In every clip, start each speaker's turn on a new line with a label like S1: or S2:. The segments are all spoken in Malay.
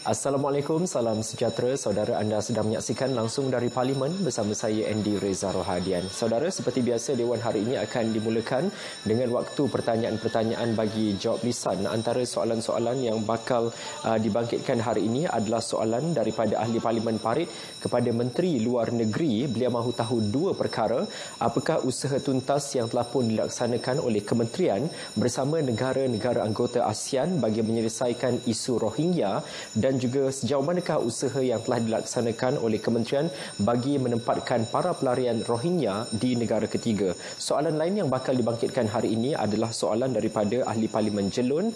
S1: Assalamualaikum, salam sejahtera. Saudara, anda sedang menyaksikan langsung dari Parlimen bersama saya Andy Reza Rohadian. Saudara, seperti biasa Dewan hari ini akan dimulakan dengan waktu pertanyaan-pertanyaan bagi jawab lisan. Antara soalan-soalan yang bakal dibangkitkan hari ini adalah soalan daripada Ahli Parlimen Parit kepada Menteri Luar Negeri. Beliau mahu tahu dua perkara. Apakah usaha tuntas yang telah pun dilaksanakan oleh kementerian bersama negara-negara anggota ASEAN bagi menyelesaikan isu Rohingya, dan juga sejauh manakah usaha yang telah dilaksanakan oleh kementerian bagi menempatkan para pelarian Rohingya di negara ketiga. Soalan lain yang bakal dibangkitkan hari ini adalah soalan daripada Ahli Parlimen Jerlun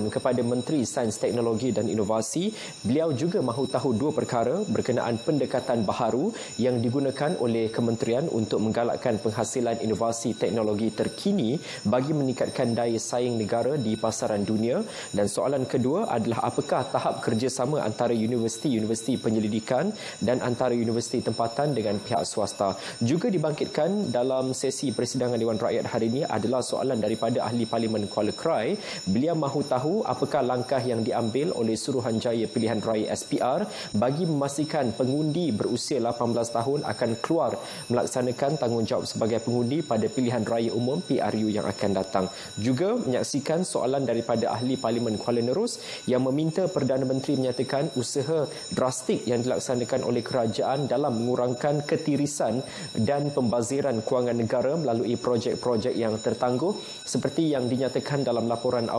S1: kepada Menteri Sains, Teknologi dan Inovasi. Beliau juga mahu tahu dua perkara berkenaan pendekatan baharu yang digunakan oleh kementerian untuk menggalakkan penghasilan inovasi teknologi terkini bagi meningkatkan daya saing negara di pasaran dunia. Dan soalan kedua adalah apakah tahap kerjasama antara universiti-universiti penyelidikan dan antara universiti tempatan dengan pihak swasta. Juga dibangkitkan dalam sesi persidangan Dewan Rakyat hari ini adalah soalan daripada Ahli Parlimen Kuala Krai. Beliau mahu tahu apakah langkah yang diambil oleh Suruhanjaya Pilihan Raya SPR bagi memastikan pengundi berusia 18 tahun akan keluar melaksanakan tanggungjawab sebagai pengundi pada Pilihan Raya Umum PRU yang akan datang. Juga menyaksikan soalan daripada Ahli Parlimen Kuala Nerus yang meminta Perdana Menteri menyatakan usaha drastik yang dilaksanakan oleh kerajaan dalam mengurangkan ketirisan dan pembaziran kewangan negara melalui projek-projek yang tertangguh seperti yang dinyatakan dalam laporan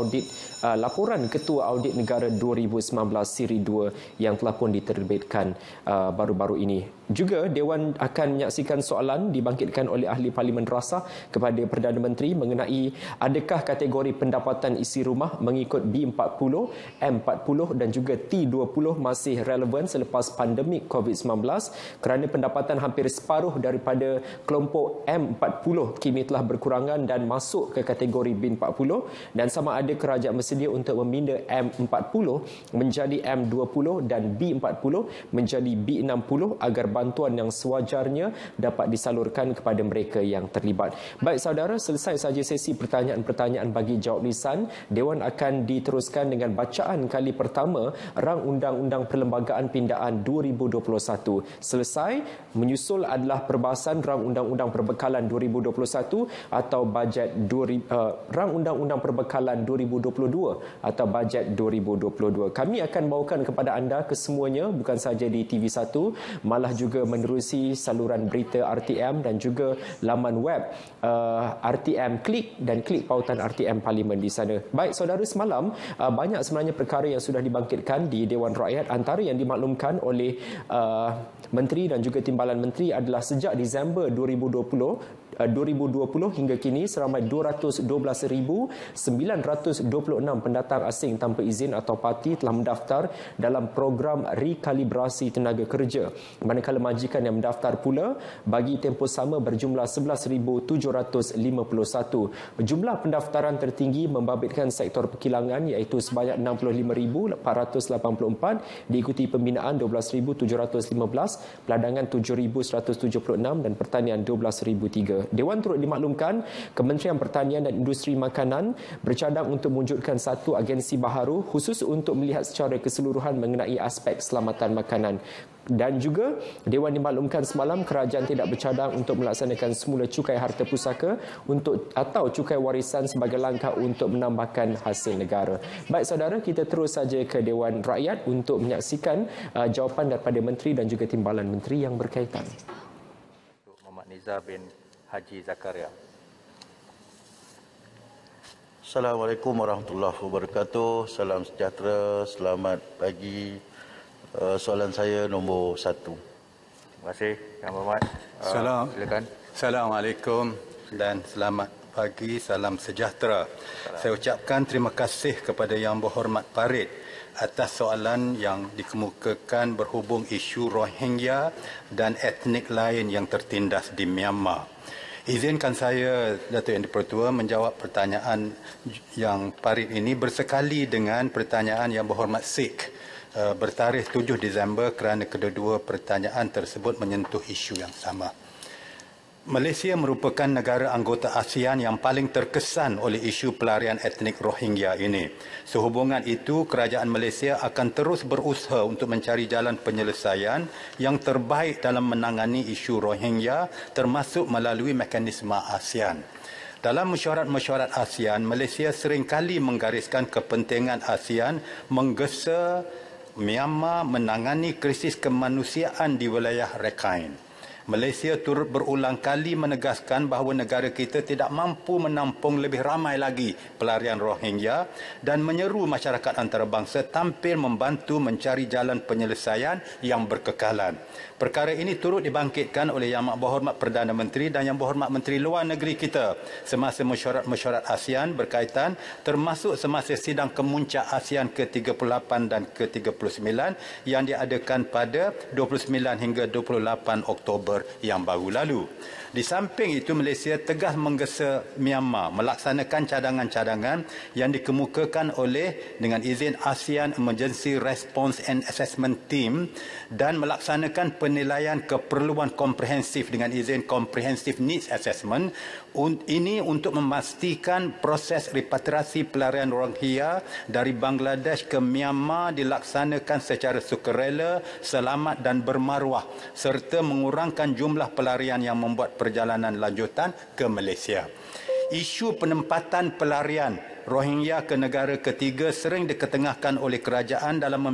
S1: Ketua Audit Negara 2019 Siri 2 yang telah pun diterbitkan baru-baru ini. Juga Dewan akan menyaksikan soalan dibangkitkan oleh Ahli Parlimen Rasah kepada Perdana Menteri mengenai adakah kategori pendapatan isi rumah mengikut B40, M40 dan juga T20 masih relevan selepas pandemik COVID-19 kerana pendapatan hampir separuh daripada kelompok M40 kini telah berkurangan dan masuk ke kategori B40, dan sama ada kerajaan bersedia untuk meminda M40 menjadi M20 dan B40 menjadi B60 agar bantuan yang sewajarnya dapat disalurkan kepada mereka yang terlibat. Baik saudara, selesai saja sesi pertanyaan-pertanyaan bagi jawab lisan. Dewan akan diteruskan dengan bacaan kali pertama Rang Undang-Undang Perlembagaan Pindaan 2021. Selesai, menyusul adalah perbahasan Rang Undang-Undang Perbekalan 2021 atau bajet Rang Undang-Undang Perbekalan 2022 atau bajet 2022. Kami akan bawakan kepada anda kesemuanya, bukan saja di TV1, malah juga menerusi saluran berita RTM dan juga laman web RTM Klik dan Klik pautan RTM Parlimen di sana. Baik saudara, semalam banyak sebenarnya perkara yang sudah dibangkitkan di Dewan Rakyat. Antara yang dimaklumkan oleh Menteri dan juga Timbalan Menteri adalah sejak Disember 2020 hingga kini seramai 212,926 pendatang asing tanpa izin atau parti telah mendaftar dalam program rekalibrasi tenaga kerja. Manakala majikan yang mendaftar pula bagi tempoh sama berjumlah 11,751. Jumlah pendaftaran tertinggi membabitkan sektor perkilangan iaitu sebanyak 65,484, diikuti pembinaan 12,715, peladangan 7,176 dan pertanian 12,003. Dewan turut dimaklumkan Kementerian Pertanian dan Industri Makanan bercadang untuk mewujudkan satu agensi baharu khusus untuk melihat secara keseluruhan mengenai aspek keselamatan makanan. Dan juga Dewan dimaklumkan semalam kerajaan tidak bercadang untuk melaksanakan semula cukai harta pusaka atau cukai warisan sebagai langkah untuk menambahkan hasil negara. Baik saudara, kita terus saja ke Dewan Rakyat untuk menyaksikan jawapan daripada Menteri dan juga Timbalan Menteri yang berkaitan.
S2: Muhammad Nizar bin Haji Zakaria.
S3: Assalamualaikum warahmatullahi wabarakatuh. Salam sejahtera, selamat pagi. Soalan saya nombor 1.
S2: Terima kasih, Yang Berhormat. Silakan.
S4: Assalamualaikum dan selamat pagi, salam sejahtera. Saya ucapkan terima kasih kepada Yang Berhormat Parit atas soalan yang dikemukakan berhubung isu Rohingya dan etnik lain yang tertindas di Myanmar. Izinkan saya, Datuk Yang di-Pertua, menjawab pertanyaan yang Parit ini bersekali dengan pertanyaan Yang Berhormat Sikh bertarikh 7 Disember kerana kedua-dua pertanyaan tersebut menyentuh isu yang sama. Malaysia merupakan negara anggota ASEAN yang paling terkesan oleh isu pelarian etnik Rohingya ini. Sehubungan itu, kerajaan Malaysia akan terus berusaha untuk mencari jalan penyelesaian yang terbaik dalam menangani isu Rohingya, termasuk melalui mekanisme ASEAN. Dalam mesyuarat-mesyuarat ASEAN, Malaysia seringkali menggariskan kepentingan ASEAN menggesa Myanmar menangani krisis kemanusiaan di wilayah Rakhine. Malaysia turut berulang kali menegaskan bahawa negara kita tidak mampu menampung lebih ramai lagi pelarian Rohingya dan menyeru masyarakat antarabangsa tampil membantu mencari jalan penyelesaian yang berkekalan. Perkara ini turut dibangkitkan oleh Yang Amat Berhormat Perdana Menteri dan Yang Berhormat Menteri Luar Negeri kita semasa mesyuarat-mesyuarat ASEAN berkaitan, termasuk semasa sidang kemuncak ASEAN ke-38 dan ke-39 yang diadakan pada 29 hingga 28 Oktober yang baru lalu. Di samping itu, Malaysia tegas menggesa Myanmar melaksanakan cadangan-cadangan yang dikemukakan oleh dengan izin ASEAN Emergency Response and Assessment Team dan melaksanakan penilaian keperluan komprehensif dengan izin Comprehensive Needs Assessment ini untuk memastikan proses repatriasi pelarian Rohingya dari Bangladesh ke Myanmar dilaksanakan secara sukarela, selamat dan bermaruah serta mengurangkan jumlah pelarian yang membuat perjalanan lanjutan ke Malaysia. Isu penempatan pelarian Rohingya ke negara ketiga sering diketengahkan oleh kerajaan dalam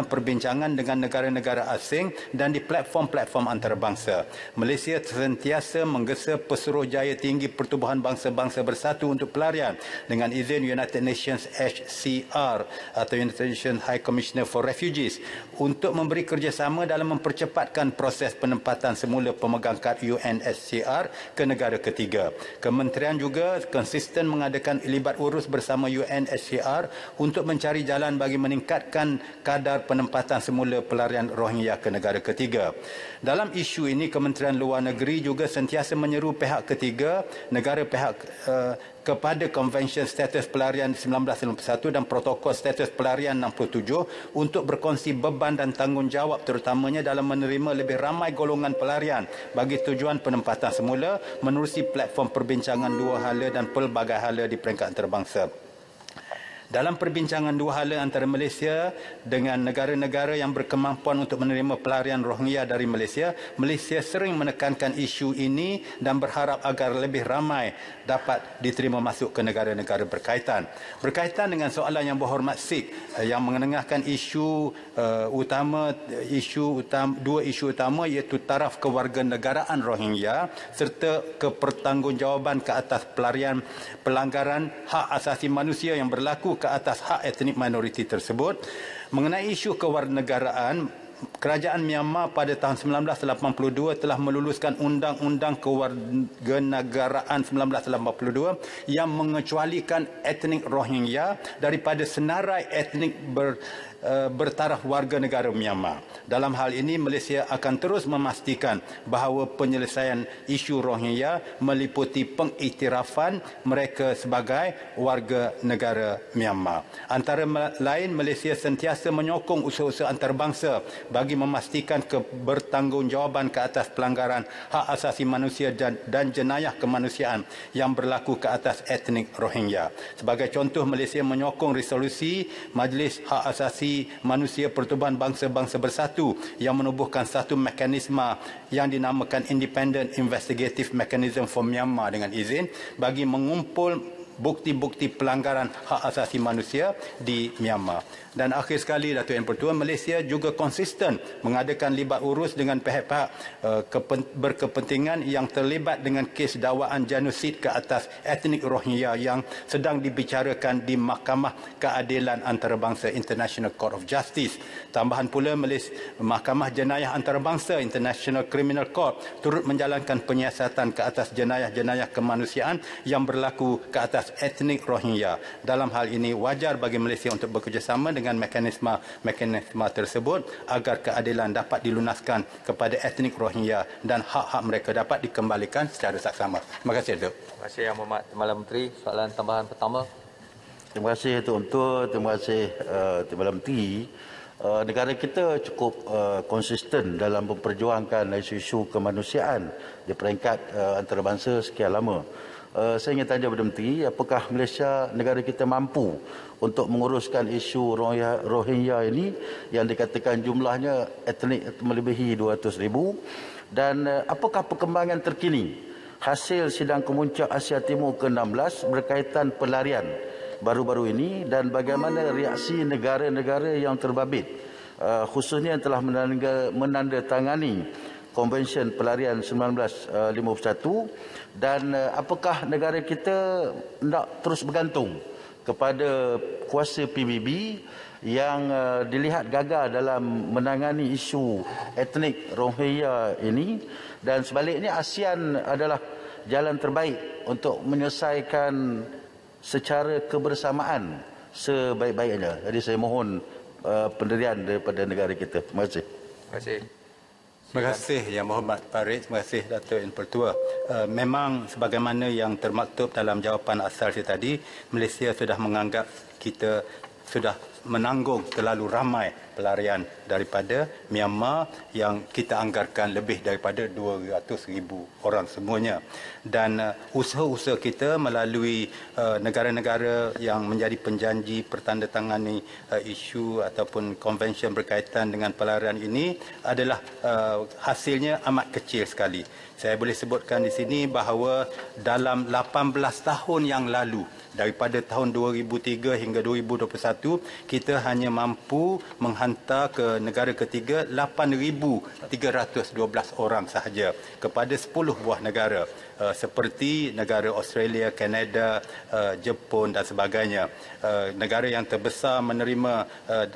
S4: perbincangan dengan negara-negara asing dan di platform-platform antarabangsa. Malaysia sentiasa menggesa Pesuruhjaya Tinggi Pertubuhan Bangsa-Bangsa Bersatu untuk Pelarian dengan izin United Nations HCR atau United Nations High Commissioner for Refugees untuk memberi kerjasama dalam mempercepatkan proses penempatan semula pemegang kad UNHCR ke negara ketiga. Kementerian juga konsisten mengadakan libat urus bersama UNHCR untuk mencari jalan bagi meningkatkan kadar penempatan semula pelarian Rohingya ke negara ketiga. Dalam isu ini, Kementerian Luar Negeri juga sentiasa menyeru pihak ketiga, negara pihak kepada Konvensyen Status Pelarian 1991 dan Protokol Status Pelarian 67 untuk berkongsi beban dan tanggungjawab terutamanya dalam menerima lebih ramai golongan pelarian bagi tujuan penempatan semula menerusi platform perbincangan dua hala dan pelbagai hala di peringkat antarabangsa. Dalam perbincangan dua hala antara Malaysia dengan negara-negara yang berkemampuan untuk menerima pelarian Rohingya dari Malaysia, Malaysia sering menekankan isu ini dan berharap agar lebih ramai dapat diterima masuk ke negara-negara berkaitan. Berkaitan dengan soalan Yang Berhormat Sikh yang mengenengahkan dua isu utama iaitu taraf kewarganegaraan Rohingya serta kepertanggungjawaban ke atas pelanggaran hak asasi manusia yang berlaku ke atas hak etnik minoriti tersebut. Mengenai isu kewarganegaraan, kerajaan Myanmar pada tahun 1982 telah meluluskan Undang-Undang Kewarganegaraan 1982 yang mengecualikan etnik Rohingya daripada senarai etnik bertaraf warga negara Myanmar. Dalam hal ini, Malaysia akan terus memastikan bahawa penyelesaian isu Rohingya meliputi pengiktirafan mereka sebagai warga negara Myanmar. Antara lain, Malaysia sentiasa menyokong usaha-usaha antarabangsa bagi memastikan kebertanggungjawaban ke atas pelanggaran hak asasi manusia dan jenayah kemanusiaan yang berlaku ke atas etnik Rohingya. Sebagai contoh, Malaysia menyokong resolusi Majlis Hak Asasi Manusia Pertubuhan Bangsa-Bangsa Bersatu yang menubuhkan satu mekanisme yang dinamakan Independent Investigative Mechanism for Myanmar dengan izin bagi mengumpul bukti-bukti pelanggaran hak asasi manusia di Myanmar. Dan akhir sekali, Datuk Yang Pertua, Malaysia juga konsisten mengadakan libat urus dengan pihak-pihak berkepentingan yang terlibat dengan kes dakwaan genosid ke atas etnik Rohingya yang sedang dibicarakan di Mahkamah Keadilan Antarabangsa International Court of Justice. Tambahan pula, Mahkamah Jenayah Antarabangsa International Criminal Court turut menjalankan penyiasatan ke atas jenayah-jenayah kemanusiaan yang berlaku ke atas etnik Rohingya. Dalam hal ini, wajar bagi Malaysia untuk bekerjasama dengan mekanisme tersebut agar keadilan dapat dilunaskan kepada etnik Rohingya dan hak-hak mereka dapat dikembalikan secara saksama. Terima kasih, Datuk.
S2: Terima kasih Yang Berhormat Timbalan Menteri. Soalan tambahan pertama.
S3: Terima kasih, Tuan Menteri. Terima kasih, Timbalan Menteri. negara kita cukup konsisten dalam memperjuangkan isu-isu kemanusiaan di peringkat antarabangsa sekian lama. Saya ingin tanya Perdana Menteri, apakah Malaysia, negara kita mampu untuk menguruskan isu Rohingya ini yang dikatakan jumlahnya etnik melebihi 200,000, dan apakah perkembangan terkini hasil sidang kemuncak Asia Timur ke-16 berkaitan pelarian baru-baru ini, dan bagaimana reaksi negara-negara yang terbabit khususnya yang telah menandatangani Konvensyen Pelarian 1951, dan apakah negara kita nak terus bergantung kepada kuasa PBB yang dilihat gagal dalam menangani isu etnik Rohingya ini, dan sebaliknya ASEAN adalah jalan terbaik untuk menyelesaikan secara kebersamaan sebaik-baiknya. Jadi saya mohon pendirian daripada negara kita. Terima kasih.
S2: Terima kasih.
S4: Terima kasih Yang Berhormat Farid. Terima kasih Datuk Yang Pertua. Memang sebagaimana yang termaktub dalam jawapan asal saya tadi, Malaysia sudah menganggap kita sudah menanggung terlalu ramai pelarian daripada Myanmar yang kita anggarkan lebih daripada 200,000 orang semuanya. Dan usaha-usaha kita melalui negara-negara yang menjadi penjanji pertandatangani isu ataupun konvensyen berkaitan dengan pelarian ini adalah hasilnya amat kecil sekali. Saya boleh sebutkan di sini bahawa dalam 18 tahun yang lalu, daripada tahun 2003 hingga 2021, kita hanya mampu menghantar ke negara ketiga 8,312 orang sahaja kepada 10 buah negara seperti negara Australia, Kanada, Jepun dan sebagainya. Negara yang terbesar menerima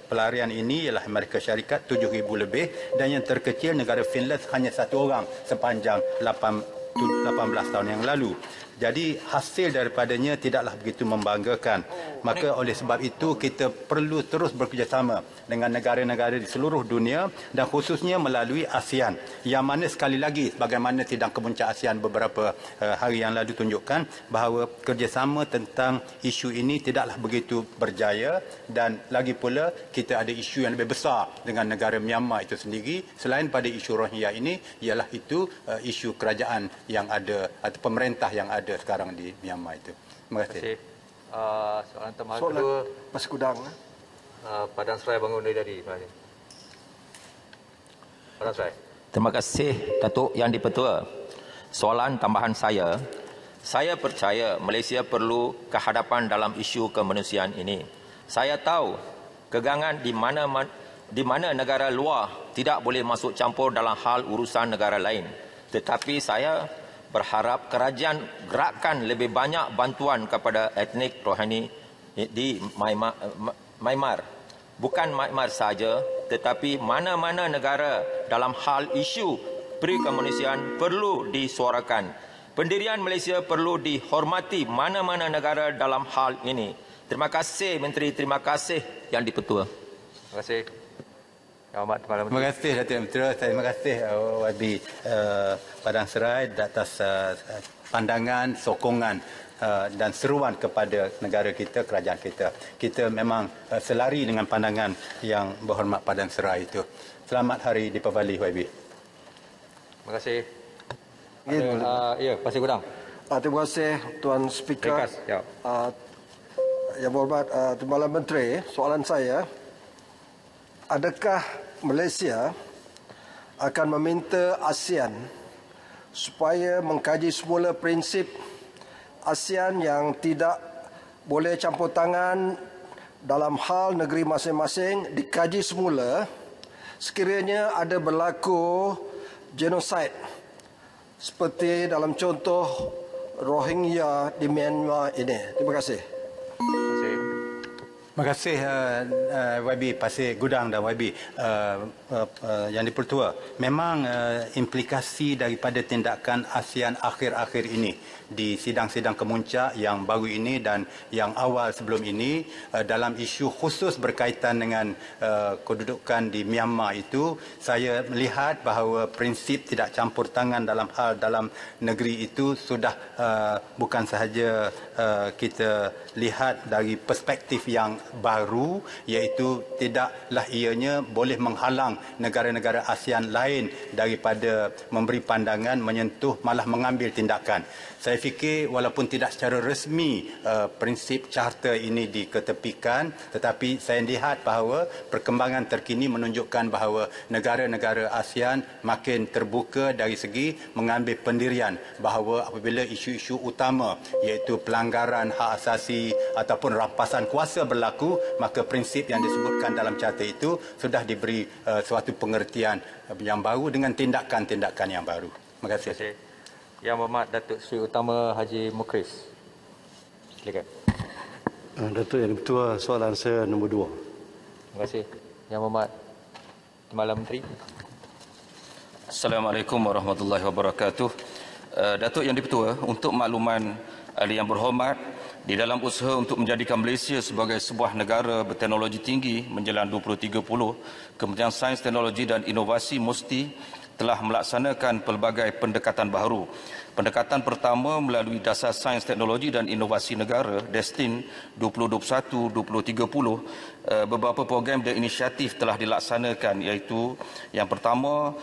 S4: pelarian ini ialah Amerika Syarikat, 7,000 lebih, dan yang terkecil negara Finland hanya 1 orang sepanjang 18 tahun yang lalu. Jadi hasil daripadanya tidaklah begitu membanggakan. Maka oleh sebab itu kita perlu terus bekerjasama dengan negara-negara di seluruh dunia dan khususnya melalui ASEAN. Yang mana sekali lagi bagaimana sidang kemuncak ASEAN beberapa hari yang lalu tunjukkan bahawa kerjasama tentang isu ini tidaklah begitu berjaya, dan lagi pula kita ada isu yang lebih besar dengan negara Myanmar itu sendiri. Selain pada isu Rohingya ini ialah itu isu kerajaan yang ada atau pemerintah yang ada sekarang di Myanmar itu. Terima kasih.
S2: Soalan tambahan kedua,
S5: Mas Kudang.
S2: Padang Serai bangun dari tadi. Padang Serai.
S6: Terima kasih Datuk Yang di-Pertua. Soalan tambahan saya percaya Malaysia perlu kehadapan dalam isu kemanusiaan ini. Saya tahu kegangan di mana negara luar tidak boleh masuk campur dalam hal urusan negara lain. Tetapi saya berharap kerajaan gerakkan lebih banyak bantuan kepada etnik Rohingya di Myanmar. Bukan Myanmar saja, tetapi mana-mana negara dalam hal isu perikemanusiaan perlu disuarakan. Pendirian Malaysia perlu dihormati mana-mana negara dalam hal ini. Terima kasih Menteri, terima kasih Yang di-Pertua.
S2: Terima kasih.
S4: Terima kasih Datuk Yang Pertua. Terima kasih YB Padang Serai atas pandangan, sokongan dan seruan kepada negara kita, kerajaan kita. Kita memang selari dengan pandangan Yang Berhormat Padang Serai itu. Selamat Hari Deepavali YB.
S2: Terima kasih. Ya, Pasir Gudang.
S5: Terima kasih Tuan Speaker. Yang Berhormat Timbalan Menteri, soalan saya, adakah Malaysia akan meminta ASEAN supaya mengkaji semula prinsip ASEAN yang tidak boleh campur tangan dalam hal negeri masing-masing, dikaji semula sekiranya ada berlaku genosid seperti dalam contoh Rohingya di Myanmar ini. Terima kasih.
S4: Terima kasih YB Pasir Gudang dan YB Yang di-Pertua. Memang implikasi daripada tindakan ASEAN akhir-akhir ini di sidang-sidang kemuncak yang baru ini dan yang awal sebelum ini dalam isu khusus berkaitan dengan kedudukan di Myanmar itu, saya melihat bahawa prinsip tidak campur tangan dalam negeri itu sudah bukan sahaja kita lihat dari perspektif yang baru, iaitu tidaklah ianya boleh menghalang negara-negara ASEAN lain daripada memberi pandangan, menyentuh, malah mengambil tindakan. Saya fikir walaupun tidak secara resmi prinsip charter ini diketepikan, tetapi saya lihat bahawa perkembangan terkini menunjukkan bahawa negara-negara ASEAN makin terbuka dari segi mengambil pendirian bahawa apabila isu-isu utama iaitu pelanggaran hak asasi ataupun rampasan kuasa berlaku, maka prinsip yang disebutkan dalam charter itu sudah diberi suatu pengertian yang baru dengan tindakan-tindakan yang baru. Terima kasih.
S2: Yang Berhormat Datuk Seri Utama Haji Mukris. Silakan.
S7: Datuk Yang Ketua, soalan saya nombor 2.
S2: Terima kasih. Yang Berhormat Timbalan Menteri.
S8: Assalamualaikum warahmatullahi wabarakatuh. Datuk Yang Dipertua, untuk makluman ahli yang berhormat, di dalam usaha untuk menjadikan Malaysia sebagai sebuah negara berteknologi tinggi menjelang 2030, Kementerian Sains, Teknologi dan Inovasi MUSTI telah melaksanakan pelbagai pendekatan baharu. Pendekatan pertama melalui Dasar Sains, Teknologi dan Inovasi Negara DESTIN 2021-2030, beberapa program dan inisiatif telah dilaksanakan, iaitu yang pertama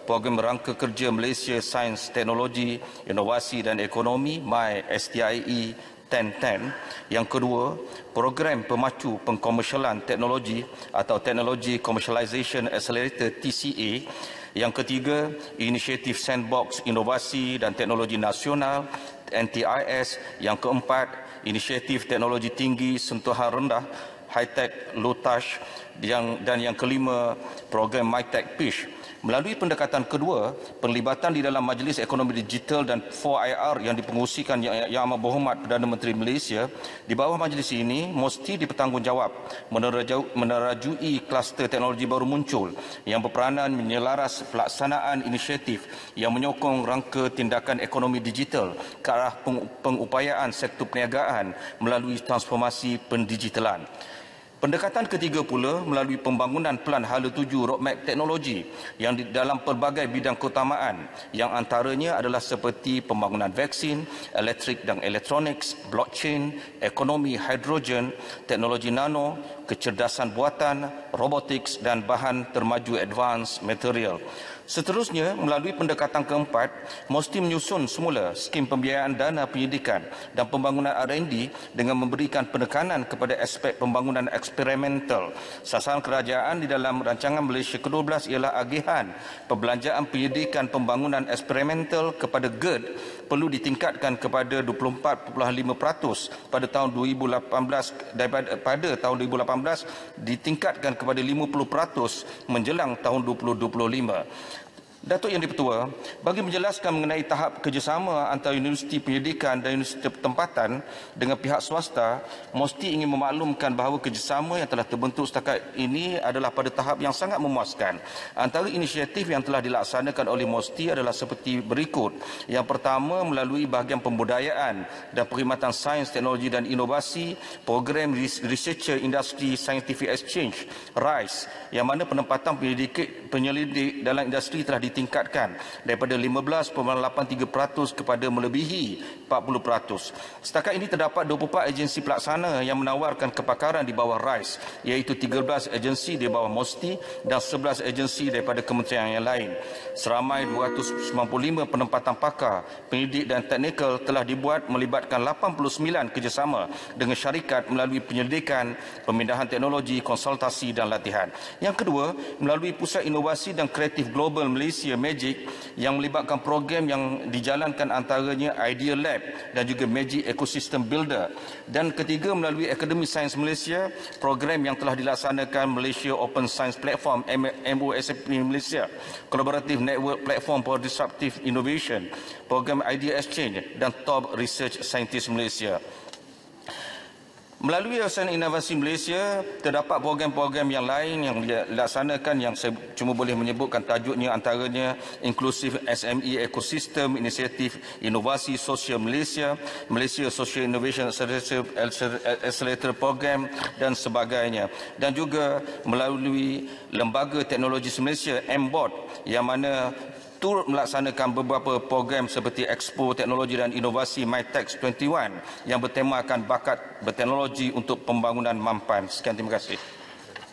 S8: program Rangka Kerja Malaysia Sains, Teknologi, Inovasi dan Ekonomi MySTIE 1010. Yang kedua, program pemacu pengkomersialan teknologi atau Technology Commercialization Accelerator TCA. Yang ketiga, inisiatif Sandbox Inovasi dan Teknologi Nasional NTIS. Yang keempat, inisiatif teknologi tinggi sentuhan rendah high-tech low touch. Dan yang kelima, program MyTech Pitch. Melalui pendekatan kedua, penglibatan di dalam Majlis Ekonomi Digital dan 4IR yang dipengerusikan Yang Amat Berhormat Perdana Menteri Malaysia, di bawah majlis ini mesti dipertanggungjawab menerajui kluster teknologi baru muncul yang berperanan menyelaras pelaksanaan inisiatif yang menyokong rangka tindakan ekonomi digital ke arah pengupayaan sektor perniagaan melalui transformasi pendigitalan. Pendekatan ketiga pula melalui pembangunan Pelan Hala 7 Roadmap Teknologi yang di dalam pelbagai bidang keutamaan, yang antaranya adalah seperti pembangunan vaksin, elektrik dan elektronik, blockchain, ekonomi hidrogen, teknologi nano, kecerdasan buatan, robotics dan bahan termaju advanced material. Seterusnya, melalui pendekatan keempat, mesti menyusun semula skim pembiayaan dana penyidikan dan pembangunan R&D dengan memberikan penekanan kepada aspek pembangunan eksperimental. Sasaran kerajaan di dalam rancangan Malaysia ke-12 ialah agihan perbelanjaan penyidikan pembangunan eksperimental kepada GERD perlu ditingkatkan kepada 24.5% pada tahun 2018, pada tahun 2018 ditingkatkan kepada 50% menjelang tahun 2025. Datuk Yang Dipertua, bagi menjelaskan mengenai tahap kerjasama antara Universiti Pendidikan dan Universiti Tempatan dengan pihak swasta, mesti ingin memaklumkan bahawa kerjasama yang telah terbentuk setakat ini adalah pada tahap yang sangat memuaskan. Antara inisiatif yang telah dilaksanakan oleh MUSTI adalah seperti berikut. Yang pertama, melalui bahagian pembudayaan dan perkhidmatan sains, teknologi dan inovasi, program Researcher Industry Scientific Exchange RISE, yang mana penempatan penyelidik dalam industri telah ditingkatkan daripada 15.83% kepada melebihi 40%. Setakat ini terdapat 24 agensi pelaksana yang menawarkan kepakaran di bawah RISE, iaitu 13 agensi di bawah MUSTI dan 11 agensi daripada kementerian yang lain. Seramai 295 penempatan pakar, pendidik dan teknikal telah dibuat melibatkan 89 kerjasama dengan syarikat melalui penyelidikan, pemindahan teknologi, konsultasi dan latihan. Yang kedua, melalui Pusat Inovasi dan Kreatif Global Malaysia Magic yang melibatkan program yang dijalankan antaranya Idea Lab dan juga Magic Ecosystem Builder. Dan ketiga, melalui Akademi Sains Malaysia, program yang telah dilaksanakan Malaysia Open Science Platform MOSP Malaysia, Collaborative Network Platform for Disruptive Innovation, program Idea Exchange dan Top Research Scientist Malaysia. Melalui Yayasan Inovasi Malaysia, terdapat program-program yang lain yang dilaksanakan yang saya cuma boleh menyebutkan tajuknya, antaranya Inclusive SME Ecosystem, Inisiatif Inovasi Sosial Malaysia, Malaysia Social Innovation Accelerator Program dan sebagainya. Dan juga melalui Lembaga Teknologi Malaysia, MBOT, yang mana turut melaksanakan beberapa program seperti Expo Teknologi dan Inovasi MyTech 21 yang bertemakan bakat berteknologi untuk pembangunan mampan. Sekian, terima kasih.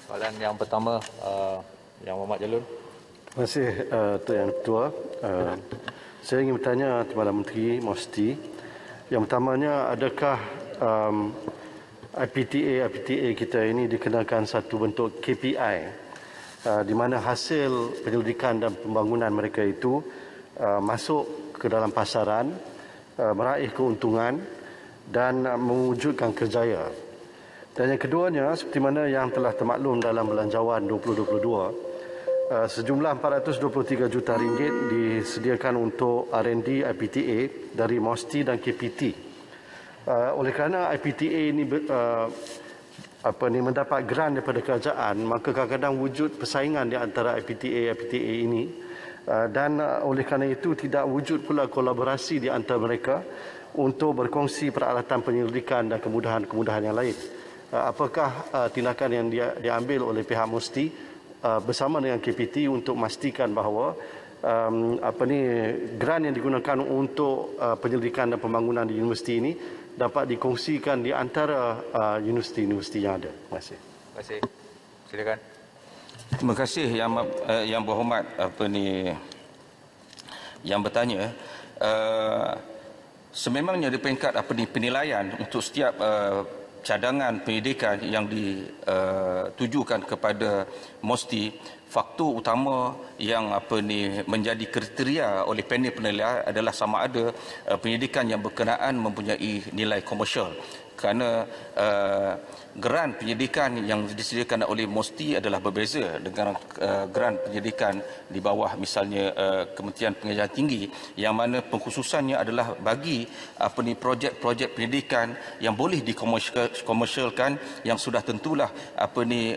S2: Soalan yang pertama, Yang Muhammad Jalul.
S7: Terima kasih Tuan Yang Ketua. Saya ingin bertanya kepada Menteri Mosti. Yang pertamanya, adakah IPTA kita ini dikenakan satu bentuk KPI di mana hasil penyelidikan dan pembangunan mereka itu masuk ke dalam pasaran, meraih keuntungan dan mewujudkan kerjaya. Dan yang keduanya, seperti mana yang telah termaklum dalam Belanjawan 2022, sejumlah 423 juta ringgit disediakan untuk R&D IPTA dari MOSTI dan KPT. Oleh kerana IPTA ini mendapat grant daripada kerajaan, maka kadang-kadang wujud persaingan di antara IPTA ini, dan oleh kerana itu tidak wujud pula kolaborasi di antara mereka untuk berkongsi peralatan penyelidikan dan kemudahan-kemudahan yang lain. Apakah tindakan yang diambil oleh pihak MOSTI bersama dengan KPT untuk memastikan bahawa grant yang digunakan untuk penyelidikan dan pembangunan di universiti ini dapat dikongsikan di antara universiti-universiti yang ada. Terima kasih.
S2: Terima kasih. Silakan.
S8: Terima kasih yang berhormat yang bertanya. Sememangnya di peringkat penilaian untuk setiap cadangan pendidikan yang ditujukan kepada MOSTI, faktor utama yang menjadi kriteria oleh panel penilaian adalah sama ada pendidikan yang berkenaan mempunyai nilai komersial. Kerana grant pendidikan yang disediakan oleh MOSTI adalah berbeza dengan grant pendidikan di bawah misalnya Kementerian Pengajian Tinggi, yang mana pengkhususannya adalah bagi projek-projek pendidikan yang boleh dikomersialkan, yang sudah tentulah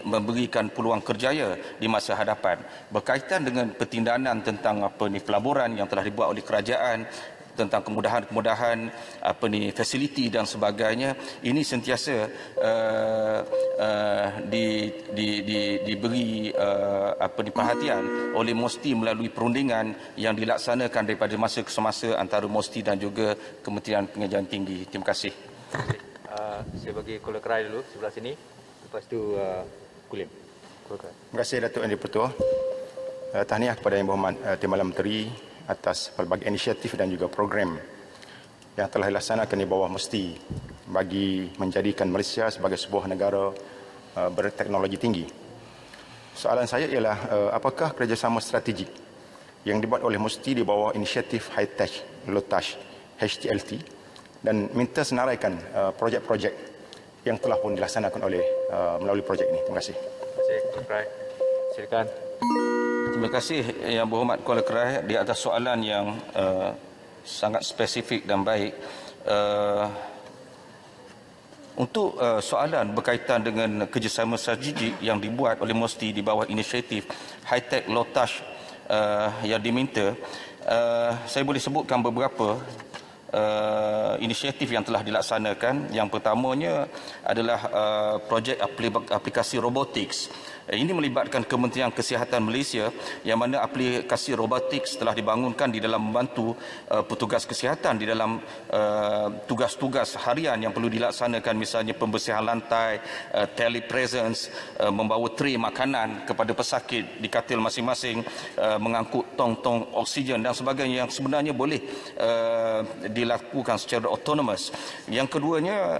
S8: memberikan peluang kerjaya di masa hadapan. Berkaitan dengan pertindahan tentang pelaburan yang telah dibuat oleh kerajaan, tentang kemudahan-kemudahan fasiliti dan sebagainya, ini sentiasa diberi perhatian oleh MOSTI melalui perundingan yang dilaksanakan daripada masa ke semasa antara MOSTI dan juga Kementerian Pengajian Tinggi. Terima kasih.
S2: Saya bagi Kuala Kerai dulu sebelah sini, lepas tu Kulim.
S9: Terima kasih Datuk Yang Di-Pertua. Tahniah kepada Yang Berhormat Timbalan Menteri atas pelbagai inisiatif dan juga program yang telah dilaksanakan di bawah MOSTI bagi menjadikan Malaysia sebagai sebuah negara berteknologi tinggi. Soalan saya ialah apakah kerjasama strategik yang dibuat oleh MOSTI di bawah inisiatif High Tech, Low Touch, HTLT, dan minta senaraikan projek-projek yang telah pun dilaksanakan oleh melalui projek ini. Terima kasih.
S2: Terima kasih. Silakan.
S8: Terima kasih Yang Berhormat Kuala Kerai di atas soalan yang sangat spesifik dan baik. Untuk soalan berkaitan dengan kerjasama strategik yang dibuat oleh MOSTI di bawah inisiatif High Tech Low Touch yang diminta, saya boleh sebutkan beberapa inisiatif yang telah dilaksanakan. Yang pertamanya adalah projek aplikasi robotics. Ini melibatkan Kementerian Kesihatan Malaysia, yang mana aplikasi robotik telah dibangunkan di dalam membantu petugas kesihatan di dalam tugas-tugas harian yang perlu dilaksanakan, misalnya pembersihan lantai, telepresence, membawa tray makanan kepada pesakit di katil masing-masing, mengangkut tong-tong oksigen dan sebagainya, yang sebenarnya boleh dilakukan secara autonomous. Yang keduanya,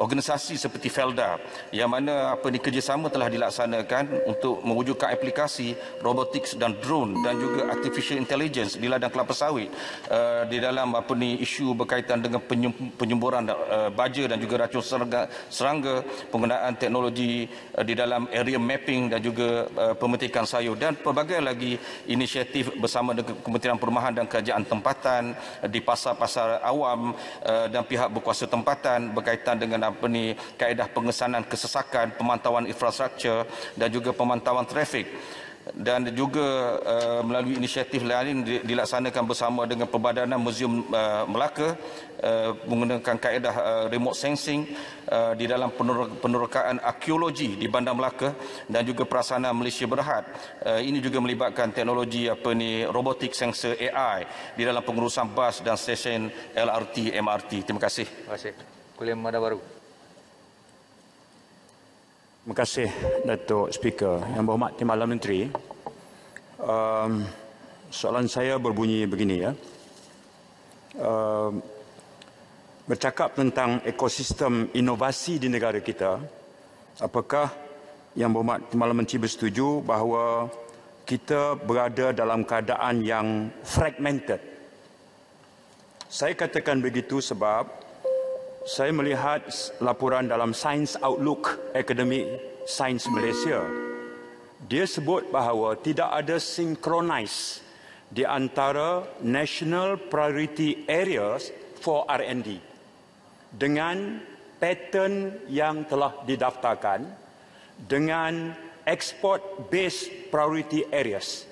S8: organisasi seperti Felda, yang mana kerjasama telah dilaksanakan untuk mewujudkan aplikasi robotik dan drone dan juga artificial intelligence di ladang kelapa sawit di dalam isu berkaitan dengan penyemburan baja dan juga racun serangga, penggunaan teknologi di dalam area mapping dan juga pemetikan sayur, dan pelbagai lagi inisiatif bersama dengan Kementerian Perumahan dan Kerajaan Tempatan di pasar-pasar awam dan pihak berkuasa tempatan berkaitan dengan kaedah pengesanan kesesakan, pemantauan infrastruktur dan juga pemantauan trafik. dan juga melalui inisiatif lain dilaksanakan bersama dengan Perbadanan Muzium Melaka menggunakan kaedah remote sensing di dalam penerokaan arkeologi di Bandar Melaka dan juga Prasana Malaysia Berhad. Ini juga melibatkan teknologi robotik sensor AI di dalam pengurusan bas dan stesen LRT MRT. Terima kasih.
S2: Terima kasih. Kuliah Mada Baru.
S9: Terima kasih, Datuk Speaker. Yang berhormat Timbalan Menteri, soalan saya berbunyi begini ya. Bercakap tentang ekosistem inovasi di negara kita, apakah Yang berhormat Timbalan Menteri bersetuju bahawa kita berada dalam keadaan yang fragmented? Saya katakan begitu sebab saya melihat laporan dalam Science Outlook Akademi Sains Malaysia. Dia sebut bahawa tidak ada synchronize di antara National Priority Areas for R&D dengan pattern yang telah didaftarkan dengan Export Based Priority Areas.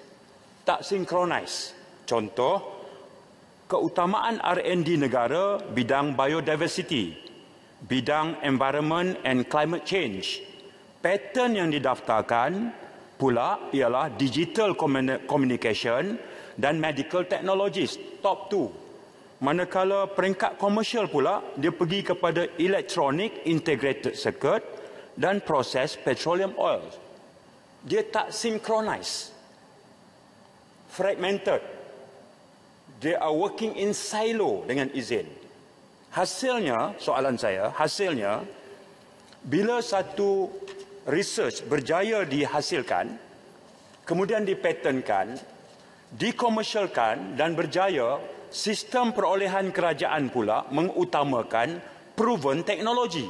S9: Tak synchronize. Contoh, keutamaan R&D negara bidang biodiversity, bidang environment and climate change. Pattern yang didaftarkan pula ialah digital communication dan medical technologies, top 2. Manakala peringkat komersial pula, dia pergi kepada electronic integrated circuit dan proses petroleum oil. Dia tak synchronize. Fragmented. They are working in silo dengan izin. Hasilnya, soalan saya, hasilnya, bila satu research berjaya dihasilkan, kemudian dipatentkan, dikomersialkan dan berjaya, sistem perolehan kerajaan pula mengutamakan proven teknologi.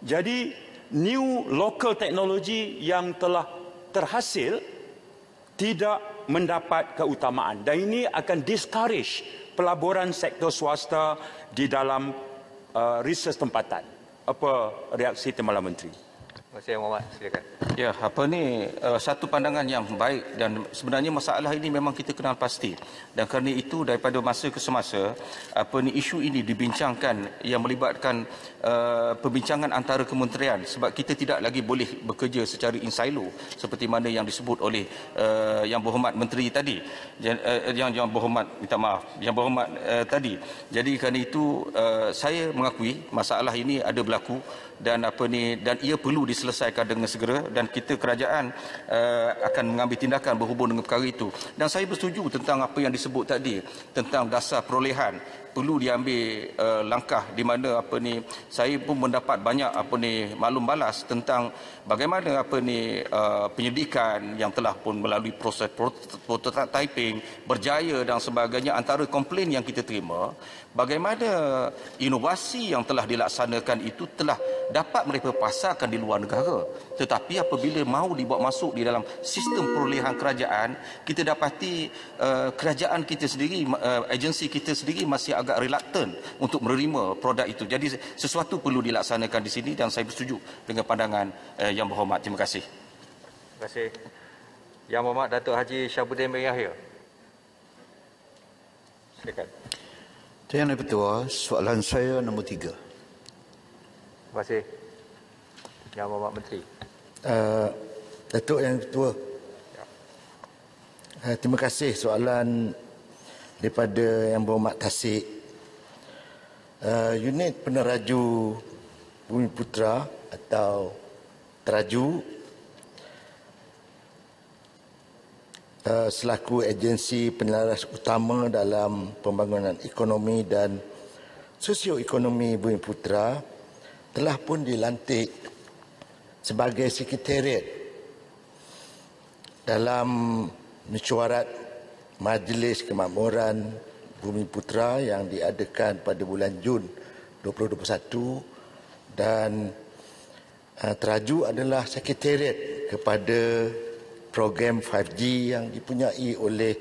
S9: Jadi, new local technology yang telah terhasil tidak mendapat keutamaan dan ini akan discourage pelaburan sektor swasta di dalam research tempatan. Apa reaksi Timbalan Menteri?
S2: Terima kasih, Muhammad. Silakan.
S8: Ya, satu pandangan yang baik dan sebenarnya masalah ini memang kita kenal pasti. Dan kerana itu daripada masa ke semasa isu ini dibincangkan yang melibatkan perbincangan antara kementerian sebab kita tidak lagi boleh bekerja secara in silo seperti mana yang disebut oleh Yang Berhormat Menteri tadi. Yang Berhormat minta maaf, Yang Berhormat tadi. Jadi kerana itu saya mengakui masalah ini ada berlaku dan dan ia perlu diselesaikan dengan segera dan kita kerajaan akan mengambil tindakan berhubung dengan perkara itu. Dan saya bersetuju tentang apa yang disebut tadi tentang dasar perolehan perlu diambil langkah di mana saya pun mendapat banyak maklum balas tentang bagaimana penyelidikan yang telah pun melalui proses prototyping berjaya dan sebagainya. Antara komplain yang kita terima bagaimana inovasi yang telah dilaksanakan itu telah dapat mereka pasarkan di luar negara, tetapi apabila mahu dibawa masuk di dalam sistem perolehan kerajaan, kita dapati kerajaan kita sendiri, agensi kita sendiri masih agak reluctant untuk menerima produk itu. Jadi sesuatu perlu dilaksanakan di sini dan saya bersetuju dengan pandangan Yang Berhormat. Terima kasih.
S2: Terima kasih. Yang Berhormat Datuk Haji Syabuddin bin Yahya. Silakan.
S10: Yang Ketua, soalan saya nombor 3.
S2: Terima kasih. Yang Berhormat Menteri.
S10: Datuk Yang Ketua. Terima kasih soalan daripada Yang Berhormat Tasik. Unit Peneraju Bumiputera atau Teraju selaku agensi penyelaras utama dalam pembangunan ekonomi dan sosioekonomi Bumiputera telah pun dilantik sebagai sekretariat dalam mesyuarat Majlis Kemakmuran Bumiputera yang diadakan pada bulan Jun 2021 dan Teraju adalah sekretariat kepada program 5G yang dipunyai oleh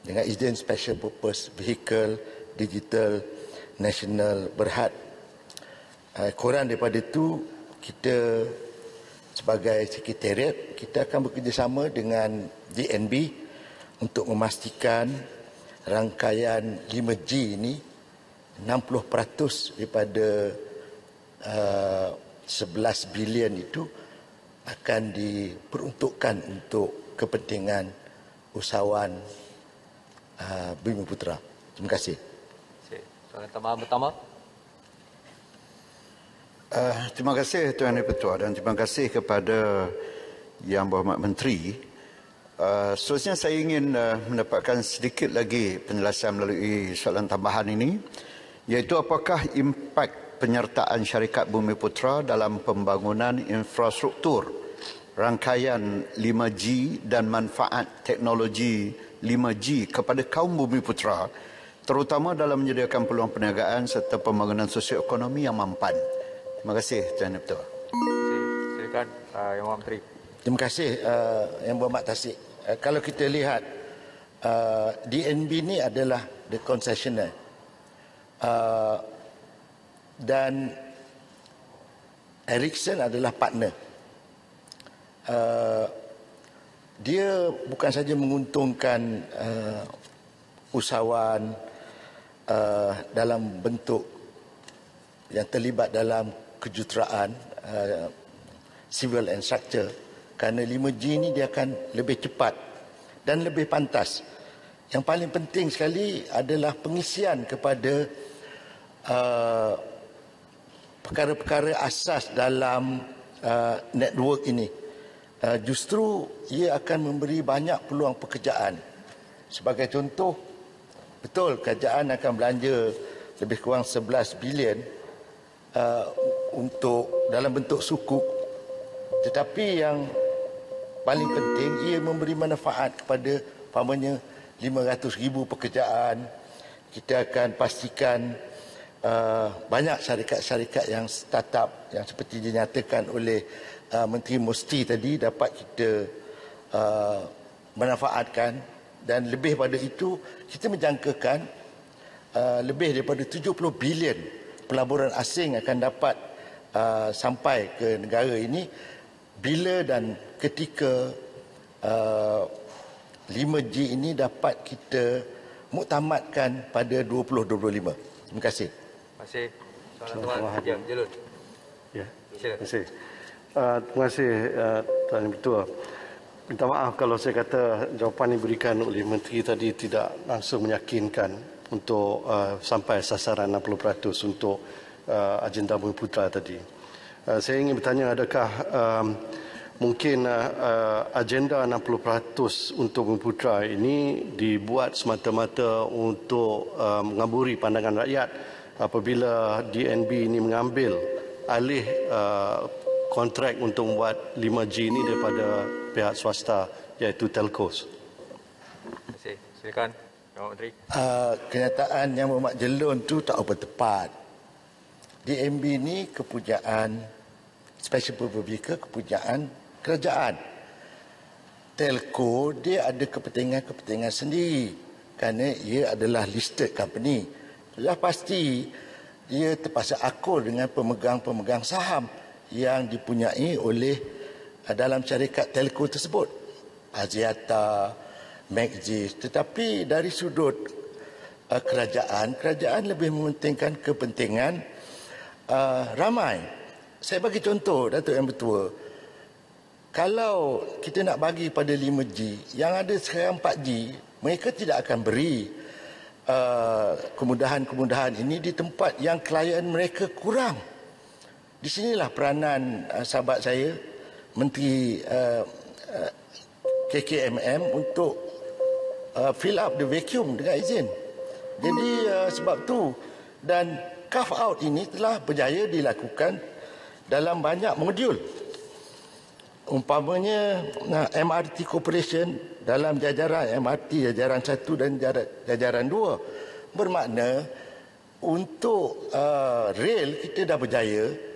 S10: dengan izin Special Purpose Vehicle Digital National Berhad. Kurang daripada itu, kita sebagai sekretariat, kita akan bekerjasama dengan DNB untuk memastikan rangkaian 5G ini 60% daripada 11 bilion itu akan diperuntukkan untuk kepentingan usahawan Bumiputera. Terima kasih.
S2: Soalan tambahan pertama.
S3: Terima kasih Tuan Ketua dan terima kasih kepada Yang Berhormat Menteri. Seterusnya saya ingin mendapatkan sedikit lagi penjelasan melalui soalan tambahan ini, iaitu apakah impak penyertaan syarikat Bumiputera dalam pembangunan infrastruktur rangkaian 5G dan manfaat teknologi 5G kepada kaum Bumiputera, terutama dalam menyediakan peluang perniagaan serta pembangunan sosioekonomi yang mampan. Terima kasih Tuan Ketua.
S2: Silakan Yang Berhormat Menteri.
S10: Terima kasih Yang Berhormat Tasik. Kalau kita lihat DNB ini adalah the concessionaire dan Ericsson adalah partner. Dia bukan saja menguntungkan usahawan dalam bentuk yang terlibat dalam kejuruteraan civil and structure, kerana 5G ini dia akan lebih cepat dan lebih pantas. Yang paling penting sekali adalah pengisian kepada perkara-perkara asas dalam network ini. Justru ia akan memberi banyak peluang pekerjaan. Sebagai contoh, betul kerajaan akan belanja lebih kurang 11 bilion untuk dalam bentuk sukuk, tetapi yang paling penting ia memberi manfaat kepada umpamanya 500,000 pekerjaan. Kita akan pastikan banyak syarikat-syarikat yang startup yang seperti dinyatakan oleh Menteri Musti tadi dapat kita manfaatkan, dan lebih pada itu kita menjangkakan lebih daripada 70 bilion pelaburan asing akan dapat sampai ke negara ini bila dan ketika 5G ini dapat kita muktamadkan pada 2025. Terima kasih.
S2: Terima kasih. Soalan tambahan. Ya, Jalul.
S7: Ya, terima kasih. Terima kasih Tuan Ketua. Minta maaf kalau saya kata jawapan yang diberikan oleh Menteri tadi tidak langsung meyakinkan untuk sampai sasaran 60% untuk agenda Bumiputera tadi. Saya ingin bertanya, adakah mungkin agenda 60% untuk Bumiputera ini dibuat semata-mata untuk mengaburi pandangan rakyat apabila DNB ini mengambil alih kontrak untuk membuat 5G ini daripada pihak swasta iaitu Telcos.
S2: Terima kasih. Silakan Yang Menteri.
S10: Kenyataan Yang Berhormat Jelun tu tak apa tepat. DNB ini kepunyaan Special Purpose Vehicle, kepunyaan kerajaan. Telco dia ada kepentingan-kepentingan sendiri kerana ia adalah listed company. Sudah pasti dia terpaksa akur dengan pemegang-pemegang saham yang dipunyai oleh dalam syarikat telco tersebut, Axiata, Maxis. Tetapi dari sudut kerajaan lebih mementingkan kepentingan ramai. Saya bagi contoh, Datuk Yang Bertua. Kalau kita nak bagi pada 5G, yang ada sekarang 4G, mereka tidak akan beri kemudahan-kemudahan ini di tempat yang klien mereka kurang. Di sinilah peranan sahabat saya, Menteri KKMM untuk fill up the vacuum dengan izin. Jadi sebab tu, dan carve out ini telah berjaya dilakukan dalam banyak modul. Umpamanya MRT Corporation dalam jajaran MRT jajaran 1 dan jajaran 2, bermakna untuk rail kita dah berjaya.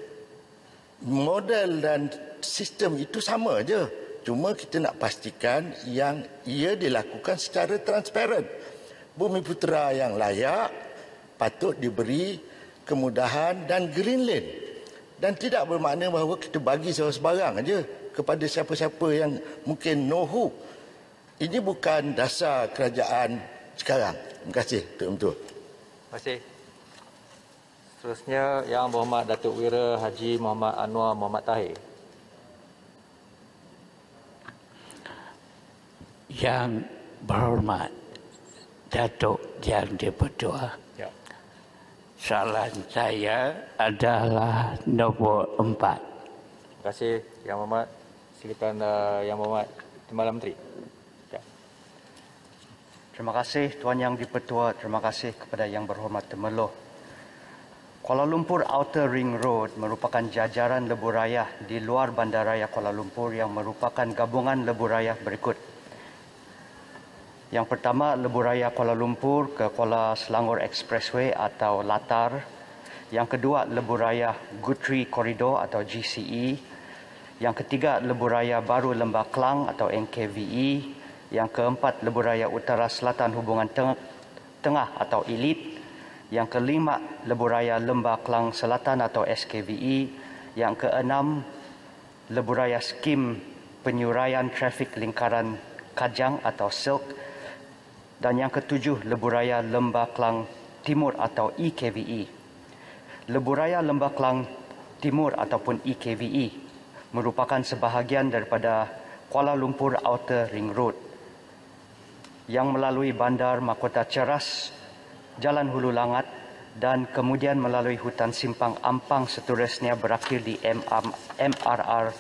S10: Model dan sistem itu sama aja. Cuma kita nak pastikan yang ia dilakukan secara transparan. Bumiputera yang layak patut diberi kemudahan dan green lane. Dan tidak bermakna bahawa kita bagi sebarang aja. kepada siapa-siapa yang mungkin know-who. Ini bukan dasar kerajaan sekarang. Terima kasih, Tuan Mentua.
S2: Terima kasih. Seterusnya Yang Berhormat Datuk Wira Haji Muhammad Anwar Muhammad Tahir.
S11: Yang Berhormat Datuk Yang di-Pertua.
S2: Ya.
S11: Soalan saya adalah nombor 4.
S2: Terima kasih Yang Berhormat. Silakan Yang Berhormat Timbalan Menteri. Ya.
S12: Terima kasih Tuan Yang di-Pertua. Terima kasih kepada Yang Berhormat Temerloh. Kuala Lumpur Outer Ring Road merupakan jajaran lebuh raya di luar Bandaraya Kuala Lumpur yang merupakan gabungan lebuh raya berikut. Yang pertama, lebuh raya Kuala Lumpur ke Kuala Selangor Expressway atau LATAR. Yang kedua, lebuh raya Guthrie Corridor atau GCE. Yang ketiga, lebuh raya Baru Lembah Klang atau NKVE. Yang keempat, lebuh raya Utara Selatan Hubungan Tengah atau ELITE. Yang kelima, lebuh raya Lembah Klang Selatan atau SKVE. Yang keenam, lebuh raya Skim Penyuraian Trafik Lingkaran Kajang atau SILK. Dan yang ketujuh, lebuh raya Lembah Klang Timur atau EKVE. Lebuh raya Lembah Klang Timur ataupun EKVE merupakan sebahagian daripada Kuala Lumpur Outer Ring Road yang melalui Bandar Mahkota Ceras, Jalan Hulu Langat dan kemudian melalui hutan Simpang Ampang seterusnya berakhir di MRR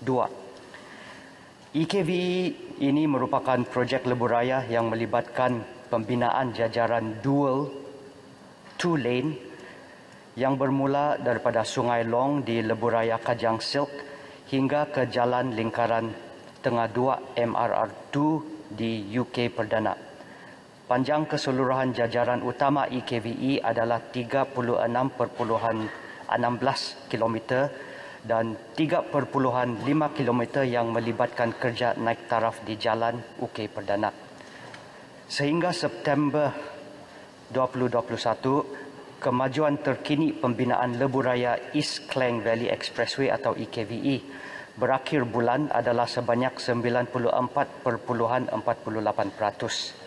S12: 2. EKVE ini merupakan projek lebuh raya yang melibatkan pembinaan jajaran dual 2 lane yang bermula daripada Sungai Long di lebuh raya Kajang Silk hingga ke Jalan Lingkaran Tengah 2 MRR2 di UK Perdana. Panjang keseluruhan jajaran utama EKVE adalah 36.16 km dan 3.5 km yang melibatkan kerja naik taraf di Jalan UK Perdana. Sehingga September 2021, kemajuan terkini pembinaan lebuh raya East Klang Valley Expressway atau EKVE berakhir bulan adalah sebanyak 94.48%.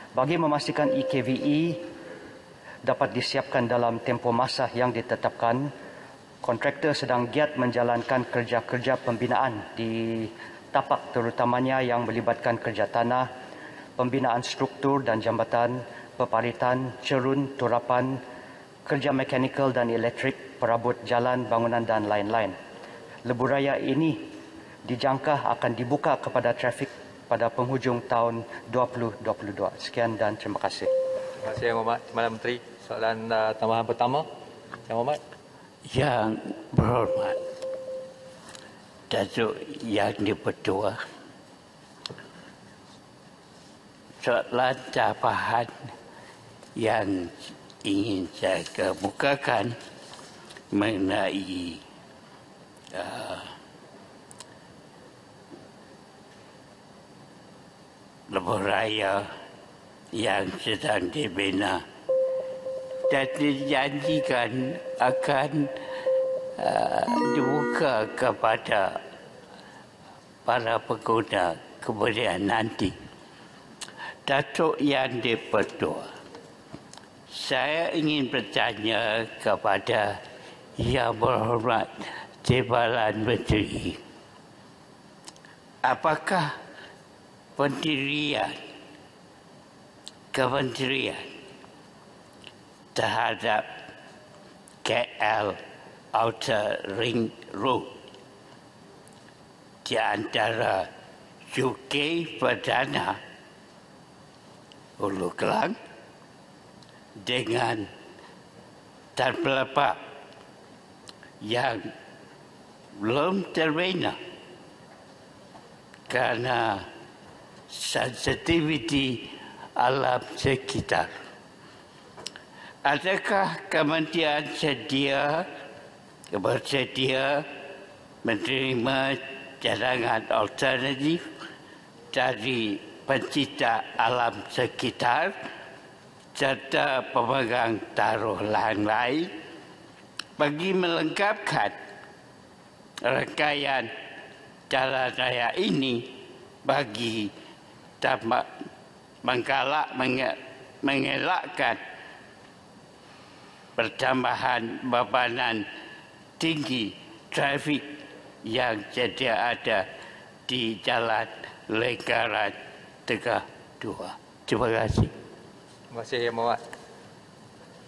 S12: Bagi memastikan EKVE dapat disiapkan dalam tempoh masa yang ditetapkan, kontraktor sedang giat menjalankan kerja-kerja pembinaan di tapak terutamanya yang melibatkan kerja tanah, pembinaan struktur dan jambatan, peparitan, cerun, turapan, kerja mekanikal dan elektrik, perabot jalan, bangunan dan lain-lain. Lebuh raya ini dijangka akan dibuka kepada trafik pada penghujung tahun 2022. Sekian dan terima kasih.
S2: Terima kasih Yang Berhormat Timbalan Menteri. Soalan tambahan pertama, Yang Berhormat.
S11: Yang Berhormat Datuk Yang di-Pertua, soalan tambahan yang ingin saya kemukakan mengenai lebuh raya yang sedang dibina dan dijanjikan akan dibuka kepada para pengguna kemudian nanti. Datuk Yang di-Pertua, saya ingin bertanya kepada Yang Berhormat Timbalan Menteri, apakah pendirian kementerian terhadap KL Outer Ring Road di antara UK Perdana Hulu Kelang dengan Tan Pelepah yang belum terbina karena sensitiviti alam sekitar. Adakah kementerian bersedia menerima cadangan alternatif dari pencipta alam sekitar serta pemegang taruh lain bagi melengkapkan rangkaian jalan raya ini bagi mengelakkan pertambahan bebanan tinggi trafik yang sedia ada di Jalan Lingkaran Tegah 2. Terima kasih.
S2: Terima kasih Yang Berhormat.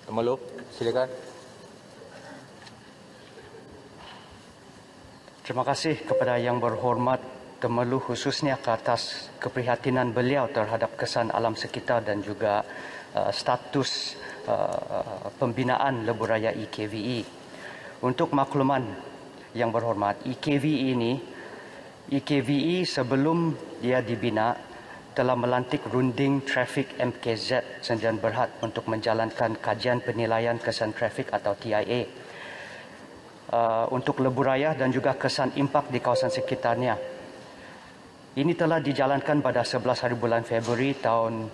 S2: Temeluk, silakan.
S12: Terima kasih kepada Yang Berhormat Temeluk khususnya ke atas keprihatinan beliau terhadap kesan alam sekitar dan juga status pembinaan lebuh raya EKVE. Untuk makluman Yang Berhormat, EKVE sebelum dia dibina telah melantik runding trafik MKZ Sdn Bhd untuk menjalankan kajian penilaian kesan trafik atau TIA untuk lebuh raya dan juga kesan impak di kawasan sekitarnya. Ini telah dijalankan pada 11 hari bulan Februari tahun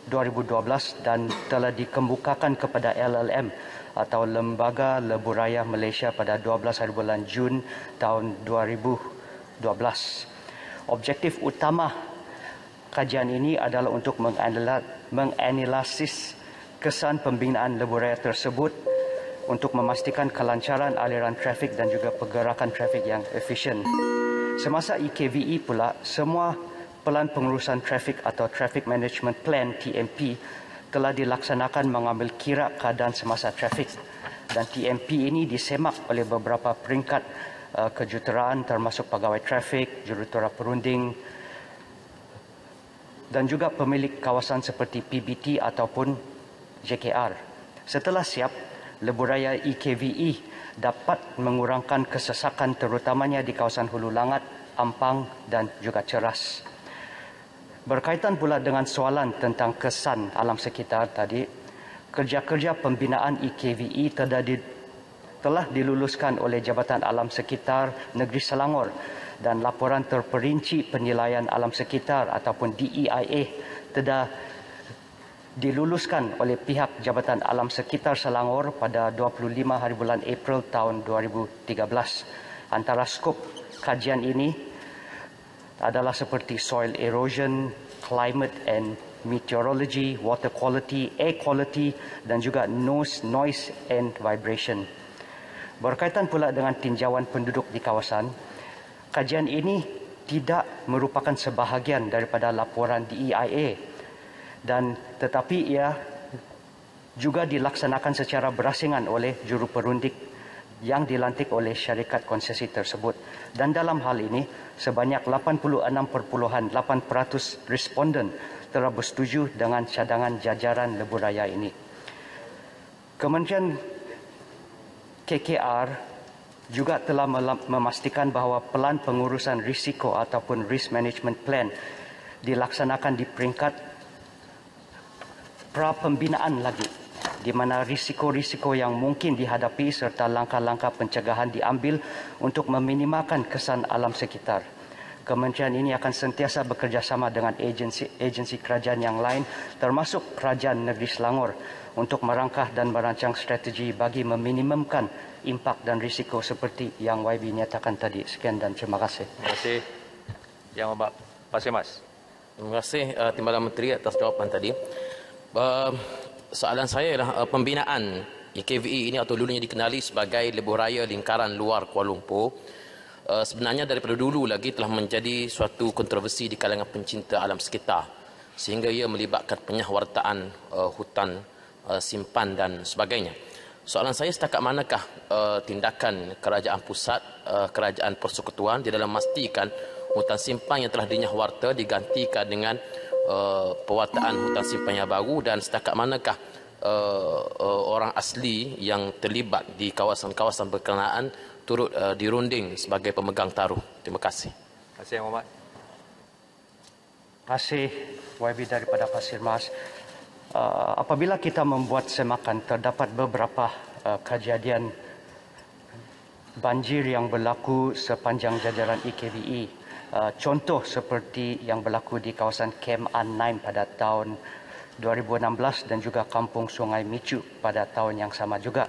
S12: 2012 dan telah dikemukakan kepada LLM atau Lembaga Lebuh Raya Malaysia pada 12 hari bulan Jun tahun 2012. Objektif utama kajian ini adalah untuk menganalisis kesan pembinaan lebuh raya tersebut untuk memastikan kelancaran aliran trafik dan juga pergerakan trafik yang efisien. Semasa EKVE pula, semua pelan pengurusan trafik atau Traffic Management Plan TMP telah dilaksanakan mengambil kira keadaan semasa trafik, dan TMP ini disemak oleh beberapa peringkat kejuruteraan termasuk pegawai trafik, jurutera perunding dan juga pemilik kawasan seperti PBT ataupun JKR. Setelah siap, lebuh raya EKVE dapat mengurangkan kesesakan terutamanya di kawasan Hulu Langat, Ampang dan juga Ceras. Berkaitan pula dengan soalan tentang kesan alam sekitar tadi, kerja-kerja pembinaan EKVE telah diluluskan oleh Jabatan Alam Sekitar Negeri Selangor dan laporan terperinci penilaian alam sekitar ataupun DEIA telah diluluskan oleh pihak Jabatan Alam Sekitar Selangor pada 25 hari bulan April tahun 2013. Antara skop kajian ini adalah seperti soil erosion, climate and meteorology, water quality, air quality dan juga noise and vibration. Berkaitan pula dengan tinjauan penduduk di kawasan, kajian ini tidak merupakan sebahagian daripada laporan DEIA dan tetapi ia juga dilaksanakan secara berasingan oleh juru perunding yang dilantik oleh syarikat konsesi tersebut. Dan dalam hal ini, sebanyak 86.8% responden telah bersetuju dengan cadangan jajaran lebuh raya ini. Kementerian KKR juga telah memastikan bahawa pelan pengurusan risiko ataupun risk management plan dilaksanakan di peringkat pra pembinaan lagi, di mana risiko-risiko yang mungkin dihadapi serta langkah-langkah pencegahan diambil untuk meminimalkan kesan alam sekitar. Kementerian ini akan sentiasa bekerjasama dengan agensi kerajaan yang lain termasuk Kerajaan Negeri Selangor untuk merangkah dan merancang strategi bagi meminimumkan impak dan risiko seperti yang YB nyatakan tadi. Sekian dan terima kasih.
S2: Terima kasih. Yang Berhormat Pak Semas.
S13: Terima kasih Timbalan Menteri atas jawapan tadi. Soalan saya adalah pembinaan EKVE ini atau dulunya dikenali sebagai lebuh raya lingkaran luar Kuala Lumpur sebenarnya daripada dulu lagi telah menjadi suatu kontroversi di kalangan pencinta alam sekitar sehingga ia melibatkan penyahwartaan hutan simpan dan sebagainya. Soalan saya, setakat manakah tindakan kerajaan pusat, kerajaan persekutuan di dalam memastikan hutan simpan yang telah dinyahwarta digantikan dengan pewartaan hutan simpan yang baru, dan setakat manakah orang asli yang terlibat di kawasan-kawasan berkenaan turut dirunding sebagai pemegang taruh? Terima kasih.
S2: Terima kasih Yang Berhormat.
S12: Terima kasih YB daripada Pasir Mas. Apabila kita membuat semakan, terdapat beberapa kejadian banjir yang berlaku sepanjang jajaran EKVE. Contoh seperti yang berlaku di kawasan Kem An 9 pada tahun 2016 dan juga Kampung Sungai Micu pada tahun yang sama juga.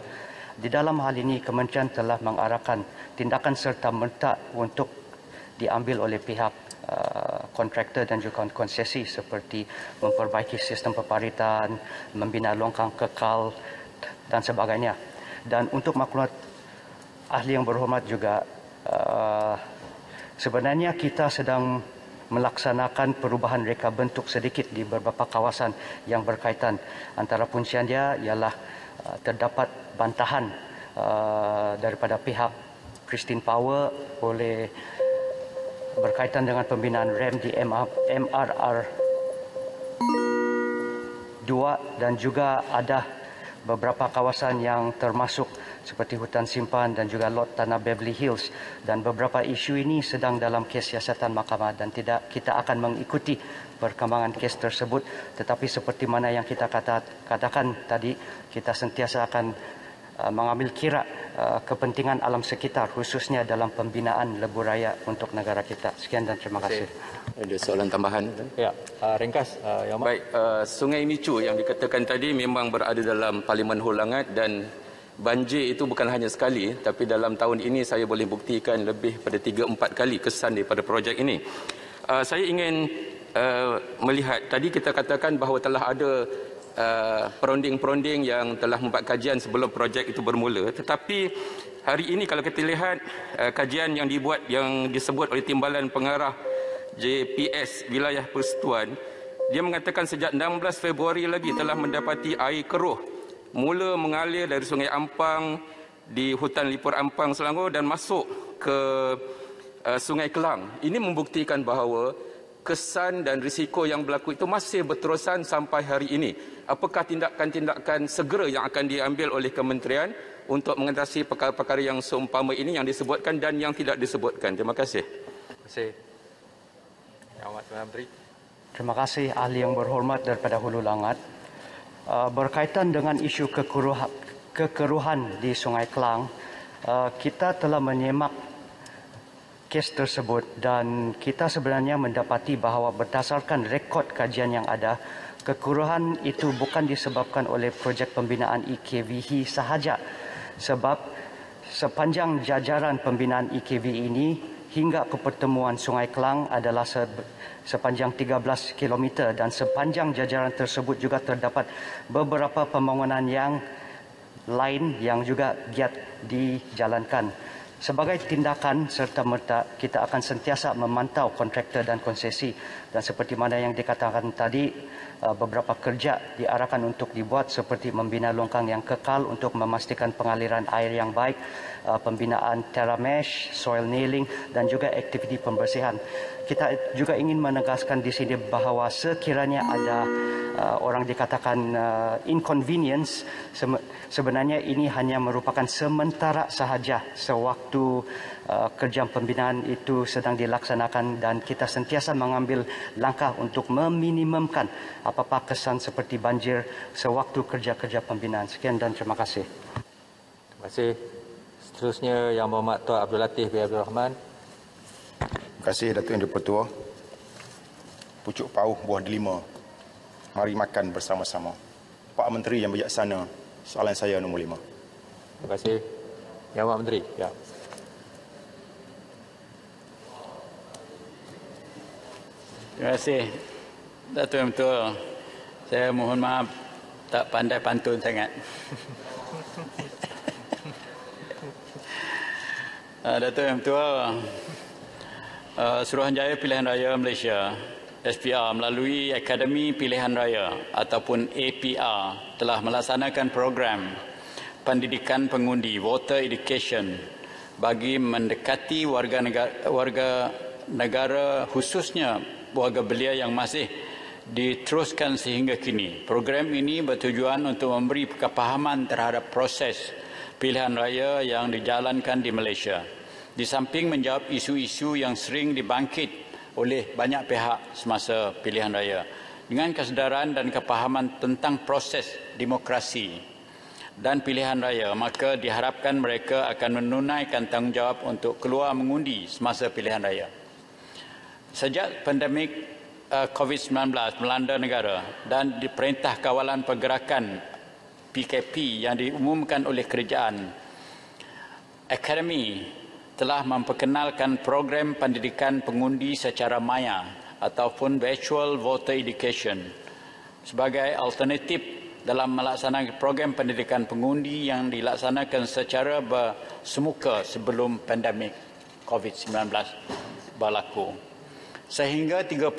S12: Di dalam hal ini, Kementerian telah mengarahkan tindakan serta-merta untuk diambil oleh pihak kontraktor dan juga konsesi seperti memperbaiki sistem peparitan, membina longkang kekal dan sebagainya. Dan untuk maklumat ahli yang berhormat juga, sebenarnya kita sedang melaksanakan perubahan reka bentuk sedikit di beberapa kawasan yang berkaitan. Antara punciannya ialah terdapat bantahan daripada pihak Christine Power oleh berkaitan dengan pembinaan rem di MRR 2 dan juga ada beberapa kawasan yang termasuk seperti hutan simpan dan juga lot tanah Beverly Hills, dan beberapa isu ini sedang dalam kes siasatan mahkamah dan kita akan mengikuti perkembangan kes tersebut, tetapi seperti mana yang kita katakan tadi, kita sentiasa akan mengambil kira kepentingan alam sekitar khususnya dalam pembinaan lebuh raya untuk negara kita. Sekian dan terima kasih.
S8: Ada soalan tambahan?
S2: Ya, ringkas. Yang
S8: baik, Sungai Micu yang dikatakan tadi memang berada dalam Parlimen Holangat, dan banjir itu bukan hanya sekali, tapi dalam tahun ini saya boleh buktikan lebih pada 3-4 kali kesan daripada projek ini. Saya ingin melihat, tadi kita katakan bahawa telah ada perunding-perunding yang telah membuat kajian sebelum projek itu bermula, tetapi hari ini kalau kita lihat kajian yang dibuat, yang disebut oleh Timbalan Pengarah JPS Wilayah Persekutuan, dia mengatakan sejak 16 Februari lagi telah mendapati air keruh mula mengalir dari Sungai Ampang di hutan Lipur Ampang, Selangor dan masuk ke Sungai Kelang. Ini membuktikan bahawa kesan dan risiko yang berlaku itu masih berterusan sampai hari ini. Apakah tindakan-tindakan segera yang akan diambil oleh kementerian untuk mengatasi perkara-perkara yang seumpama ini yang disebutkan dan yang tidak disebutkan? Terima kasih.
S2: Terima kasih. Yang Amat Menteri.
S12: Terima kasih ahli yang berhormat daripada Hulu Langat. Berkaitan dengan isu kekeruhan di Sungai Kelang, kita telah menyemak kes tersebut dan kita sebenarnya mendapati bahawa berdasarkan rekod kajian yang ada, kekeruhan itu bukan disebabkan oleh projek pembinaan EKVI sahaja, sebab sepanjang jajaran pembinaan EKVI ini hingga ke pertemuan Sungai Kelang adalah sepanjang 13 km dan sepanjang jajaran tersebut juga terdapat beberapa pembangunan yang lain yang juga giat dijalankan. Sebagai tindakan serta-merta, kita akan sentiasa memantau kontraktor dan konsesi, dan seperti mana yang dikatakan tadi, beberapa kerja diarahkan untuk dibuat seperti membina longkang yang kekal untuk memastikan pengaliran air yang baik, pembinaan terra mesh, soil nailing dan juga aktiviti pembersihan. Kita juga ingin menegaskan di sini bahawa sekiranya ada orang dikatakan inconvenience, sebenarnya ini hanya merupakan sementara sahaja sewaktu kerja pembinaan itu sedang dilaksanakan, dan kita sentiasa mengambil langkah untuk meminimumkan apa-apa kesan seperti banjir sewaktu kerja-kerja pembinaan. Sekian dan terima kasih.
S2: Terima kasih. Seterusnya Yang Berhormat Tuan Abdul Latif bin Abdul Rahman.
S9: Terima kasih Datuk Yang di-Pertua. Pucuk pauh buah delima. Mari makan bersama-sama. Pak Menteri yang bijaksana, soalan saya nombor 5.
S2: Terima kasih. Yang Amat Menteri. Ya.
S11: Terima kasih Datuk Yang Betul. Saya mohon maaf tak pandai pantun sangat. Datuk Yang Betul, Suruhanjaya Pilihan Raya Malaysia SPR melalui Akademi Pilihan Raya ataupun APR telah melaksanakan program pendidikan pengundi Voter Education bagi mendekati warga negara khususnya warga belia yang masih diteruskan sehingga kini. Program ini bertujuan untuk memberi kepahaman terhadap proses pilihan raya yang dijalankan di Malaysia, di samping menjawab isu-isu yang sering dibangkit oleh banyak pihak semasa pilihan raya. Dengan kesedaran dan kepahaman tentang proses demokrasi dan pilihan raya, maka diharapkan mereka akan menunaikan tanggungjawab untuk keluar mengundi semasa pilihan raya. Sejak pandemik COVID-19 melanda negara dan di Perintah Kawalan Pergerakan PKP yang diumumkan oleh kerajaan, Akademi telah memperkenalkan program pendidikan pengundi secara maya ataupun virtual voter education sebagai alternatif dalam melaksanakan program pendidikan pengundi yang dilaksanakan secara bersemuka sebelum pandemik COVID-19 berlaku. Sehingga 30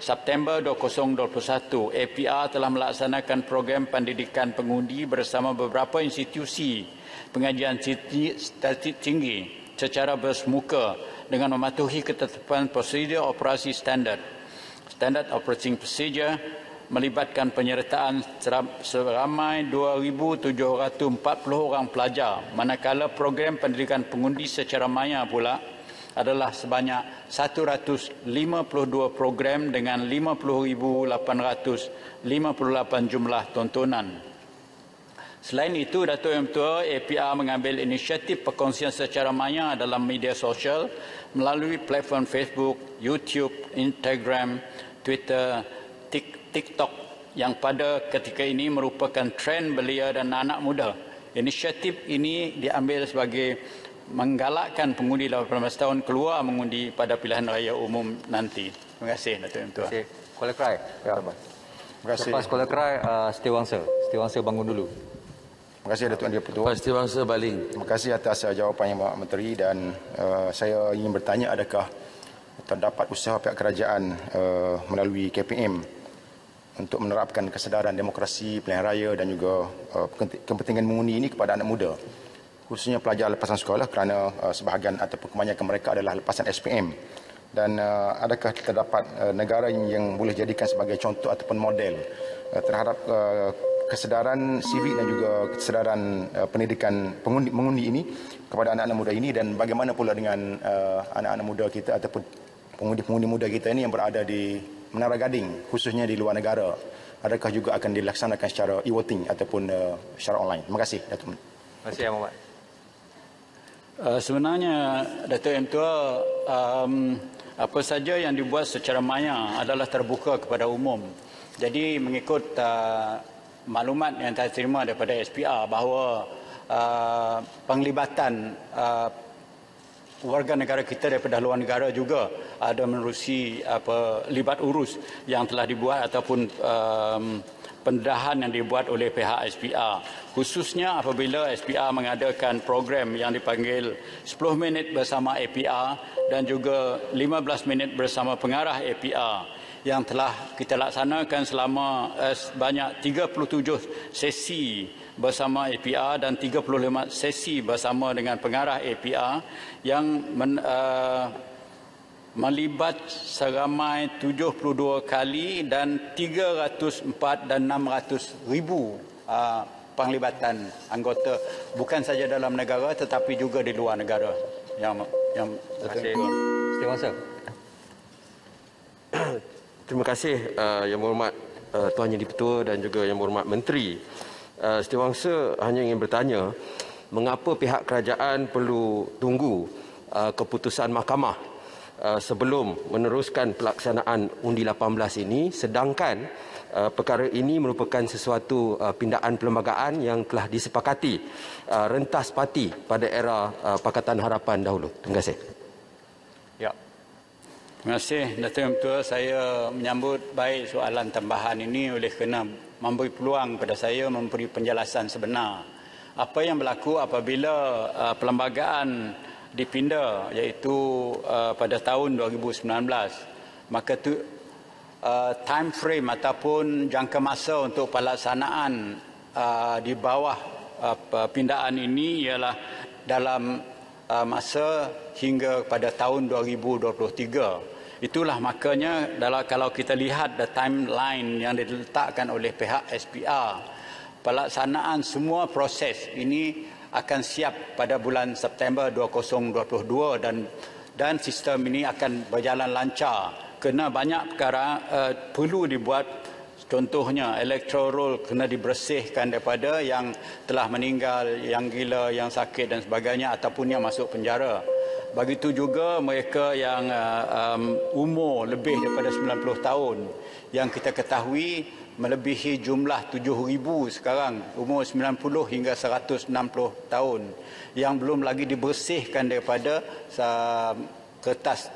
S11: September 2021, APR telah melaksanakan program pendidikan pengundi bersama beberapa institusi pengajian tinggi secara bersemuka dengan mematuhi ketetapan prosedur operasi standard operating procedure melibatkan penyertaan seramai 2,740 orang pelajar, manakala program pendidikan pengundi secara maya pula adalah sebanyak 152 program dengan 50,858 jumlah tontonan. Selain itu, Datuk Yang Ketua, APR mengambil inisiatif perkongsian secara maya dalam media sosial melalui platform Facebook, YouTube, Instagram, Twitter, TikTok yang pada ketika ini merupakan trend belia dan anak muda. Inisiatif ini diambil sebagai menggalakkan pengundi 18 tahun keluar mengundi pada pilihan raya umum nanti. Terima kasih, Datuk Yang Ketua.
S2: Terima kasih. Kuala Krai. Ya.
S9: Terima kasih.
S2: Lepas Kuala Krai, Setiawangsa bangun dulu.
S9: Terima kasih Datuk Yang Di-Pertua.
S13: Setiawangsa Baling. Terima
S9: kasih atas jawapannya Pak Menteri, dan saya ingin bertanya, adakah terdapat usaha pihak kerajaan melalui KPM untuk menerapkan kesedaran demokrasi, pilihan raya dan juga kepentingan mengundi ini kepada anak muda, khususnya pelajar lepasan sekolah, kerana sebahagian ataupun kebanyakan mereka adalah lepasan SPM. Dan adakah terdapat negara yang boleh jadikan sebagai contoh ataupun model terhadap kesedaran sivik dan juga kesedaran pendidikan mengundi ini kepada anak-anak muda ini, dan bagaimana pula dengan anak-anak muda kita ataupun pengundi-pengundi muda kita ini yang berada di Menara Gading, khususnya di luar negara, adakah juga akan dilaksanakan secara e-voting ataupun secara online? Terima kasih, Datuk.
S2: Terima kasih, Yang Muhammad.
S11: Sebenarnya, Datuk Yang Ketua, apa saja yang dibuat secara maya adalah terbuka kepada umum. Jadi mengikut maklumat yang saya terima daripada SPR bahawa penglibatan warga negara kita daripada luar negara juga ada menerusi libat urus yang telah dibuat ataupun pendedahan yang dibuat oleh pihak SPR, khususnya apabila SPR mengadakan program yang dipanggil 10 minit bersama APR dan juga 15 minit bersama pengarah APR yang telah kita laksanakan selama sebanyak 37 sesi bersama APR dan 35 sesi bersama dengan pengarah APR yang melibat seramai 72 kali dan 304 dan 600 ribu penglibatan anggota, bukan saja dalam negara tetapi juga di luar negara. Yang
S2: Setiawangsa.
S14: Terima kasih Yang Berhormat Tuan Yang Di-Pertua dan juga Yang Berhormat Menteri. Setiawangsa hanya ingin bertanya, mengapa pihak kerajaan perlu tunggu keputusan mahkamah sebelum meneruskan pelaksanaan undi 18 ini, sedangkan perkara ini merupakan sesuatu pindaan perlembagaan yang telah disepakati rentas parti pada era Pakatan Harapan dahulu. Terima kasih.
S11: Ya. Terima kasih, Datuk Yang Ketua. Saya menyambut baik soalan tambahan ini oleh kerana memberi peluang kepada saya memberi penjelasan sebenar. Apa yang berlaku apabila perlembagaan dipindah, iaitu pada tahun 2019, maka time frame ataupun jangka masa untuk pelaksanaan di bawah pindaan ini ialah dalam masa hingga pada tahun 2023. Itulah makanya kalau kita lihat the timeline yang diletakkan oleh pihak SPR, pelaksanaan semua proses ini akan siap pada bulan September 2022 dan sistem ini akan berjalan lancar. Kerana banyak perkara perlu dibuat, contohnya electoral roll kena dibersihkan daripada yang telah meninggal, yang gila, yang sakit dan sebagainya ataupun yang masuk penjara. Begitu juga mereka yang umur lebih daripada 90 tahun yang kita ketahui melebihi jumlah 7,000 sekarang, umur 90 hingga 160 tahun yang belum lagi dibersihkan daripada kertas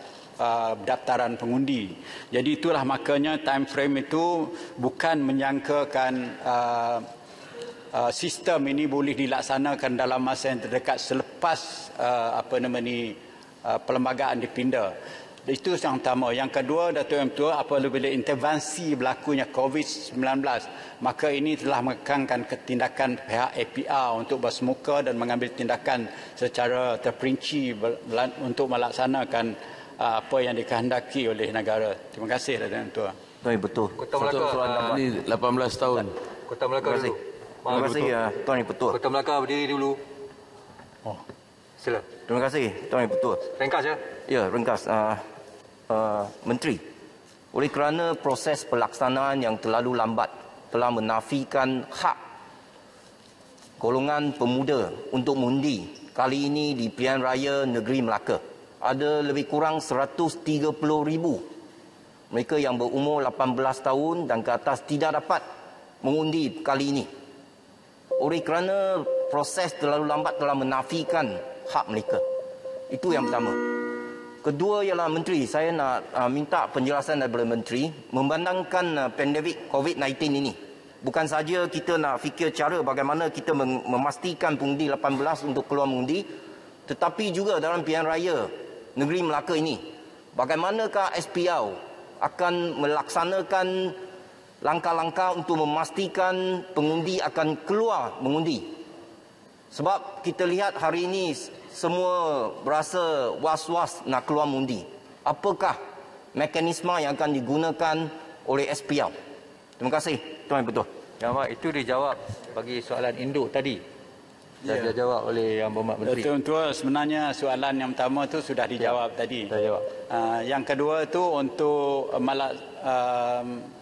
S11: daftaran pengundi. Jadi itulah makanya time frame itu bukan menyangkakan sistem ini boleh dilaksanakan dalam masa yang terdekat selepas perlembagaan dipindah. Itu yang pertama. Yang kedua, Datuk Yang Tua, apabila intervensi berlakunya COVID-19, maka ini telah menekankan ketindakan pihak APR untuk bersemuka dan mengambil tindakan secara terperinci untuk melaksanakan apa yang dikehendaki oleh negara. Terima kasih, Datuk Yang Tua.
S6: Betul.
S2: Kota Melaka.
S13: Ini 18 tahun.
S2: Kota Melaka dulu.
S6: Terima kasih, Tuan Yang Betul.
S2: Kota Melaka berdiri dulu. Sila.
S6: Terima kasih, Tuan Yang Betul.
S2: Ringkas ya?
S6: Ya, ringkas. Menteri, oleh kerana proses pelaksanaan yang terlalu lambat telah menafikan hak golongan pemuda untuk mengundi kali ini di Pilihan Raya Negeri Melaka. Ada lebih kurang 130,000 mereka yang berumur 18 tahun dan ke atas tidak dapat mengundi kali ini. Oleh kerana proses terlalu lambat telah menafikan hak mereka. Itu yang pertama. Kedua ialah Menteri, saya nak minta penjelasan daripada Menteri memandangkan pandemik COVID-19 ini. Bukan saja kita nak fikir cara bagaimana kita memastikan pengundi 18 untuk keluar mengundi, tetapi juga dalam pilihan raya negeri Melaka ini, bagaimanakah SPR akan melaksanakan langkah-langkah untuk memastikan pengundi akan keluar mengundi. Sebab kita lihat hari ini semua berasa was-was nak keluar mengundi. Apakah mekanisme yang akan digunakan oleh SPR? Terima kasih, Tuan Yang Betul.
S2: Yang Mak, itu dijawab bagi soalan induk tadi. Dah dijawab oleh Yang Berhormat Menteri.
S11: Tuan Tua, sebenarnya soalan yang pertama itu sudah dijawab tadi.
S2: Dah jawab.
S11: Yang kedua itu untuk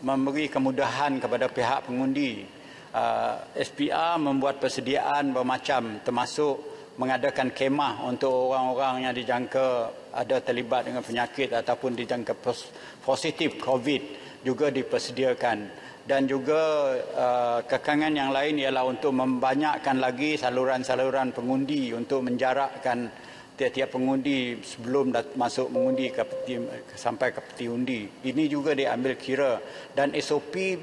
S11: memberi kemudahan kepada pihak pengundi. SPR membuat persediaan bermacam, termasuk mengadakan kemah untuk orang-orang yang dijangka ada terlibat dengan penyakit ataupun dijangka positif COVID juga dipersediakan. Dan juga kekangan yang lain ialah untuk membanyakkan lagi saluran-saluran pengundi untuk menjarakkan tiap-tiap pengundi sebelum masuk mengundi sampai ke peti undi. Ini juga diambil kira dan SOP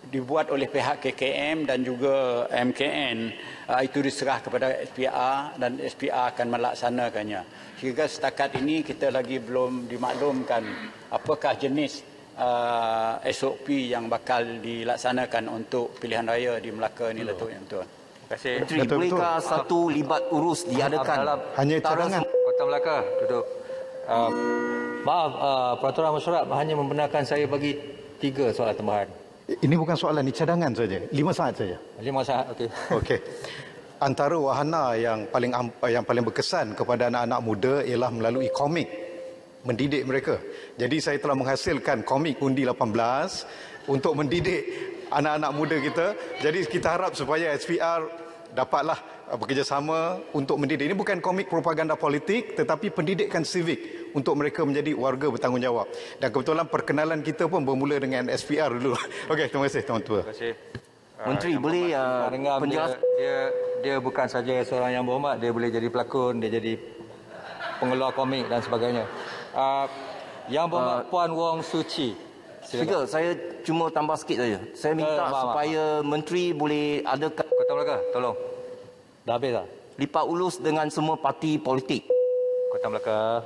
S11: dibuat oleh pihak KKM dan juga MKN, itu diserah kepada SPR dan SPR akan melaksanakannya. Hingga setakat ini kita lagi belum dimaklumkan apakah jenis SOP yang bakal dilaksanakan untuk pilihan raya di Melaka ini, Datuk Yang Tuan.
S2: Terima kasih.
S6: Menteri, bolehkah satu libat urus diadakan?
S9: Hanya cadangan.
S2: Kota Melaka, duduk. Maaf, peraturan mesyuarat hanya membenarkan saya bagi 3 soalan tambahan.
S9: Ini bukan soalan, ini cadangan saja. 5 saat saja.
S2: 5 saat, okey.
S9: Okey. Antara wahana yang paling berkesan kepada anak-anak muda ialah melalui komik, mendidik mereka. Jadi saya telah menghasilkan komik Undi 18 untuk mendidik anak-anak muda kita. Jadi kita harap supaya SPR dapatlah bekerjasama untuk mendidik. Ini bukan komik propaganda politik, tetapi pendidikan civic untuk mereka menjadi warga bertanggungjawab. Dan kebetulan perkenalan kita pun bermula dengan SPR dulu. Okey, terima kasih Tuan Tua.
S2: Terima kasih.
S6: Menteri, boleh penjelasan?
S2: Dia bukan saja seorang yang berhormat, dia boleh jadi pelakon, dia jadi pengeluar komik dan sebagainya. Yang berhormat Puan Wong Suu Kyi.
S6: Speaker, saya cuma tambah sikit saja. Saya minta supaya Menteri boleh adakan
S2: Kota Melaka, tolong. Dah habis dah?
S6: lipat ulus dengan semua parti politik.
S2: Kota Melaka.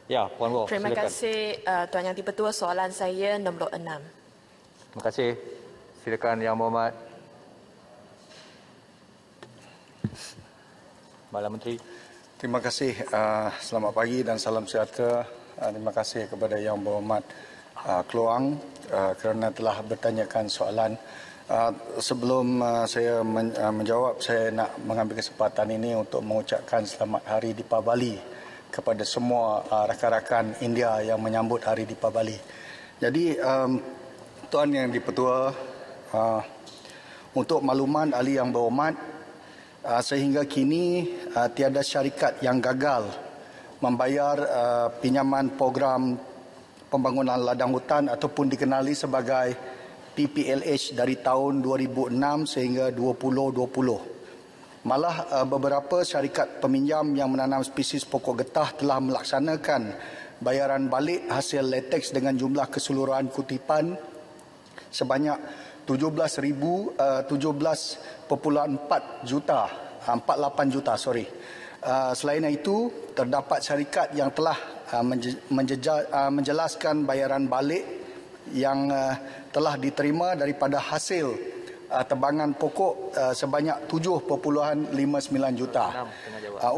S2: Ya, Puan Wong,
S15: Terima kasih Tuan Yang Dipertua. Soalan saya nombor 6.
S2: Terima kasih. Silakan Yang Berhormat Malam Menteri.
S16: Terima kasih. Selamat pagi dan salam sejahtera. Terima kasih kepada Yang Berhormat Keluang kerana telah bertanyakan soalan. Sebelum saya menjawab, saya nak mengambil kesempatan ini untuk mengucapkan selamat Hari Deepavali kepada semua rakan-rakan India yang menyambut Hari Deepavali. Jadi, Tuan Yang Dipertua, untuk makluman Ahli Yang Berhormat, sehingga kini tiada syarikat yang gagal membayar pinjaman program pembangunan ladang hutan ataupun dikenali sebagai PPLH dari tahun 2006 sehingga 2020. Malah beberapa syarikat peminjam yang menanam spesies pokok getah telah melaksanakan bayaran balik hasil latex dengan jumlah keseluruhan kutipan sebanyak 17.4 juta, 48 juta, Selain itu, terdapat syarikat yang telah menjelaskan bayaran balik yang telah diterima daripada hasil tebangan pokok sebanyak 7.59 juta.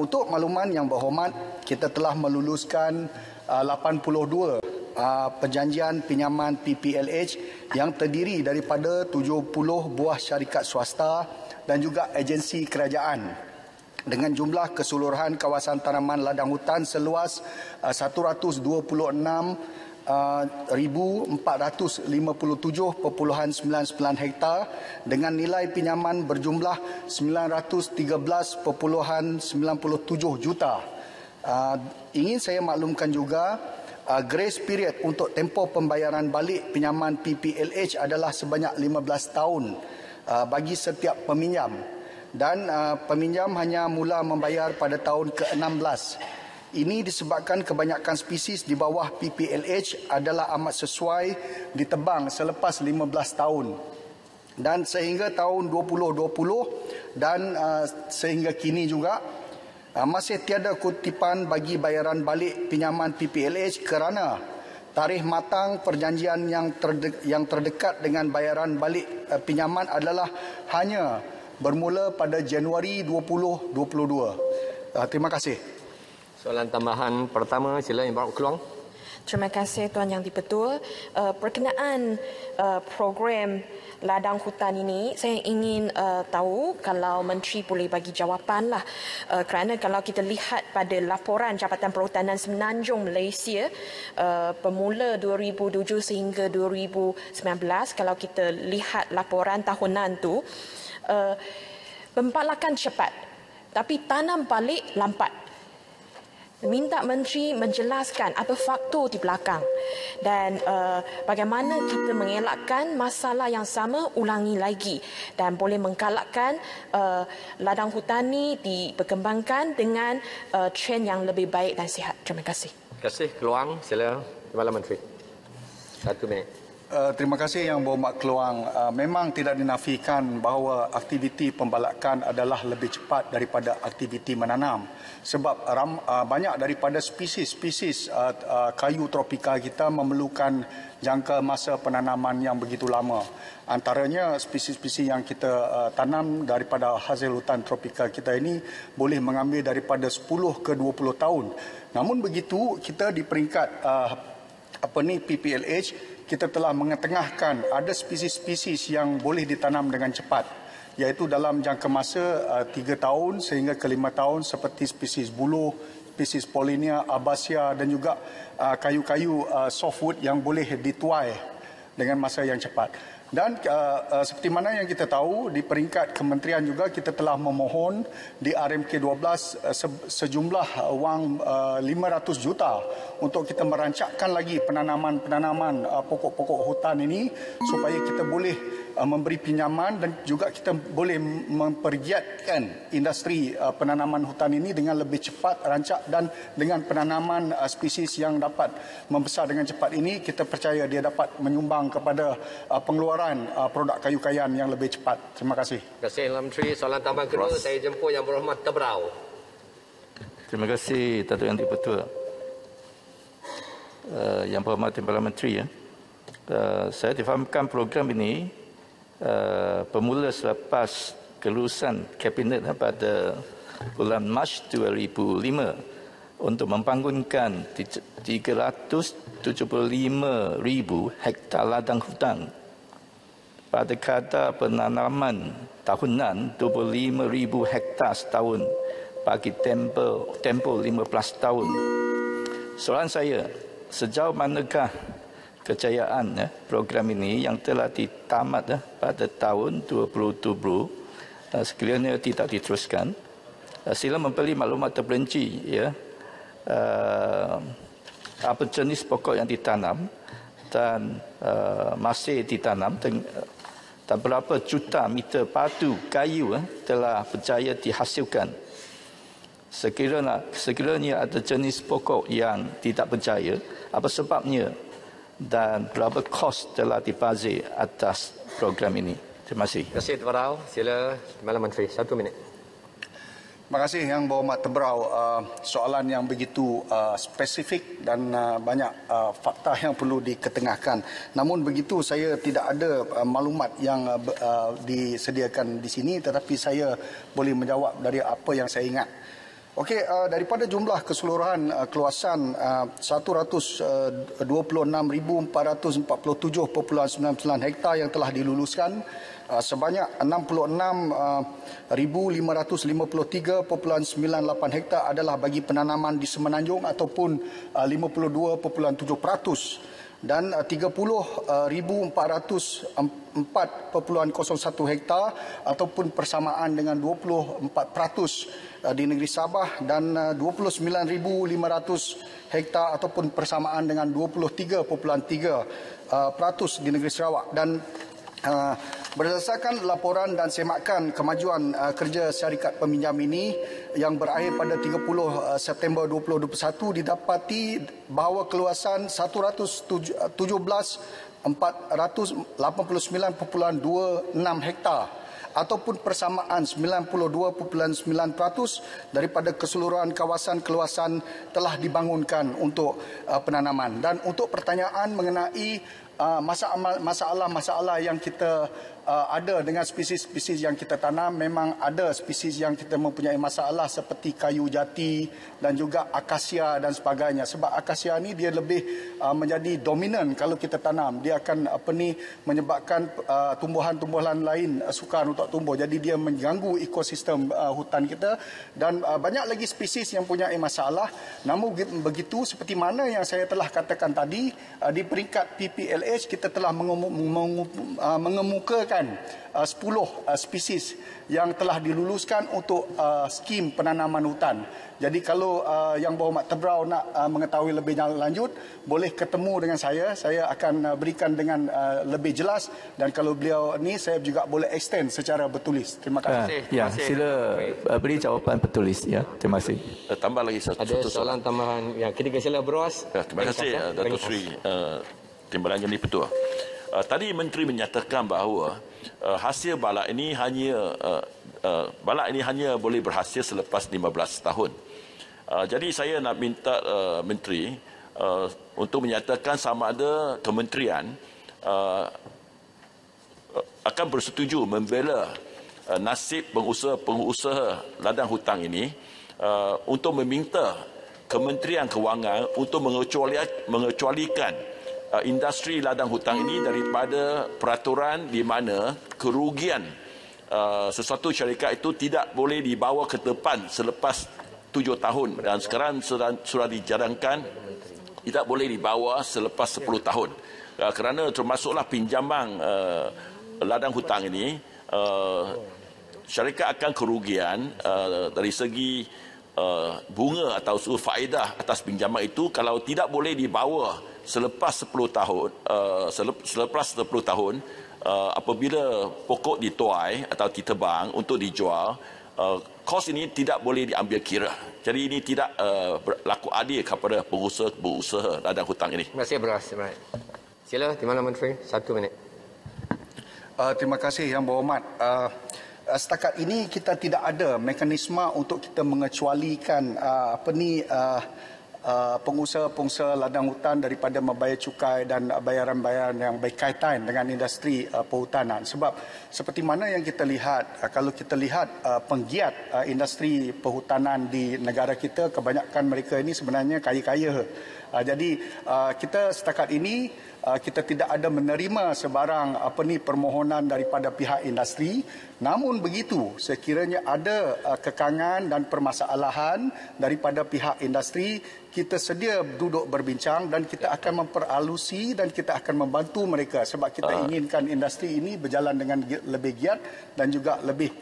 S16: Untuk makluman yang berhormat, kita telah meluluskan 82 perjanjian pinjaman PPLH yang terdiri daripada 70 buah syarikat swasta dan juga agensi kerajaan dengan jumlah keseluruhan kawasan tanaman ladang hutan seluas 126,457.99 hektar dengan nilai pinjaman berjumlah 913.97 juta. Ingin saya maklumkan juga, grace period untuk tempoh pembayaran balik pinjaman PPLH adalah sebanyak 15 tahun bagi setiap peminjam dan peminjam hanya mula membayar pada tahun ke-16. Ini disebabkan kebanyakan spesies di bawah PPLH adalah amat sesuai ditebang selepas 15 tahun. Dan sehingga tahun 2020 dan sehingga kini juga masih tiada kutipan bagi bayaran balik pinjaman PPLH kerana tarikh matang perjanjian yang terdekat dengan bayaran balik pinjaman adalah hanya bermula pada Januari 2022. Terima kasih.
S1: Soalan tambahan pertama, sila Yang Berhormat Keluang.
S15: Terima kasih Tuan Yang di-Pertua. Berkenaan program ladang hutan ini, saya ingin tahu kalau Menteri boleh bagi jawapan lah. Kerana kalau kita lihat pada laporan Jabatan Perhutanan Semenanjung Malaysia bermula 2007 sehingga 2019, kalau kita lihat laporan tahunan tu, pembalakan cepat tapi tanam balik lambat. Minta Menteri menjelaskan apa faktor di belakang dan bagaimana kita mengelakkan masalah yang sama ulangi lagi dan boleh menggalakkan ladang hutan ini diperkembangkan dengan trend yang lebih baik dan sihat. Terima kasih.
S1: Terima kasih. Keluang, sila Timbalan Menteri. 1 minit.
S16: Terima kasih Yang Berhormat Keluang. Memang tidak dinafikan bahawa aktiviti pembalakan adalah lebih cepat daripada aktiviti menanam. Sebab banyak daripada spesies kayu tropika kita memerlukan jangka masa penanaman yang begitu lama. Antaranya spesies-spesies yang kita tanam daripada hasil hutan tropika kita ini boleh mengambil daripada 10 ke 20 tahun. Namun begitu, kita di peringkat PPLH, kita telah mengetengahkan ada spesies-spesies yang boleh ditanam dengan cepat, iaitu dalam jangka masa 3 tahun sehingga ke 5 tahun seperti spesies buluh, spesies Polinia, Abasia dan juga kayu-kayu softwood yang boleh dituai dengan masa yang cepat. Dan seperti mana yang kita tahu, di peringkat kementerian juga kita telah memohon di RMK 12 sejumlah wang 500 juta untuk kita merancangkan lagi penanaman pokok-pokok hutan ini supaya kita boleh memberi pinjaman dan juga kita boleh mempergiatkan industri penanaman hutan ini dengan lebih cepat, rancak dan dengan penanaman spesies yang dapat membesar dengan cepat ini, kita percaya dia dapat menyumbang kepada pengeluaran produk kayu kayan yang lebih cepat. Terima kasih.
S1: Terima kasih Menteri. Soalan tambahan kedua, saya jemput Yang Berhormat Tebrau.
S17: Terima kasih Datuk Yang di-Pertua. Yang Berhormat Timbalan Menteri, saya difahamkan program ini bermula selepas kelulusan Kabinet pada bulan Mac 2005 untuk membangunkan 375,000 hektar ladang hutan pada kadar penanaman tahunan 25,000 hektar setahun bagi tempoh 15 tahun. Soalan saya, sejauh manakah kejayaan program ini yang telah ditamat pada tahun 2020 sekiranya tidak diteruskan? Sila memberi maklumat terperinci apa jenis pokok yang ditanam dan masih ditanam dan berapa juta meter padu kayu telah berjaya dihasilkan. Sekiranya ada jenis pokok yang tidak berjaya, apa sebabnya dan berapa kos telah dibazir atas program ini? Terima kasih.
S1: Terima kasih, Tuan Rao. Sila Timbalan Menteri, 1 minit.
S16: Terima kasih Yang Berhormat Tebrau. Soalan yang begitu spesifik dan banyak fakta yang perlu diketengahkan. Namun begitu saya tidak ada maklumat yang disediakan di sini, tetapi saya boleh menjawab dari apa yang saya ingat. Okey, daripada jumlah keseluruhan keluasan 126,447.99 hektar yang telah diluluskan, sebanyak 66,553.98 hektar adalah bagi penanaman di Semenanjung ataupun 52.7%, dan 30,404.01 hektar ataupun persamaan dengan 24% di negeri Sabah, dan 29,500 hektar ataupun persamaan dengan 23.3% di negeri Sarawak. Dan berdasarkan laporan dan semakan kemajuan kerja syarikat peminjam ini yang berakhir pada 30 September 2021, didapati bahawa keluasan 117,489.26 hektar ataupun persamaan 92.9% daripada keseluruhan kawasan-keluasan telah dibangunkan untuk penanaman. Dan untuk pertanyaan mengenai masalah-masalah yang kita ada dengan spesies-spesies yang kita tanam, memang ada spesies yang kita mempunyai masalah seperti kayu jati dan juga akasia dan sebagainya. Sebab akasia ni dia lebih menjadi dominan kalau kita tanam. Dia akan menyebabkan tumbuhan-tumbuhan lain sukar untuk tumbuh. Jadi dia mengganggu ekosistem hutan kita, dan banyak lagi spesies yang punya masalah. Namun begitu, seperti mana yang saya telah katakan tadi, di peringkat PPLH kita telah mengemukakan 10 spesies yang telah diluluskan untuk skim penanaman hutan. Jadi kalau Yang Berhormat Tebrau nak mengetahui lebih lanjut, boleh ketemu dengan saya. Saya akan berikan dengan lebih jelas, dan kalau beliau ni saya juga boleh extend secara bertulis. Terima kasih.
S17: Ya, sila beri jawapan bertulis ya. Terima kasih.
S1: Tambah lagi satu soalan tambahan yang ketiga, sila Beruas.
S18: Terima kasih Datuk Seri Timbalan Yang Dipertua. Tadi Menteri menyatakan bahawa hasil balak ini hanya boleh berhasil selepas 15 tahun. Jadi saya nak minta Menteri untuk menyatakan sama ada kementerian akan bersetuju membela nasib pengusaha ladang hutang ini untuk meminta Kementerian Kewangan untuk mengecualikan industri ladang hutang ini daripada peraturan di mana kerugian sesuatu syarikat itu tidak boleh dibawa ke depan selepas 7 tahun, dan sekarang sudah dijarangkan tidak boleh dibawa selepas 10 tahun. Kerana termasuklah pinjaman ladang hutang ini, syarikat akan kerugian dari segi bunga atau faedah atas pinjaman itu kalau tidak boleh dibawa selepas 10 tahun. Selepas 10 tahun apabila pokok dituai atau ditebang untuk dijual, kos ini tidak boleh diambil kira. Jadi ini tidak berlaku adil kepada pengusaha ladang hutang ini.
S1: Terima kasih Beras. Sila Timbalan Menteri, 1 minit.
S16: Terima kasih Yang Berhormat. Setakat ini kita tidak ada mekanisme untuk kita mengecualikan pengusaha-pengusaha ladang hutan daripada membayar cukai dan bayaran-bayaran yang berkaitan dengan industri perhutanan. Sebab seperti mana yang kita lihat, kalau kita lihat penggiat industri perhutanan di negara kita, kebanyakan mereka ini sebenarnya kaya-kaya. Jadi kita setakat ini kita tidak ada menerima sebarang permohonan daripada pihak industri. Namun begitu, sekiranya ada kekangan dan permasalahan daripada pihak industri, kita sedia duduk berbincang dan kita akan memperalusi dan kita akan membantu mereka sebab kita inginkan industri ini berjalan dengan lebih giat dan juga lebih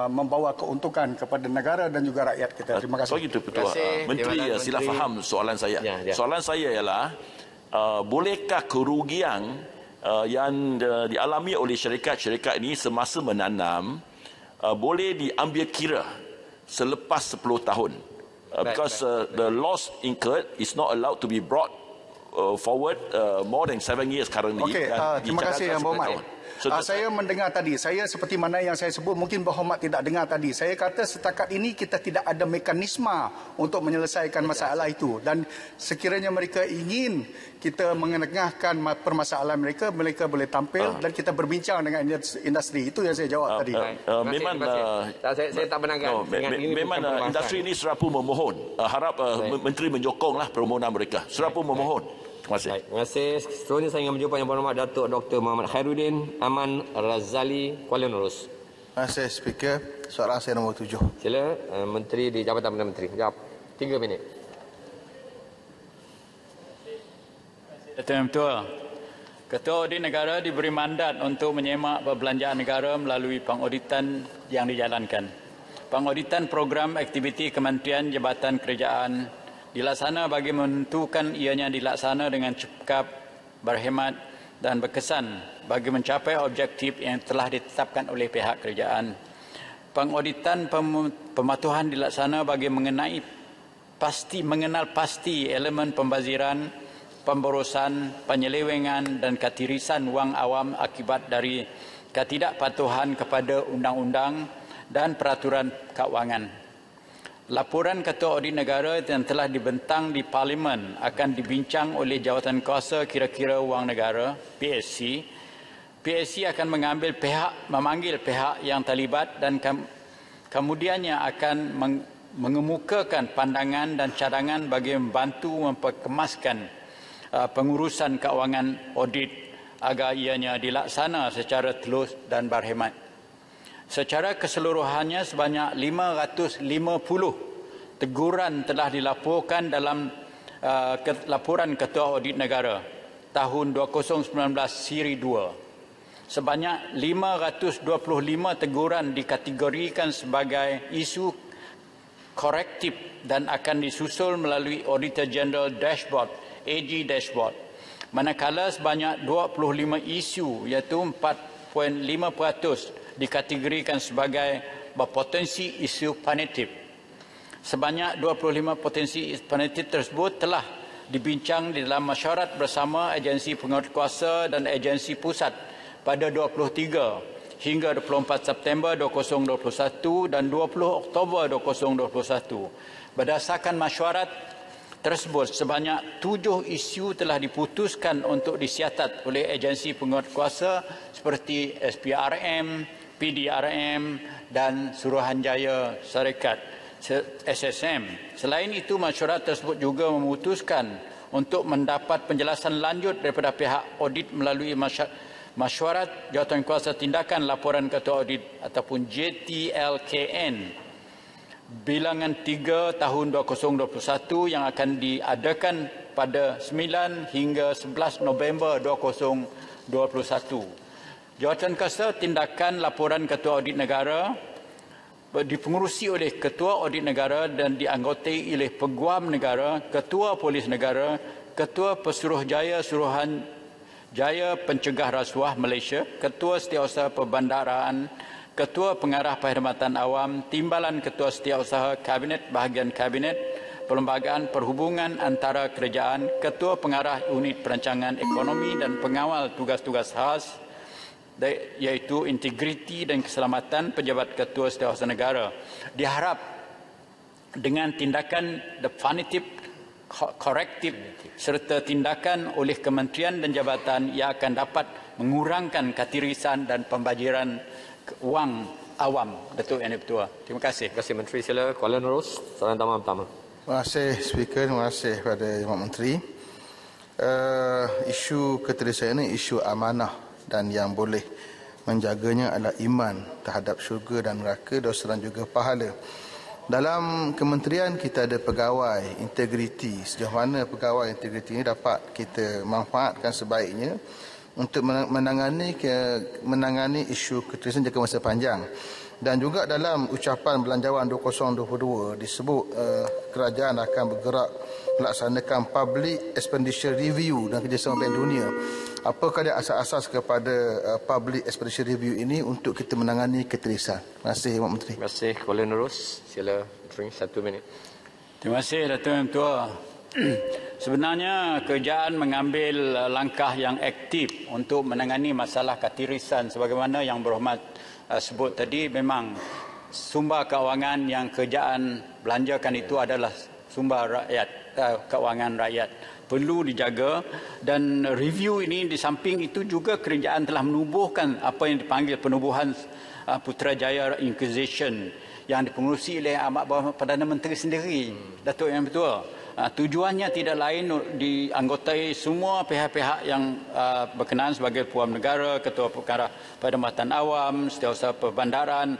S16: membawa keuntungan kepada negara dan juga rakyat kita. Terima kasih.
S18: Begitu, Ketua. Menteri, sila faham soalan saya. Soalan saya ialah, bolehkah kerugian yang dialami oleh syarikat-syarikat ini semasa menanam boleh diambil kira selepas 10 tahun? Because the loss incurred is not allowed to be brought forward more than 7 years currently.
S16: Okey, terima kasih Yang Berhormat. Saya mendengar tadi, saya seperti mana yang saya sebut, mungkin Berhormat tidak dengar tadi. Saya kata setakat ini kita tidak ada mekanisme untuk menyelesaikan masalah itu. Dan sekiranya mereka ingin kita mengetengahkan permasalahan mereka, mereka boleh tampil dan kita berbincang dengan industri. Itu yang saya jawab tadi.
S18: Memang
S19: saya tak benarkan.
S18: Memang industri ini serapu memohon. Harap Menteri menyokonglah permohonan mereka. Serapu memohon. Terima kasih.
S19: Terima kasih. Seterusnya saya ingin menjumpa Yang Berhormat Datuk Dr. Muhammad Khairuddin Aman Razali Kuala Nerus.
S20: Terima kasih Speaker. Soalan saya nombor 7.
S19: Sila Menteri di Jabatan Perdana Menteri. Jawab. 3 minit.
S11: Datuk Yang Ketua. Ketua Audit Negara diberi mandat untuk menyemak perbelanjaan negara melalui pengauditan yang dijalankan. Pengauditan program aktiviti Kementerian Jabatan Kerajaan dilaksana bagi menentukan ianya dilaksana dengan cekap, berhemat dan berkesan bagi mencapai objektif yang telah ditetapkan oleh pihak kerajaan. Pengauditan pematuhan dilaksana bagi mengenal pasti elemen pembaziran, pemborosan, penyelewengan dan ketirisan wang awam akibat dari ketidakpatuhan kepada undang-undang dan peraturan keuangan. Laporan Ketua Audit Negara yang telah dibentang di Parlimen akan dibincang oleh Jawatankuasa Kira-kira Wang Negara (PSC). PSC akan memanggil pihak yang terlibat dan kemudiannya akan mengemukakan pandangan dan cadangan bagi membantu memperkemaskan pengurusan keuangan audit agar ianya dilaksana secara telus dan berhemat. Secara keseluruhannya sebanyak 550 teguran telah dilaporkan dalam laporan Ketua Audit Negara tahun 2019 siri 2. Sebanyak 525 teguran dikategorikan sebagai isu korektif dan akan disusul melalui Auditor General Dashboard, AG Dashboard. Manakala sebanyak 25 isu iaitu 4.5% dikategorikan sebagai berpotensi isu punitif. Sebanyak 25 potensi punitif tersebut telah dibincang di dalam mesyuarat bersama Agensi Penguatkuasa dan Agensi Pusat pada 23 hingga 24 September 2021 dan 20 Oktober 2021. Berdasarkan mesyuarat tersebut, sebanyak 7 isu telah diputuskan untuk disiasat oleh Agensi Penguatkuasa seperti SPRM, PDRM dan Suruhanjaya Syarikat SSM. Selain itu, mesyuarat tersebut juga memutuskan untuk mendapat penjelasan lanjut daripada pihak audit melalui mesyuarat Jawatankuasa Tindakan Laporan Ketua Audit ataupun JTLKN bilangan 3 tahun 2021 yang akan diadakan pada 9 hingga 11 November 2021. Jawatankuasa Tindakan Laporan Ketua Audit Negara dipengurusi oleh Ketua Audit Negara dan dianggotai oleh Peguam Negara, Ketua Polis Negara, Ketua Pesuruhjaya Suruhanjaya Pencegah Rasuah Malaysia, Ketua Setiausaha Perbandaraan, Ketua Pengarah Perkhidmatan Awam, Timbalan Ketua Setiausaha Kabinet Bahagian Kabinet, Perlembagaan Perhubungan Antara Kerajaan, Ketua Pengarah Unit Perancangan Ekonomi dan Pengawal Tugas-Tugas Khas, iaitu integriti dan keselamatan pejabat ketua setiausaha negara. Diharap dengan tindakan definitif, korektif serta tindakan oleh kementerian dan jabatan yang akan dapat mengurangkan ketirisan dan pembaziran wang awam. Datuk Yang Ketua. Terima kasih.
S19: Terima kasih Menteri. Sila Kuala Nerus. Soalan pertama.
S20: Terima kasih Speaker. Terima kasih kepada Yang Menteri. Isu keterisian ini isu amanah dan yang boleh menjaganya adalah iman terhadap syurga dan neraka, dosa dan juga pahala. Dalam kementerian kita ada pegawai integriti. Sejauh mana pegawai integriti ini dapat kita manfaatkan sebaiknya untuk menangani isu keterisian jangka masa panjang. Dan juga dalam ucapan Belanjawan 2022 disebut kerajaan akan bergerak melaksanakan Public Expenditure Review dan kerjasama Bank Dunia. Apakah dia asas-asas kepada Public Expenditure Review ini untuk kita menangani keterisian? Terima kasih, Pak Menteri.
S19: Terima kasih. Kuala Nerus, sila Menteri 1 minit.
S11: Terima kasih, Datuk Yang Tua. Sebenarnya kerajaan mengambil langkah yang aktif untuk menangani masalah keterisian sebagaimana Yang Berhormat sebut tadi. Memang sumber kewangan yang kerajaan belanjakan itu adalah sumber rakyat, kewangan rakyat perlu dijaga, dan review ini di samping itu juga kerajaan telah menubuhkan apa yang dipanggil penubuhan Putrajaya Inquisition yang dipengerusi oleh Amat Bawah Perdana Menteri sendiri, Datuk Yang Ketua. Tujuannya tidak lain dianggotai semua pihak-pihak yang berkenaan sebagai Puan Negara, Ketua Perkara Perkhidmatan Awam, Setiausaha Perbandaran,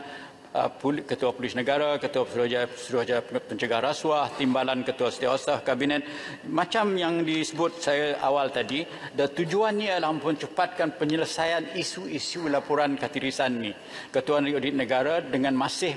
S11: Ketua Polis Negara, Ketua Suruhanjaya Pencegah Rasuah, Timbalan Ketua Setiausaha Kabinet, macam yang disebut saya awal tadi. Dan tujuannya adalah mempercepatkan penyelesaian isu-isu laporan keterisian ini. Ketua Audit Negara dengan masih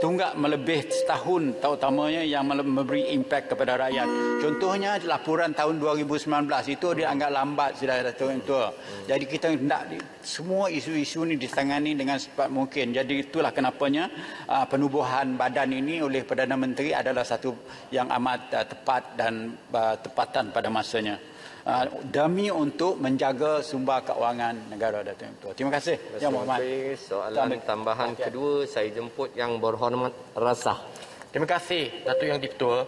S11: tunggak melebih setahun, terutamanya yang memberi impak kepada rakyat. Contohnya laporan tahun 2019 itu dianggap lambat, sudah Datuk Yang Tua. Jadi kita hendak semua isu-isu ini ditangani dengan secepat mungkin. Jadi itulah kenapanya penubuhan badan ini oleh Perdana Menteri adalah satu yang amat tepat dan tepatan pada masanya. Demi untuk menjaga sumber kewangan negara, Datuk Yang Tua. Terima kasih. Yang Berhormat.
S19: Soalan tambahan kedua saya jemput Yang Berhormat Rasah.
S21: Terima kasih, Datuk Yang Di-Ketua.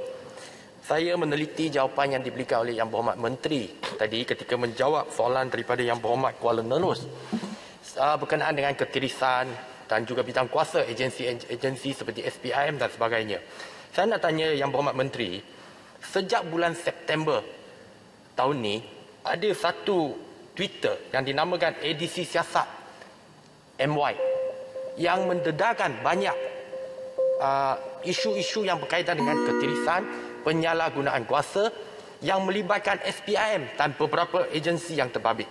S21: Saya meneliti jawapan yang diberikan oleh Yang Berhormat Menteri tadi ketika menjawab soalan daripada Yang Berhormat Kuala Nerus berkenaan dengan keterisian dan juga bidang kuasa agensi seperti SPIM dan sebagainya. Saya nak tanya Yang Berhormat Menteri, sejak bulan September tahun ni ada satu Twitter yang dinamakan ADC Siasat MY yang mendedarkan banyak isu-isu yang berkaitan dengan keterisian, penyalahgunaan kuasa yang melibatkan SPIM dan beberapa agensi yang terbabit.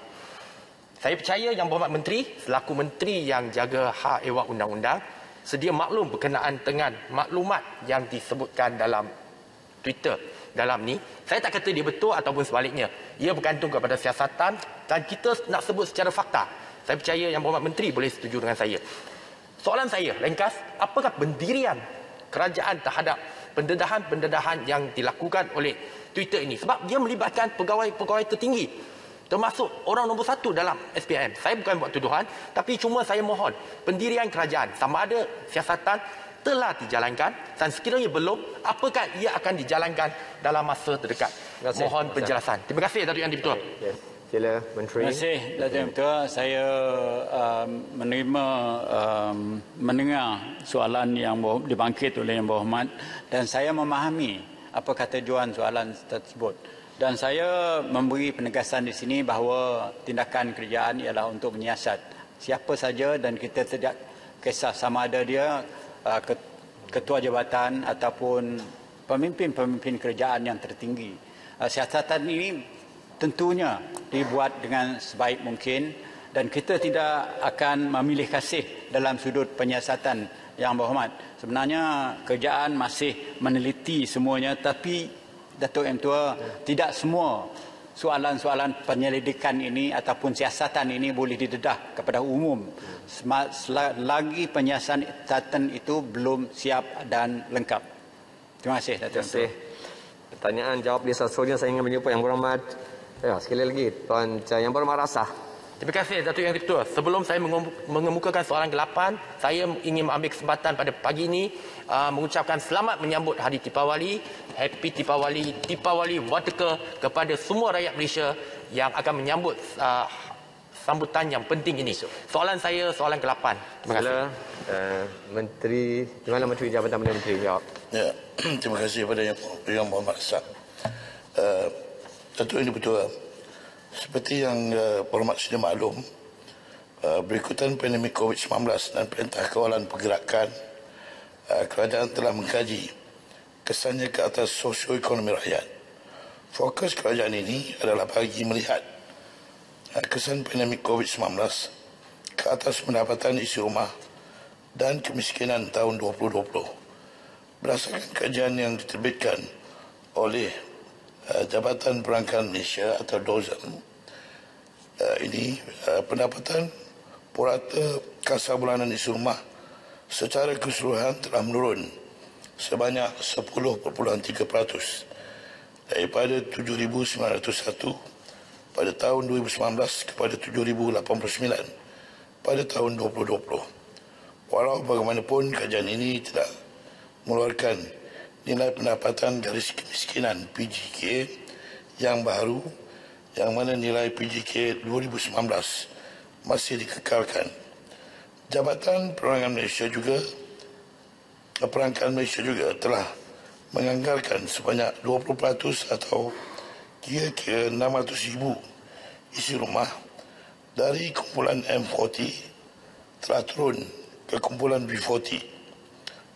S21: Saya percaya Yang Berhormat Menteri selaku Menteri yang jaga hak ewak undang-undang sedia maklum berkenaan dengan maklumat yang disebutkan dalam Twitter dalam ni. Saya tak kata dia betul ataupun sebaliknya. Ia bergantung kepada siasatan dan kita nak sebut secara fakta. Saya percaya Yang Berhormat Menteri boleh setuju dengan saya. Soalan saya ringkas, apakah pendirian kerajaan terhadap pendedahan-pendedahan yang dilakukan oleh Twitter ini? Sebab dia melibatkan pegawai-pegawai tertinggi, termasuk orang nombor 1 dalam SPIM. Saya bukan buat tuduhan, tapi cuma saya mohon pendirian kerajaan sama ada siasatan telah dijalankan dan sekiranya belum, apakah ia akan dijalankan dalam masa terdekat. Mohon penjelasan. Terima kasih, Datuk Yang Di-Ketua.
S19: Sila Menteri.
S11: Terima kasih, Datuk Yang Ketua. Saya mendengar soalan yang dibangkit oleh Yang Berhormat dan saya memahami apakah tujuan soalan tersebut. Dan saya memberi penegasan di sini bahawa tindakan kerajaan ialah untuk menyiasat siapa saja dan kita tidak kisah sama ada dia ketua jabatan ataupun pemimpin-pemimpin kerajaan yang tertinggi. Siasatan ini tentunya dibuat dengan sebaik mungkin dan kita tidak akan memilih kasih dalam sudut penyiasatan, Yang Berhormat. Sebenarnya kerajaan masih meneliti semuanya, tapi Datuk Yang Tua, tidak semua soalan-soalan penyelidikan ini ataupun siasatan ini boleh didedah kepada umum selagi penyiasatan itu belum siap dan lengkap. Terima kasih, Datuk.
S19: Terima kasih. Pertanyaan jawab dia seterusnya saya ingin menjumpa Yang Berhormat. Sekali lagi, Tuan Yang Berhormat Rasah.
S21: Terima kasih, Datuk Yang Di-Ketua. Sebelum saya mengemukakan soalan ke-8, saya ingin mengambil kesempatan pada pagi ini mengucapkan selamat menyambut Hari Deepawali, Happy Deepawali, Deepawali Wataka kepada semua rakyat Malaysia yang akan menyambut sambutan yang penting ini. Soalan saya, soalan ke-8. Terima kasih.
S19: Menteri, di mana Menteri Jabatan Perdana Menteri jawab?
S10: Ya, terima kasih kepada Yang Berhormat Rasah.
S5: Datuk Yang Dipertua, seperti yang berhormat sudah maklum, berikutan pandemik COVID-19 dan Perintah Kawalan Pergerakan, kerajaan telah mengkaji kesannya ke atas sosioekonomi rakyat. Fokus kerajaan ini adalah bagi melihat kesan pandemik COVID-19 ke atas pendapatan isi rumah dan kemiskinan tahun 2020. Berdasarkan kajian yang diterbitkan oleh Jabatan Perangkaan Malaysia atau DOZM, ini pendapatan purata kasar bulanan isi rumah secara keseluruhan telah menurun sebanyak 10.3% daripada 7,901 pada tahun 2019 kepada 7,089 pada tahun 2020. Walau bagaimanapun, kajian ini tidak mengeluarkan nilai pendapatan garis kemiskinan PGK yang baru, yang mana nilai PGK 2019 masih dikekalkan. Jabatan Perangkaan Malaysia juga telah menganggarkan sebanyak 20% atau kira-kira 600,000 isi rumah dari kumpulan M40 telah turun ke kumpulan B40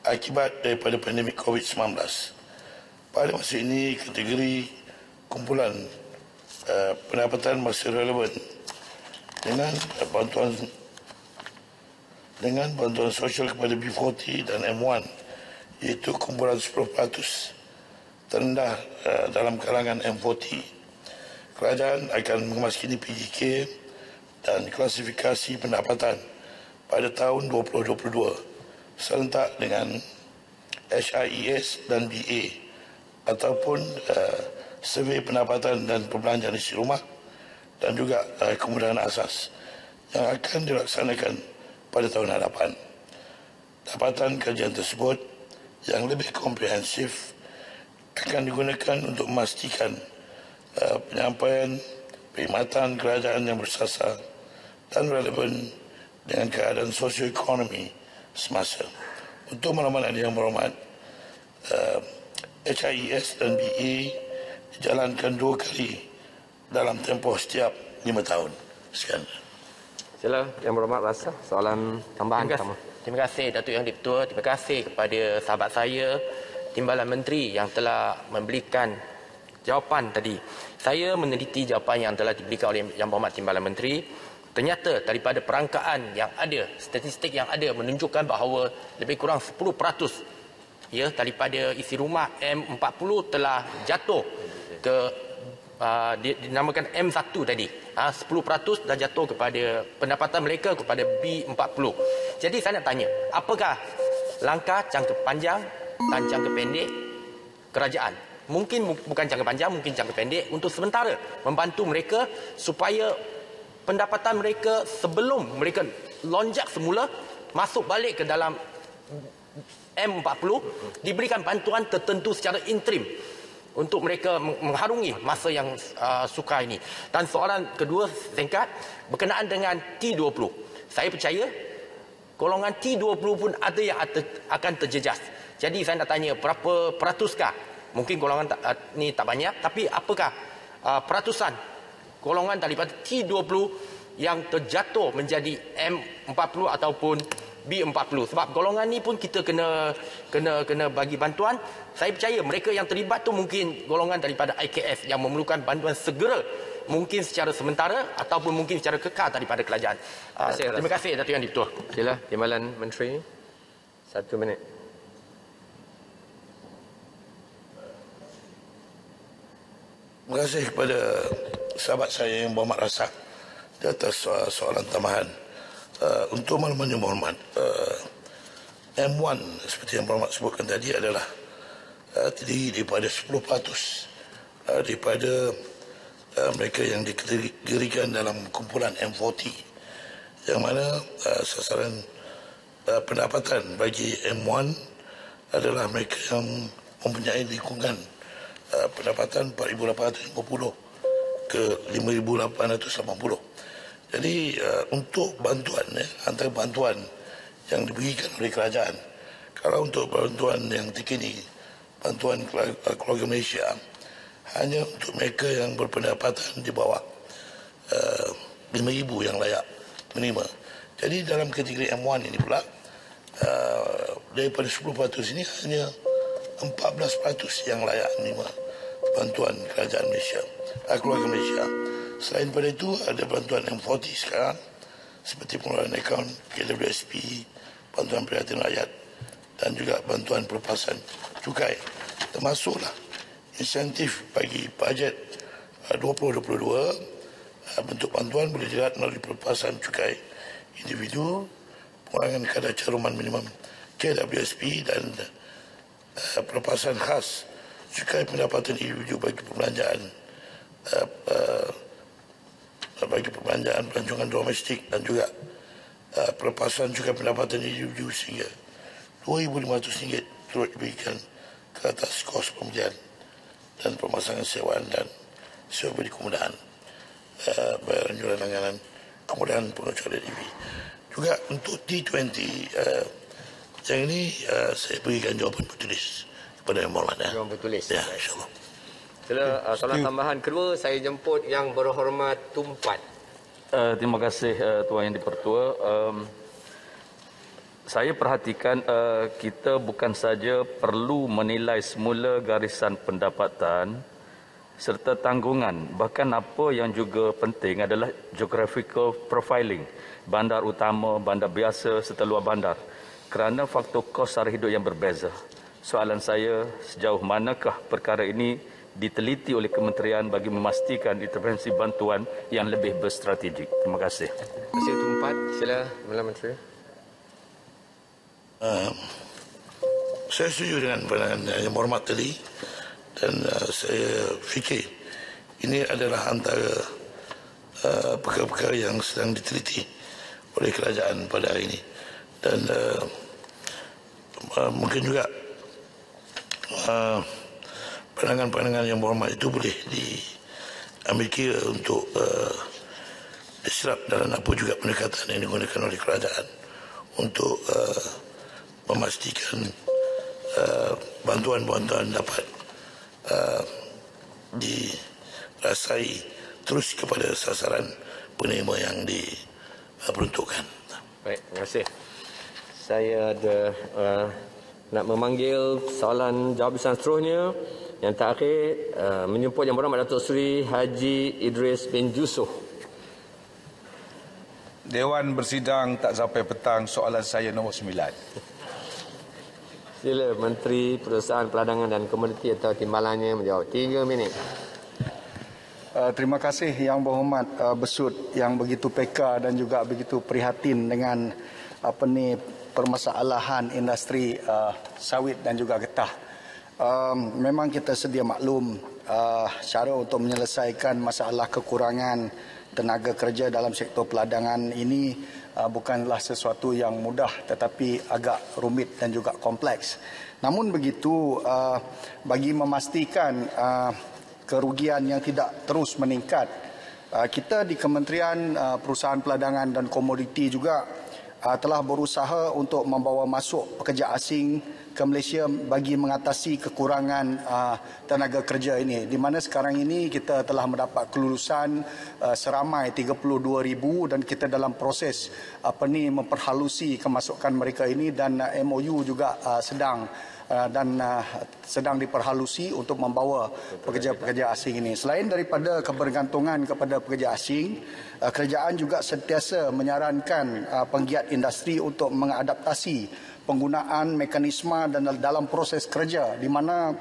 S5: akibat daripada pandemik COVID-19. Pada masa ini, kategori kumpulan pendapatan masih relevan dengan bantuan sosial kepada B40 dan M1, iaitu kumpulan 10% terendah dalam kalangan M40. Kerajaan akan mengemaskini PGK dan klasifikasi pendapatan pada tahun 2022 serentak dengan HIES dan BA ataupun survei pendapatan dan perbelanjaan isi rumah dan juga kemudahan asas yang akan dilaksanakan pada tahun hadapan. Dapatan kajian tersebut yang lebih komprehensif akan digunakan untuk memastikan penyampaian perkhidmatan kerajaan yang bersasar dan relevan dengan keadaan sosioekonomi semasa. Untuk makluman yang berhormat, HIES dan BE dijalankan 2 kali dalam tempoh setiap 5 tahun. Sekian.
S19: Sila, Yang Berhormat Rasa, soalan tambahan.
S21: Terima kasih Datuk Yang Dipertua. Terima kasih kepada sahabat saya, Timbalan Menteri yang telah memberikan jawapan tadi. Saya meneliti jawapan yang telah diberikan oleh Yang Berhormat Timbalan Menteri. Ternyata daripada perangkaan yang ada, statistik yang ada menunjukkan bahawa lebih kurang 10% ya daripada isi rumah M40 telah jatuh ke dinamakan M1 tadi. 10% dah jatuh kepada pendapatan mereka kepada B40. Jadi saya nak tanya, apakah langkah jangka panjang dan jangka pendek kerajaan? Mungkin bukan jangka panjang, mungkin jangka pendek untuk sementara membantu mereka supaya pendapatan mereka sebelum mereka lonjak semula masuk balik ke dalam M40 diberikan bantuan tertentu secara interim untuk mereka mengharungi masa yang sukar ini. Dan soalan kedua singkat berkenaan dengan T20. Saya percaya golongan T20 pun ada yang akan terjejas. Jadi saya nak tanya berapa peratuskah? Mungkin golongan ni tak banyak, tapi apakah peratusan golongan daripada T20 yang terjatuh menjadi M40 ataupun B40. Sebab golongan ni pun kita kena bagi bantuan. Saya percaya mereka yang terlibat tu mungkin golongan daripada IKS yang memerlukan bantuan segera, mungkin secara sementara ataupun mungkin secara kekal daripada kerajaan. Terima kasih Datuk Yang Dipertua.
S19: Sila, Timbalan Menteri. 1 minit.
S5: Terima kasih kepada sahabat saya Yang Berhormat Rasak di atas soalan tambahan. Untuk makluman Yang Berhormat, M1 seperti Yang Berhormat sebutkan tadi adalah terdiri daripada 10% daripada mereka yang dikategorikan dalam kumpulan M40, yang mana sasaran pendapatan bagi M1 adalah mereka yang mempunyai lingkungan pendapatan 4,850 ke 5,880. Jadi untuk bantuan, antara bantuan yang diberikan oleh kerajaan, kalau untuk bantuan yang terkini, bantuan keluarga Malaysia, hanya untuk mereka yang berpendapatan di bawah 5,000 yang layak menerima. Jadi dalam kategori M1 ini pula daripada 10% ini hanya 14% yang layak menerima bantuan kerajaan Malaysia, keluarga Malaysia. Selain pada itu ada bantuan M40 sekarang seperti pengeluaran akaun KWSP, bantuan prihatin rakyat dan juga bantuan pelepasan cukai, termasuklah insentif bagi bajet 2022. Bentuk bantuan boleh dilihat melalui pelepasan cukai individu, pengurangan kadar caruman minimum KWSP dan pelepasan khas cukai pendapatan individu bagi perbelanjaan pelancongan domestik dan juga pelepasan cukai pendapatan individu sehingga RM2,500 turut diberikan ke atas kos pembelian dan pemasangan sewaan dan sewa beri kemudahan, bayaran jualan langganan, kemudahan pengecualian EV. Juga untuk T20 yang ini saya berikan jawapan bertulis kepada Yang Berhormat.
S19: Jawapan bertulis.
S5: Ya, insyaAllah.
S19: Soalan tambahan kedua, saya jemput Yang Berhormat Tumpat.
S17: Terima kasih Tuan Yang Dipertua. Saya perhatikan kita bukan saja perlu menilai semula garisan pendapatan serta tanggungan. Bahkan apa yang juga penting adalah geographical profiling, bandar utama, bandar biasa serta luar bandar. Kerana faktor kos sara hidup yang berbeza. Soalan saya, sejauh manakah perkara ini diteliti oleh kementerian bagi memastikan intervensi bantuan yang lebih berstrategik? Terima kasih.
S19: Terima kasih Tumpat. Sila, Perdana Menteri.
S5: Saya setuju dengan pandangan Yang Berhormat tadi dan saya fikir ini adalah antara perkara-perkara yang sedang diteliti oleh kerajaan pada hari ini dan mungkin juga pandangan-pandangan Yang Berhormat itu boleh diambil kira untuk diserap dalam apa juga pendekatan yang digunakan oleh kerajaan untuk memastikan bantuan-bantuan dapat dirasai terus kepada sasaran penerima yang diperuntukkan.
S19: Baik, terima kasih. Saya ada nak memanggil soalan jawapan seterusnya. Yang terakhir menjemput Yang Berhormat Datuk Seri Haji Idris bin Jusoh.
S4: Dewan bersidang tak sampai petang, soalan saya nombor 9.
S19: Sila Menteri Perusahaan Peladangan dan Komoditi atau timbalannya menjawab. 3 minit.
S16: Terima kasih Yang Berhormat Besut yang begitu peka dan juga begitu prihatin dengan permasalahan industri sawit dan juga getah. Memang kita sedia maklum cara untuk menyelesaikan masalah kekurangan tenaga kerja dalam sektor peladangan ini bukanlah sesuatu yang mudah tetapi agak rumit dan juga kompleks. Namun begitu, bagi memastikan kerugian yang tidak terus meningkat, kita di Kementerian Perusahaan Peladangan dan Komoditi juga telah berusaha untuk membawa masuk pekerja asing ke Malaysia bagi mengatasi kekurangan tenaga kerja ini. Di mana sekarang ini kita telah mendapat kelulusan seramai 32,000 dan kita dalam proses memperhalusi kemasukan mereka ini dan MOU juga sedang diperhalusi untuk membawa pekerja-pekerja asing ini. Selain daripada kebergantungan kepada pekerja asing, kerajaan juga sentiasa menyarankan penggiat industri untuk mengadaptasi penggunaan mekanisme dan dalam proses kerja di mana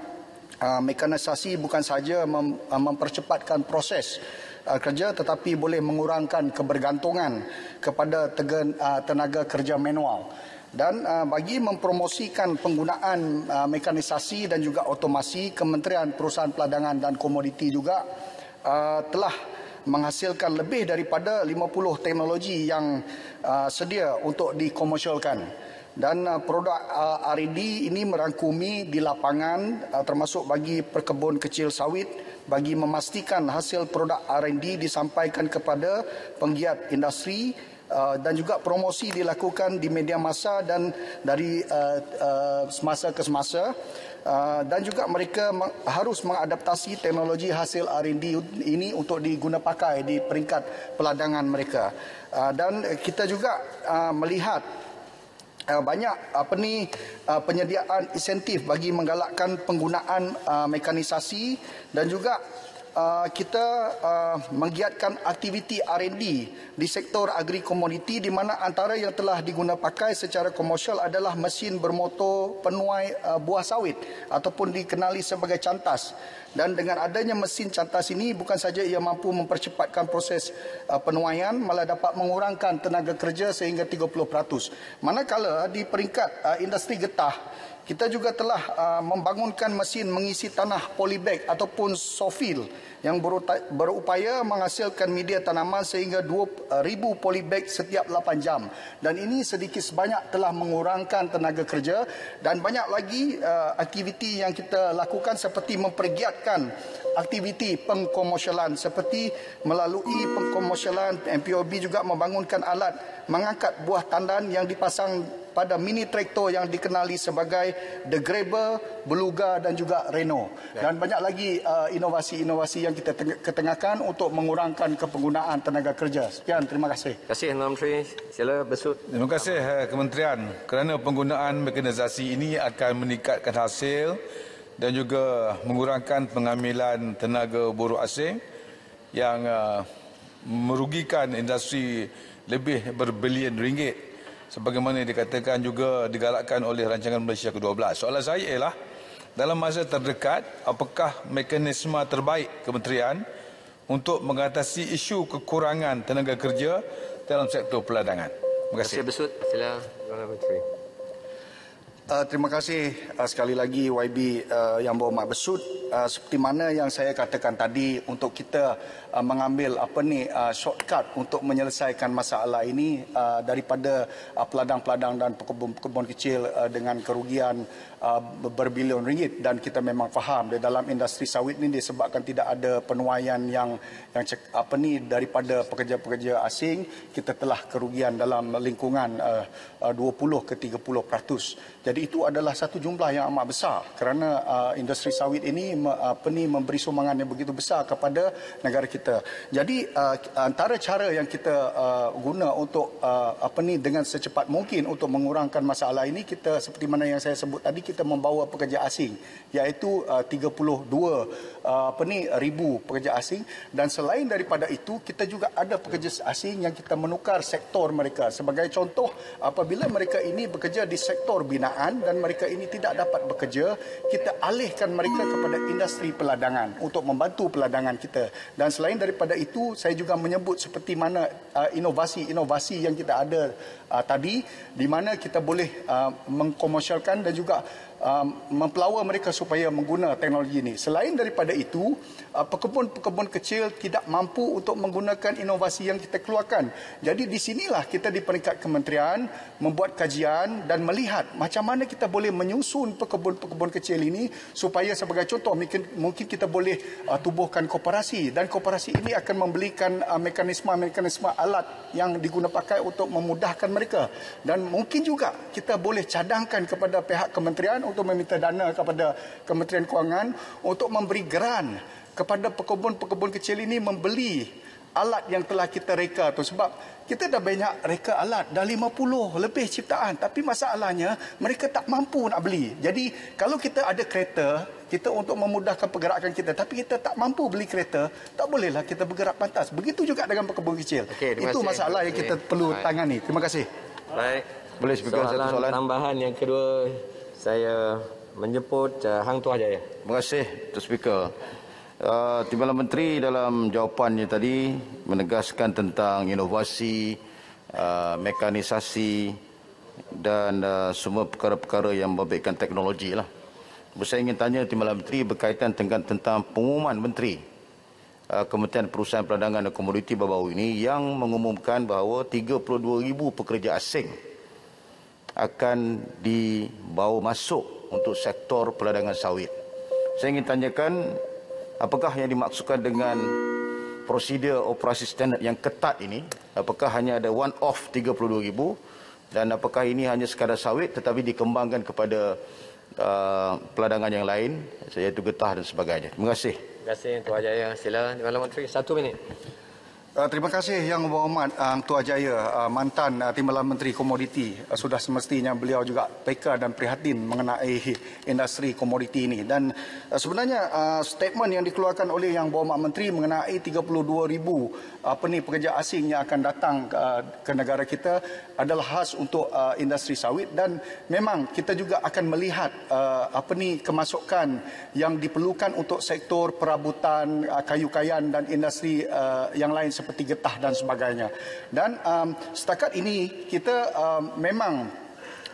S16: mekanisasi bukan saja mempercepatkan proses kerja tetapi boleh mengurangkan kebergantungan kepada tenaga kerja manual. Dan bagi mempromosikan penggunaan mekanisasi dan juga otomasi, Kementerian Perusahaan Peladangan dan Komoditi juga telah menghasilkan lebih daripada 50 teknologi yang sedia untuk dikomersialkan. Dan produk R&D ini merangkumi di lapangan termasuk bagi perkebun kecil sawit bagi memastikan hasil produk R&D disampaikan kepada penggiat industri dan juga promosi dilakukan di media massa dan dari semasa ke semasa dan juga mereka harus mengadaptasi teknologi hasil R&D ini untuk diguna pakai di peringkat peladangan mereka. Dan kita juga melihat banyak penyediaan insentif bagi menggalakkan penggunaan mekanisasi dan juga kita menggiatkan aktiviti R&D di sektor agri-komoditi di mana antara yang telah diguna pakai secara komersial adalah mesin bermotor penuai buah sawit ataupun dikenali sebagai cantas. Dan dengan adanya mesin cantas ini bukan saja ia mampu mempercepatkan proses penuaian, malah dapat mengurangkan tenaga kerja sehingga 30%. Manakala di peringkat industri getah, kita juga telah membangunkan mesin mengisi tanah polybag ataupun sofil yang berupaya menghasilkan media tanaman sehingga 2,000 polybag setiap 8 jam. Dan ini sedikit sebanyak telah mengurangkan tenaga kerja dan banyak lagi aktiviti yang kita lakukan seperti mempergiatkan aktiviti pengkomersialan seperti melalui pengkomersialan MPOB juga membangunkan alat mengangkat buah tandan yang dipasang pada mini traktor yang dikenali sebagai The Grabber, Beluga dan juga Renault. Dan banyak lagi inovasi-inovasi yang kita ketengahkan untuk mengurangkan kepenggunaan tenaga kerja. Sekian, terima kasih.
S19: Terima kasih, Menteri. Sila Besut.
S4: Terima kasih Kementerian kerana penggunaan mekanisasi ini akan meningkatkan hasil dan juga mengurangkan pengambilan tenaga buruh asing yang merugikan industri lebih berbilion ringgit. Sebagaimana dikatakan juga digalakkan oleh rancangan Malaysia ke-12. Soalan saya ialah, dalam masa terdekat, apakah mekanisme terbaik kementerian untuk mengatasi isu kekurangan tenaga kerja dalam sektor peladangan? Terima kasih.
S19: Terima kasih, Besut. Sila, Menteri.
S16: Terima kasih sekali lagi YB Yang Berhormat Besut. Seperti mana yang saya katakan tadi, untuk kita mengambil shortcut untuk menyelesaikan masalah ini daripada peladang-peladang dan pekebun-pekebun kecil dengan kerugian berbilion ringgit, dan kita memang faham di dalam industri sawit ini disebabkan tidak ada penuaian yang daripada pekerja-pekerja asing, kita telah kerugian dalam lingkungan 20 ke 30%. Jadi itu adalah satu jumlah yang amat besar kerana industri sawit ini memberi sumbangan yang begitu besar kepada negara kita. Jadi antara cara yang kita guna untuk dengan secepat mungkin untuk mengurangkan masalah ini, kita seperti mana yang saya sebut tadi, kita membawa pekerja asing, iaitu 32 ribu pekerja asing. Dan selain daripada itu, kita juga ada pekerja asing yang kita menukar sektor mereka. Sebagai contoh, apabila mereka ini bekerja di sektor binaan dan mereka ini tidak dapat bekerja, kita alihkan mereka kepada industri peladangan untuk membantu peladangan kita. Dan selain daripada itu, saya juga menyebut seperti mana inovasi-inovasi yang kita ada tadi, di mana kita boleh mengkomersialkan dan juga mempelawa mereka supaya mengguna teknologi ini. Selain daripada itu, pekebun-pekebun kecil tidak mampu untuk menggunakan inovasi yang kita keluarkan. Jadi di sinilah kita di peringkat kementerian membuat kajian dan melihat macam mana kita boleh menyusun pekebun-pekebun kecil ini supaya, sebagai contoh, mungkin kita boleh tubuhkan koperasi, dan koperasi ini akan membelikan mekanisme-mekanisme alat yang diguna pakai untuk memudahkan mereka. Dan mungkin juga kita boleh cadangkan kepada pihak kementerian untuk meminta dana kepada Kementerian Kewangan untuk memberi geran kepada pekebun-pekebun kecil ini membeli alat yang telah kita reka tu. Sebab kita dah banyak reka alat, dah 50 lebih ciptaan, tapi masalahnya mereka tak mampu nak beli. Jadi kalau kita ada kereta, kita untuk memudahkan pergerakan kita, tapi kita tak mampu beli kereta, tak bolehlah kita bergerak pantas. Begitu juga dengan pekebun kecil. Itu masalah yang kita perlu tangani. Terima kasih.
S19: Baik.
S9: Boleh speaker satu soalan
S19: tambahan yang kedua, saya menjemput Hang Tuah Jaya.
S9: Terima kasih, Tuan Speaker. Timbalan Menteri dalam jawapannya tadi menegaskan tentang inovasi, mekanisasi dan semua perkara-perkara yang membabitkan teknologi lah. Saya ingin tanya Timbalan Menteri berkaitan tentang pengumuman Menteri Kementerian Perusahaan Peladangan dan Komoditi baru-baru ini yang mengumumkan bahawa 32,000 pekerja asing akan dibawa masuk untuk sektor peladangan sawit. Saya ingin tanyakan, apakah yang dimaksudkan dengan prosedur operasi standard yang ketat ini? Apakah hanya ada one off 32,000, dan apakah ini hanya sekadar sawit tetapi dikembangkan kepada peladangan yang lain, iaitu getah dan sebagainya. Terima kasih.
S19: Terima kasih Tuan Jaya. Sila Timbalan Menteri 1 minit.
S16: Terima kasih Yang Berhormat Tuan Jaya, mantan Timbalan Menteri Komoditi. Sudah semestinya beliau juga peka dan prihatin mengenai industri komoditi ini. Dan sebenarnya statement yang dikeluarkan oleh Yang Berhormat Menteri mengenai 32,000 pekerja asing yang akan datang ke negara kita adalah khas untuk industri sawit, dan memang kita juga akan melihat kemasukan yang diperlukan untuk sektor perabutan, kayu-kayan dan industri yang lain seperti getah dan sebagainya. Dan setakat ini kita memang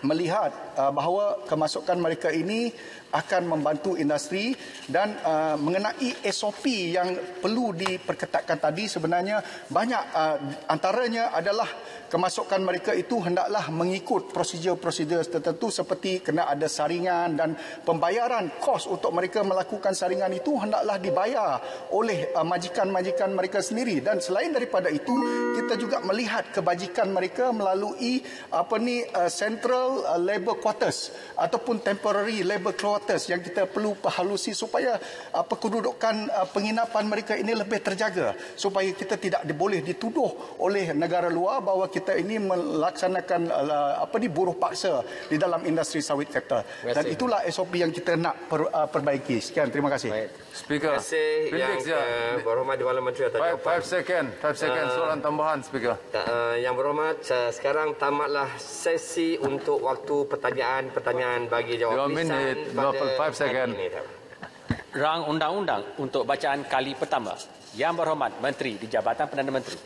S16: melihat bahawa kemasukan mereka ini akan membantu industri, dan mengenai SOP yang perlu diperketatkan tadi, sebenarnya banyak antaranya adalah kemasukan mereka itu hendaklah mengikut prosedur-prosedur tertentu, seperti kena ada saringan, dan pembayaran kos untuk mereka melakukan saringan itu hendaklah dibayar oleh majikan-majikan mereka sendiri. Dan selain daripada itu, kita juga melihat kebajikan mereka melalui Central Labour Quarters ataupun Temporary Labour Quarters yang kita perlu perhalusi supaya kedudukan penginapan mereka ini lebih terjaga, supaya kita tidak boleh dituduh oleh negara luar bahawa kita ini melaksanakan buruh paksa di dalam industri sawit kita. Dan itulah SOP yang kita nak perbaiki. Sekian, terima kasih.
S17: Speaker.
S19: Terima kasih Yang Berhormat Timbalan Menteri atas jawapan.
S17: 5 second soalan tambahan, Speaker.
S19: Yang Berhormat, sekarang tamatlah sesi untuk waktu pertanyaan bagi jawab
S17: 2 minit 55 second.
S11: Rang undang-undang untuk bacaan kali pertama. Yang Berhormat Menteri di Jabatan Perdana Menteri.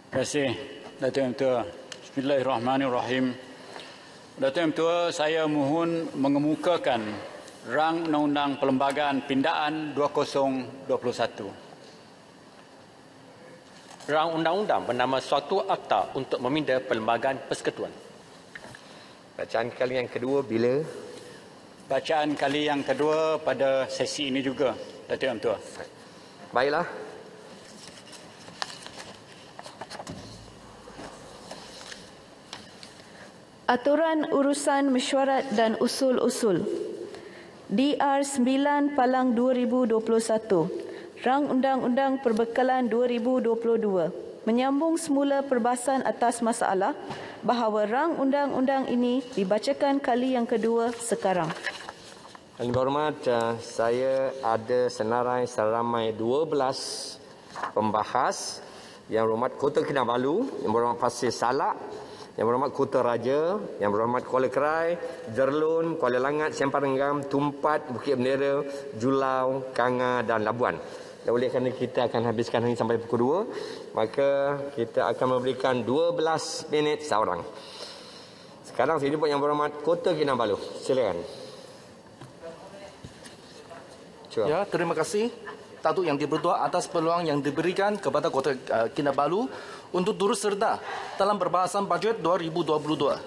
S11: Terima kasih Datuk Yang Tua. Bismillahirrahmanirrahim. Datuk Yang Tua, saya mohon mengemukakan rang undang-undang Perlembagaan Pindaan 2021. Rang undang-undang bernama suatu akta untuk meminda Perlembagaan Persekutuan.
S19: Bacaan kali yang kedua bila?
S11: Bacaan kali yang kedua pada sesi ini juga, Datuk Yang Tua.
S19: Baiklah.
S3: Aturan Urusan Mesyuarat dan Usul-Usul DR 9 Palang 2021, Rang Undang-Undang Perbekalan 2022 menyambung semula perbahasan atas masalah bahawa rang undang-undang ini dibacakan kali yang kedua sekarang.
S19: Yang Berhormat, saya ada senarai seramai 12 pembahas. Yang Berhormat Kota Kinabalu, Yang Berhormat Pasir Salak, Yang Berhormat Kota Raja, Yang Berhormat Kuala Kerai, Jerlun, Kuala Langat, Sempang Renggam, Tumpat, Bukit Bendera, Julau, Kanga dan Labuan. Dan oleh kerana kita akan habiskan hari ini sampai pukul 2, maka kita akan memberikan 12 minit seorang. Sekarang saya jemput Yang Berhormat Kota Kinabalu. Silakan.
S22: Ya, terima kasih Datuk Yang Dipertua atas peluang yang diberikan kepada Kota Kinabalu untuk turut serta dalam perbahasan bajet 2022.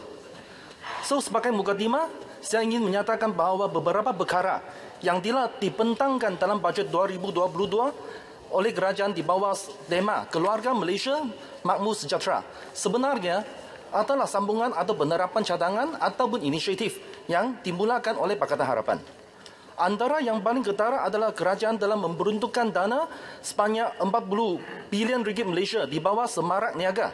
S22: Sebagai mukadimah, saya ingin menyatakan bahawa beberapa perkara yang telah dibentangkan dalam bajet 2022 oleh kerajaan di bawah tema Keluarga Malaysia Makmur Sejahtera sebenarnya adalah sambungan atau penerapan cadangan ataupun inisiatif yang dimulakan oleh Pakatan Harapan. Antara yang paling ketara adalah kerajaan dalam memperuntukkan dana sebanyak 40 bilion ringgit Malaysia di bawah Semarak Niaga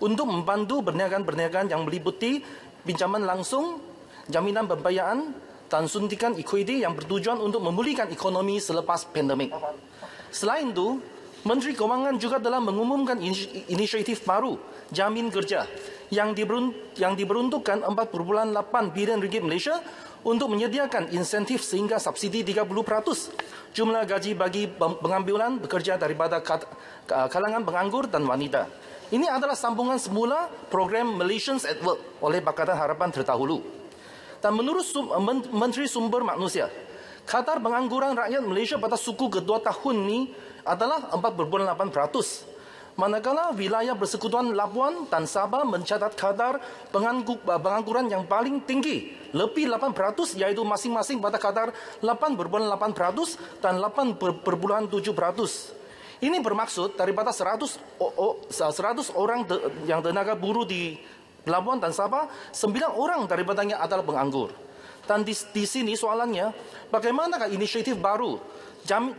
S22: untuk membantu perniagaan-perniagaan yang meliputi pinjaman langsung, jaminan pembiayaan dan suntikan ekuiti yang bertujuan untuk memulihkan ekonomi selepas pandemik. Selain itu, Menteri Kewangan juga telah mengumumkan inisiatif baru Jamin Kerja yang diperuntukkan 4.8 bilion ringgit Malaysia untuk menyediakan insentif sehingga subsidi 30% jumlah gaji bagi pengambilan bekerja daripada kalangan penganggur dan wanita. Ini adalah sambungan semula program Malaysians at Work oleh Pakatan Harapan terdahulu. Dan menurut Menteri Sumber Manusia, kadar pengangguran rakyat Malaysia pada suku kedua tahun ini adalah 4.8%. Manakala wilayah persekutuan Labuan dan Sabah mencatat kadar pengangguran yang paling tinggi, lebih 8%, iaitu masing-masing pada kadar 8.8% dan 8.7%. Ini bermaksud daripada 100 orang yang tenaga buruh di Labuan dan Sabah, 9 orang daripadanya adalah penganggur. Dan di sini soalannya, bagaimanakah inisiatif baru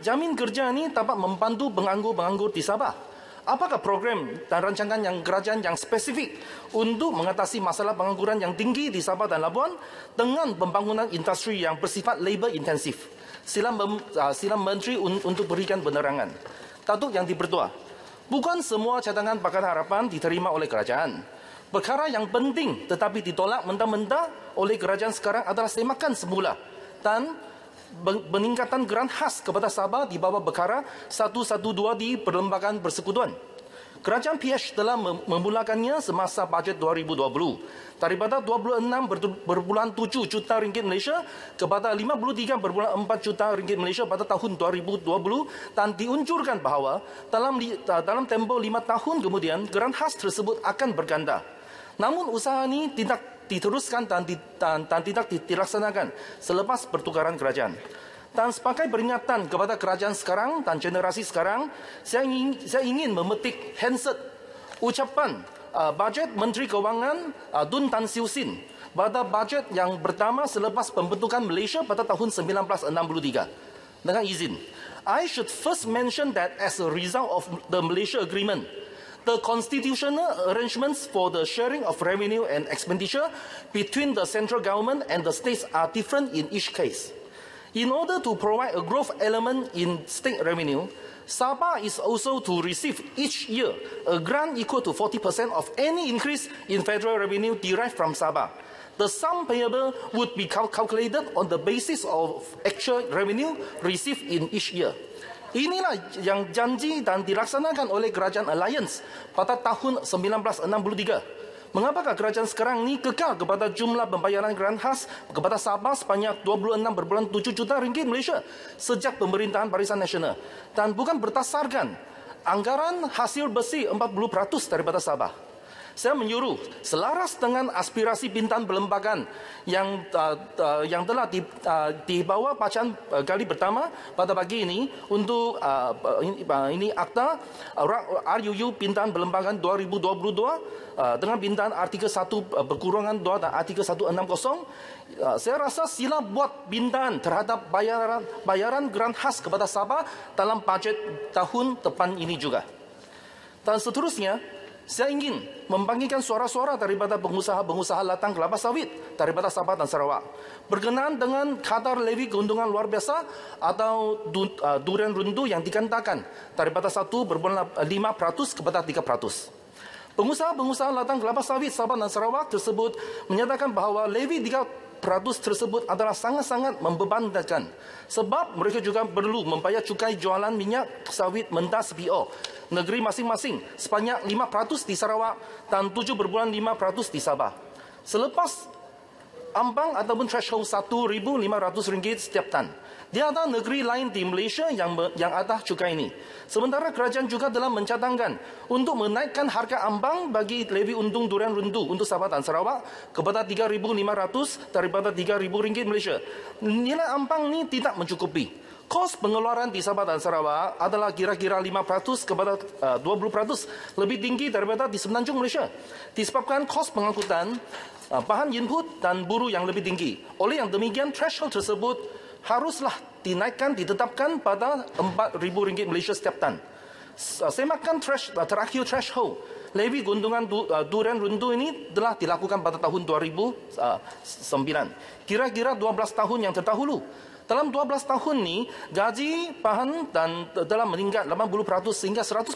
S22: jamin kerja ini dapat membantu penganggur-penganggur di Sabah? Apakah program dan rancangan yang kerajaan yang spesifik untuk mengatasi masalah pengangguran yang tinggi di Sabah dan Labuan dengan pembangunan industri yang bersifat labor intensif? Sila Menteri untuk berikan penerangan. Datuk Yang di-Pertua, bukan semua cadangan Pakatan Harapan diterima oleh kerajaan. Perkara yang penting tetapi ditolak mentah-mentah oleh kerajaan sekarang adalah semakan semula dan peningkatan geran khas kepada Sabah di bawah perkara 112 di Perlembagaan Persekutuan. Kerajaan PH telah memulakannya semasa bajet 2020 daripada 26.7 juta ringgit Malaysia kepada 53.4 juta ringgit Malaysia pada tahun 2020 dan diunjurkan bahawa dalam tempoh 5 tahun kemudian geran khas tersebut akan berganda. Namun usaha ini tidak diteruskan dan tidak dilaksanakan selepas pertukaran kerajaan. Dan sebagai peringatan kepada kerajaan sekarang dan generasi sekarang, saya ingin memetik handset ucapan bajet Menteri Kewangan Dun Tan Siew Sin pada bajet yang pertama selepas pembentukan Malaysia pada tahun 1963. Dengan izin, I should first mention that as a result of the Malaysia Agreement, the constitutional arrangements for the sharing of revenue and expenditure between the central government and the states are different in each case. In order to provide a growth element in state revenue, Sabah is also to receive each year a grant equal to 40% of any increase in federal revenue derived from Sabah. The sum payable would be calculated on the basis of actual revenue received in each year. Inilah yang janji dan dilaksanakan oleh Kerajaan Alliance pada tahun 1963. Mengapakah kerajaan sekarang ini kekal kepada jumlah pembayaran geran khas kepada Sabah sebanyak 26.7 juta ringgit Malaysia sejak pemerintahan Barisan Nasional dan bukan berdasarkan anggaran hasil bersih 40% daripada Sabah? Saya menyuruh selaras dengan aspirasi Bintang Perlembagaan yang telah dibawa bacaan kali pertama pada pagi ini untuk ini akta RUU Bintang Perlembagaan 2022 dengan bintang artikel 1/2 dan artikel 160. Saya rasa sila buat bintang terhadap bayaran geran khas kepada Sabah dalam bajet tahun depan ini juga. Dan seterusnya, saya ingin membangkitkan suara-suara daripada pengusaha-pengusaha latang kelapa sawit daripada Sabah dan Sarawak berkenaan dengan kadar levy keuntungan luar biasa atau durian runtuh yang digandakan daripada 1.5% kepada 3%. Pengusaha-pengusaha latang kelapa sawit Sabah dan Sarawak tersebut menyatakan bahawa levy 3% tersebut adalah sangat-sangat membebankan sebab mereka juga perlu membayar cukai jualan minyak sawit mentah CPO negeri masing-masing sebanyak 5% di Sarawak dan 7.5% di Sabah. Selepas ambang ataupun threshold RM1,500 setiap tan. Dia ada negeri lain di Malaysia yang ada cukai ini. Sementara kerajaan juga telah mencadangkan untuk menaikkan harga ambang bagi levy untung durian runtuh untuk Sabah dan Sarawak kepada RM3,500 daripada RM3,000 Malaysia. Nilai ambang ini tidak mencukupi. Kos pengeluaran di Sabah dan Sarawak adalah kira-kira 5% kepada 20% lebih tinggi daripada di Semenanjung Malaysia. Disebabkan kos pengangkutan, bahan input dan buruh yang lebih tinggi. Oleh yang demikian, threshold tersebut haruslah ditetapkan pada RM4,000 Malaysia setiap tan. Semakan terakhir threshold levy keuntungan durian runtuh ini telah dilakukan pada tahun 2009. Kira-kira 12 tahun yang terdahulu. Dalam 12 tahun ini, gaji bahan dan telah meningkat 80% hingga 100%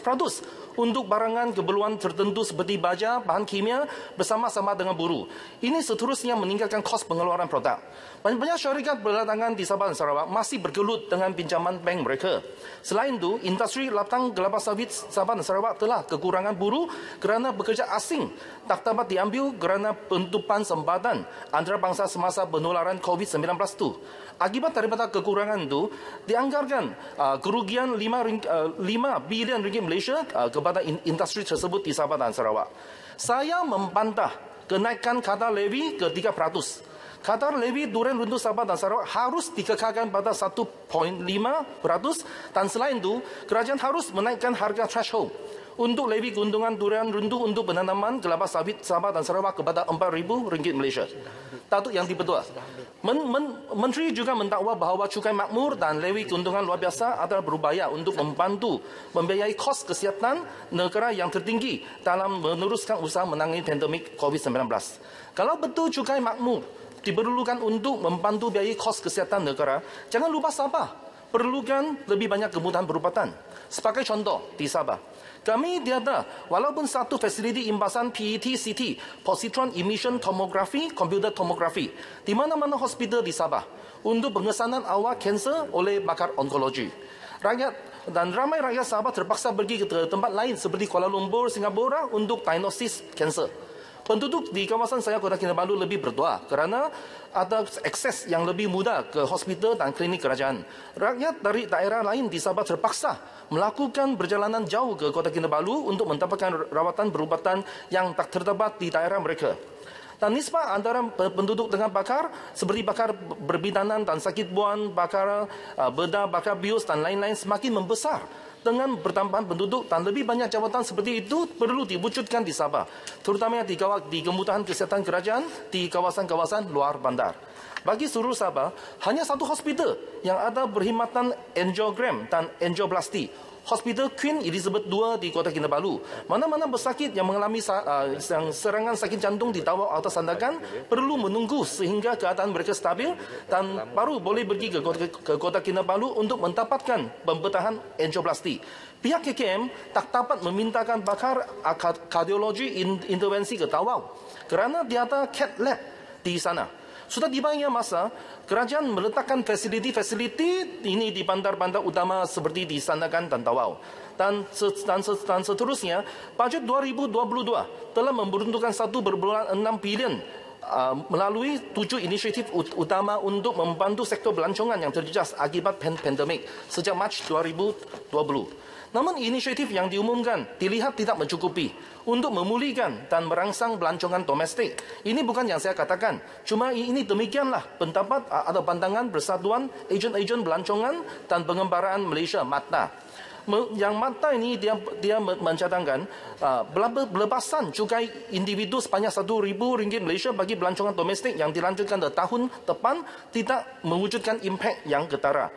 S22: untuk barangan keperluan tertentu seperti baja, bahan kimia bersama-sama dengan buruh. Ini seterusnya meningkatkan kos pengeluaran produk. Banyak syarikat berdatangan di Sabah dan Sarawak masih bergelut dengan pinjaman bank mereka. Selain itu, industri latang kelapa sawit Sabah dan Sarawak telah kekurangan buruh kerana bekerja asing tak dapat diambil kerana penutupan sempatan antarabangsa semasa penularan COVID-19 itu. Akibat daripada kekurangan itu, dianggarkan kerugian 5 bilion ringgit Malaysia kepada industri tersebut di Sabah dan Sarawak. Saya membantah kenaikan kadar levy ke 3%. Kadar levy durian runtuh Sabah dan Sarawak harus dikekalkan pada 1.5% dan selain itu, kerajaan harus menaikkan harga threshold untuk levy keuntungan durian runtuh untuk penanaman kelapa sawit Sabah dan Sarawak kepada RM4,000 Malaysia. Datuk Yang di-Pertua, Menteri juga mendakwa bahawa cukai makmur dan levy keuntungan luar biasa adalah berupaya untuk membantu membiayai kos kesihatan negara yang tertinggi dalam meneruskan usaha menangani pandemik COVID-19. Kalau betul cukai makmur diperlukan untuk membantu biayai kos kesihatan negara, jangan lupa Sabah perlukan lebih banyak kemudahan berubatan. Sebagai contoh, di Sabah, kami tiada walaupun satu fasiliti imbasan PET-CT, positron emission tomography, computer tomography, di mana-mana hospital di Sabah untuk pengesanan awal kanser oleh pakar onkologi. Ramai rakyat Sabah terpaksa pergi ke tempat lain seperti Kuala Lumpur, Singapura untuk diagnosis kanser. Penduduk di kawasan saya Kota Kinabalu lebih berdoa kerana ada akses yang lebih mudah ke hospital dan klinik kerajaan. Rakyat dari daerah lain di Sabah terpaksa melakukan perjalanan jauh ke Kota Kinabalu untuk mendapatkan rawatan berubatan yang tak terdapat di daerah mereka. Dan nisbah antara penduduk dengan bakar seperti bakar berbidanan dan sakit buan, bakar bedah, bakar bius dan lain-lain semakin membesar. Dengan bertambahan penduduk dan lebih banyak jawatan seperti itu perlu diwujudkan di Sabah, terutamanya di kemudahan kesihatan kerajaan di kawasan-kawasan luar bandar. Bagi seluruh Sabah, hanya satu hospital yang ada perkhidmatan angiogram dan angioplasti. Hospital Queen Elizabeth II di Kota Kinabalu. Mana-mana bersakit yang mengalami serangan sakit jantung di Tawau atau Sandakan perlu menunggu sehingga keadaan mereka stabil dan baru boleh pergi ke Kota Kinabalu untuk mendapatkan pembetahan angioplasti. Pihak KKM tak dapat memintakan pakar kardiologi intervensi ke Tawau kerana tiada cath lab di sana. Sudah tibanya masa kerajaan meletakkan fasiliti-fasiliti ini di bandar-bandar utama seperti di Sandakan dan Tawau. Dan seterusnya, bajet 2022 telah memperuntukkan 1.6 bilion melalui 7 inisiatif utama untuk membantu sektor pelancongan yang terjejas akibat pandemik sejak Mac 2020. Namun inisiatif yang diumumkan dilihat tidak mencukupi untuk memulihkan dan merangsang pelancongan domestik. Ini bukan yang saya katakan. Cuma ini demikianlah pendapat atau pandangan Persatuan Ejen-Ejen Pelancongan dan Pengembaraan Malaysia MATA. Yang MATA ini dia mencadangkan pelepasan cukai individu sebanyak RM1,000 Malaysia bagi pelancongan domestik yang dilanjutkan ke tahun depan tidak mewujudkan impak yang ketara.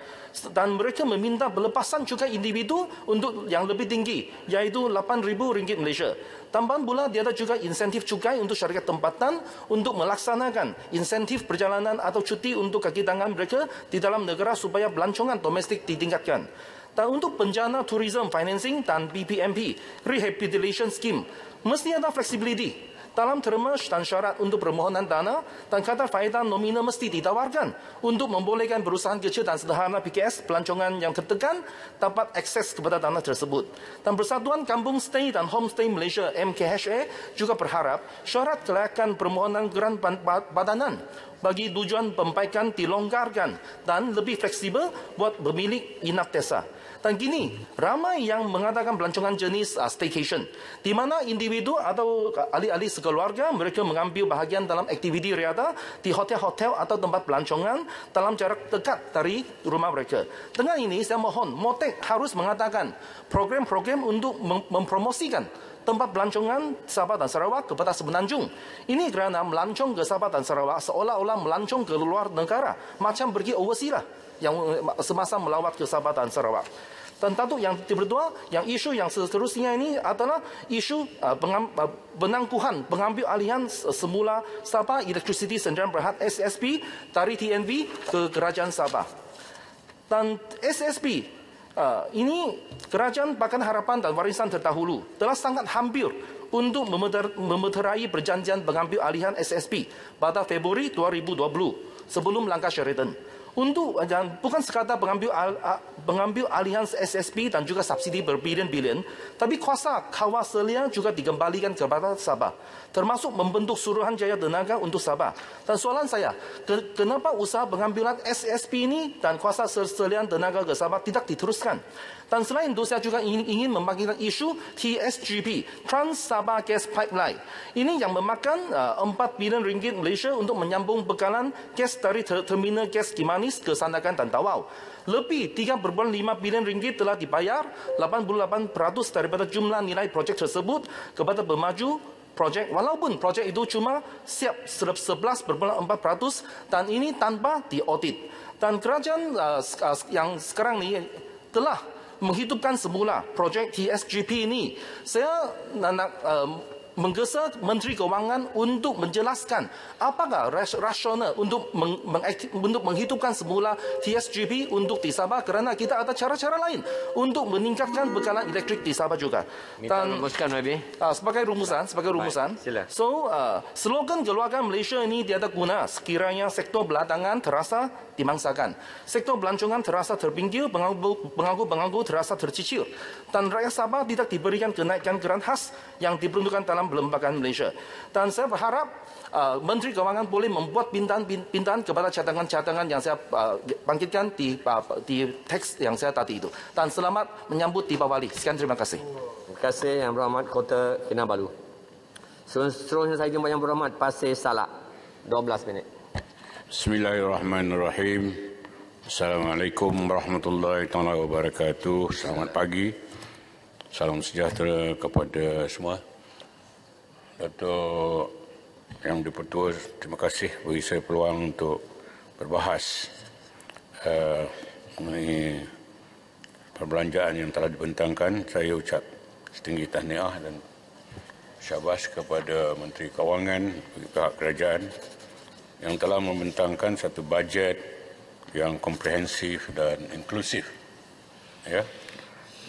S22: Dan mereka meminta pelepasan cukai individu untuk yang lebih tinggi, iaitu RM8,000 Malaysia. Tambahan pula dia ada juga insentif cukai untuk syarikat tempatan untuk melaksanakan insentif perjalanan atau cuti untuk kaki tangan mereka di dalam negara supaya pelancongan domestik ditingkatkan. Dan untuk penjana tourism financing dan BPMP, Rehabilitation Scheme, mesti ada fleksibiliti dalam terma dan syarat untuk permohonan dana dan kadar faedah nominal mesti ditawarkan untuk membolehkan perusahaan kecil dan sederhana PKS pelancongan yang tertekan dapat akses kepada dana tersebut. Dan Persatuan Kampung Stay dan Homestay Malaysia MKHA juga berharap syarat kelayakan permohonan geran badanan bagi tujuan pembaikan dilonggarkan dan lebih fleksibel buat pemilik inap desa. Dan kini, ramai yang mengadakan pelancongan jenis staycation, di mana individu atau ahli-ahli sekeluarga mereka mengambil bahagian dalam aktiviti riada di hotel-hotel atau tempat pelancongan dalam jarak dekat dari rumah mereka. Dengan ini, saya mohon Motek harus mengadakan program-program untuk mempromosikan tempat pelancongan Sabah dan Sarawak kepada Semenanjung. Ini kerana melancong ke Sabah dan Sarawak seolah-olah melancong ke luar negara, macam pergi overseas lah yang semasa melawat ke Sabah dan Sarawak. Dan Datuk Yang di-Pertua, yang isu yang seterusnya ini adalah isu penangguhan pengambil alihan semula Sabah Electricity Sdn Bhd SSP dari TNB ke Kerajaan Sabah. Dan SSP ini Kerajaan Pakatan Harapan dan Warisan Terdahulu telah sangat hampir untuk memeterai perjanjian pengambil alihan SSP pada Februari 2020 sebelum langkah Sheraton. Untuk bukan sekadar pengambil alihan SSP dan juga subsidi berbilion-bilion, tapi kuasa kawal selia juga dikembalikan kepada Sabah, termasuk membentuk Suruhanjaya Tenaga untuk Sabah. Dan soalan saya, kenapa usaha pengambilan SSP ini dan kuasa selian tenaga ke Sabah tidak diteruskan? Dan selain itu, saya juga ingin membangkitkan isu TSGP, Trans-Sabah Gas Pipeline. Ini yang memakan RM4 bilion Malaysia untuk menyambung bekalan gas dari terminal gas Gimana mekanis kesandakan dan tawau. Lebih 3.5 bilion ringgit telah dibayar, 88% daripada jumlah nilai projek tersebut kepada pemaju projek, walaupun projek itu cuma siap 11.4% dan ini tanpa diaudit. Dan kerajaan yang sekarang ni telah menghidupkan semula projek TSGP ini. Saya nak menggesa Menteri Kewangan untuk menjelaskan apakah rasional untuk menghidupkan semula TSGP untuk di Sabah, kerana kita ada cara-cara lain untuk meningkatkan bekalan elektrik di Sabah juga. Dan sebagai rumusan, slogan keluarga Malaysia ini tiada guna sekiranya sektor belakangan terasa dimangsakan. Sektor pelancongan terasa terpinggir, penganggur terasa tercicir. Dan rakyat Sabah tidak diberikan kenaikan grant khas yang diperuntukkan dalam perlembagaan Malaysia. Dan saya berharap Menteri Kewangan boleh membuat pintahan kepada cadangan-cadangan yang saya bangkitkan di teks yang saya tadi itu. Dan selamat menyambut Deepawali. Sekian, terima kasih.
S19: Terima kasih Yang Berhormat Kota Kinabalu. Seterusnya saya jumpa Yang Berhormat Pasir Salak. 12 minit.
S7: Bismillahirrahmanirrahim. Assalamualaikum warahmatullahi wabarakatuh. Selamat pagi. Salam sejahtera kepada semua. Datuk Yang di-Pertua, terima kasih beri saya peluang untuk berbahas mengenai perbelanjaan yang telah dibentangkan. Saya ucap setinggi tahniah dan syabas kepada Menteri Kewangan bagi pihak kerajaan yang telah membentangkan satu bajet yang komprehensif dan inklusif, ya,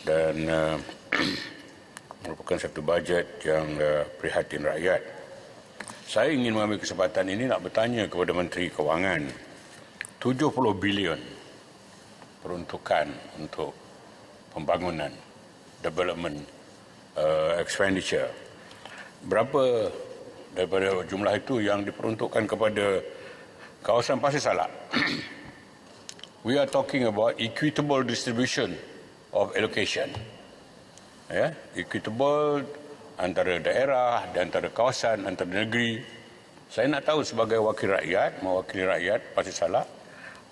S7: dan merupakan satu bajet yang prihatin rakyat. Saya ingin mengambil kesempatan ini nak bertanya kepada Menteri Kewangan, 70 bilion peruntukan untuk pembangunan, development expenditure. Berapa daripada jumlah itu yang diperuntukkan kepada kawasan Pasir Salak? We are talking about equitable distribution of allocation. Ya, equitable antara daerah dan antara kawasan, antara negeri. Saya nak tahu sebagai wakil rakyat, mewakili rakyat Pasir Salak,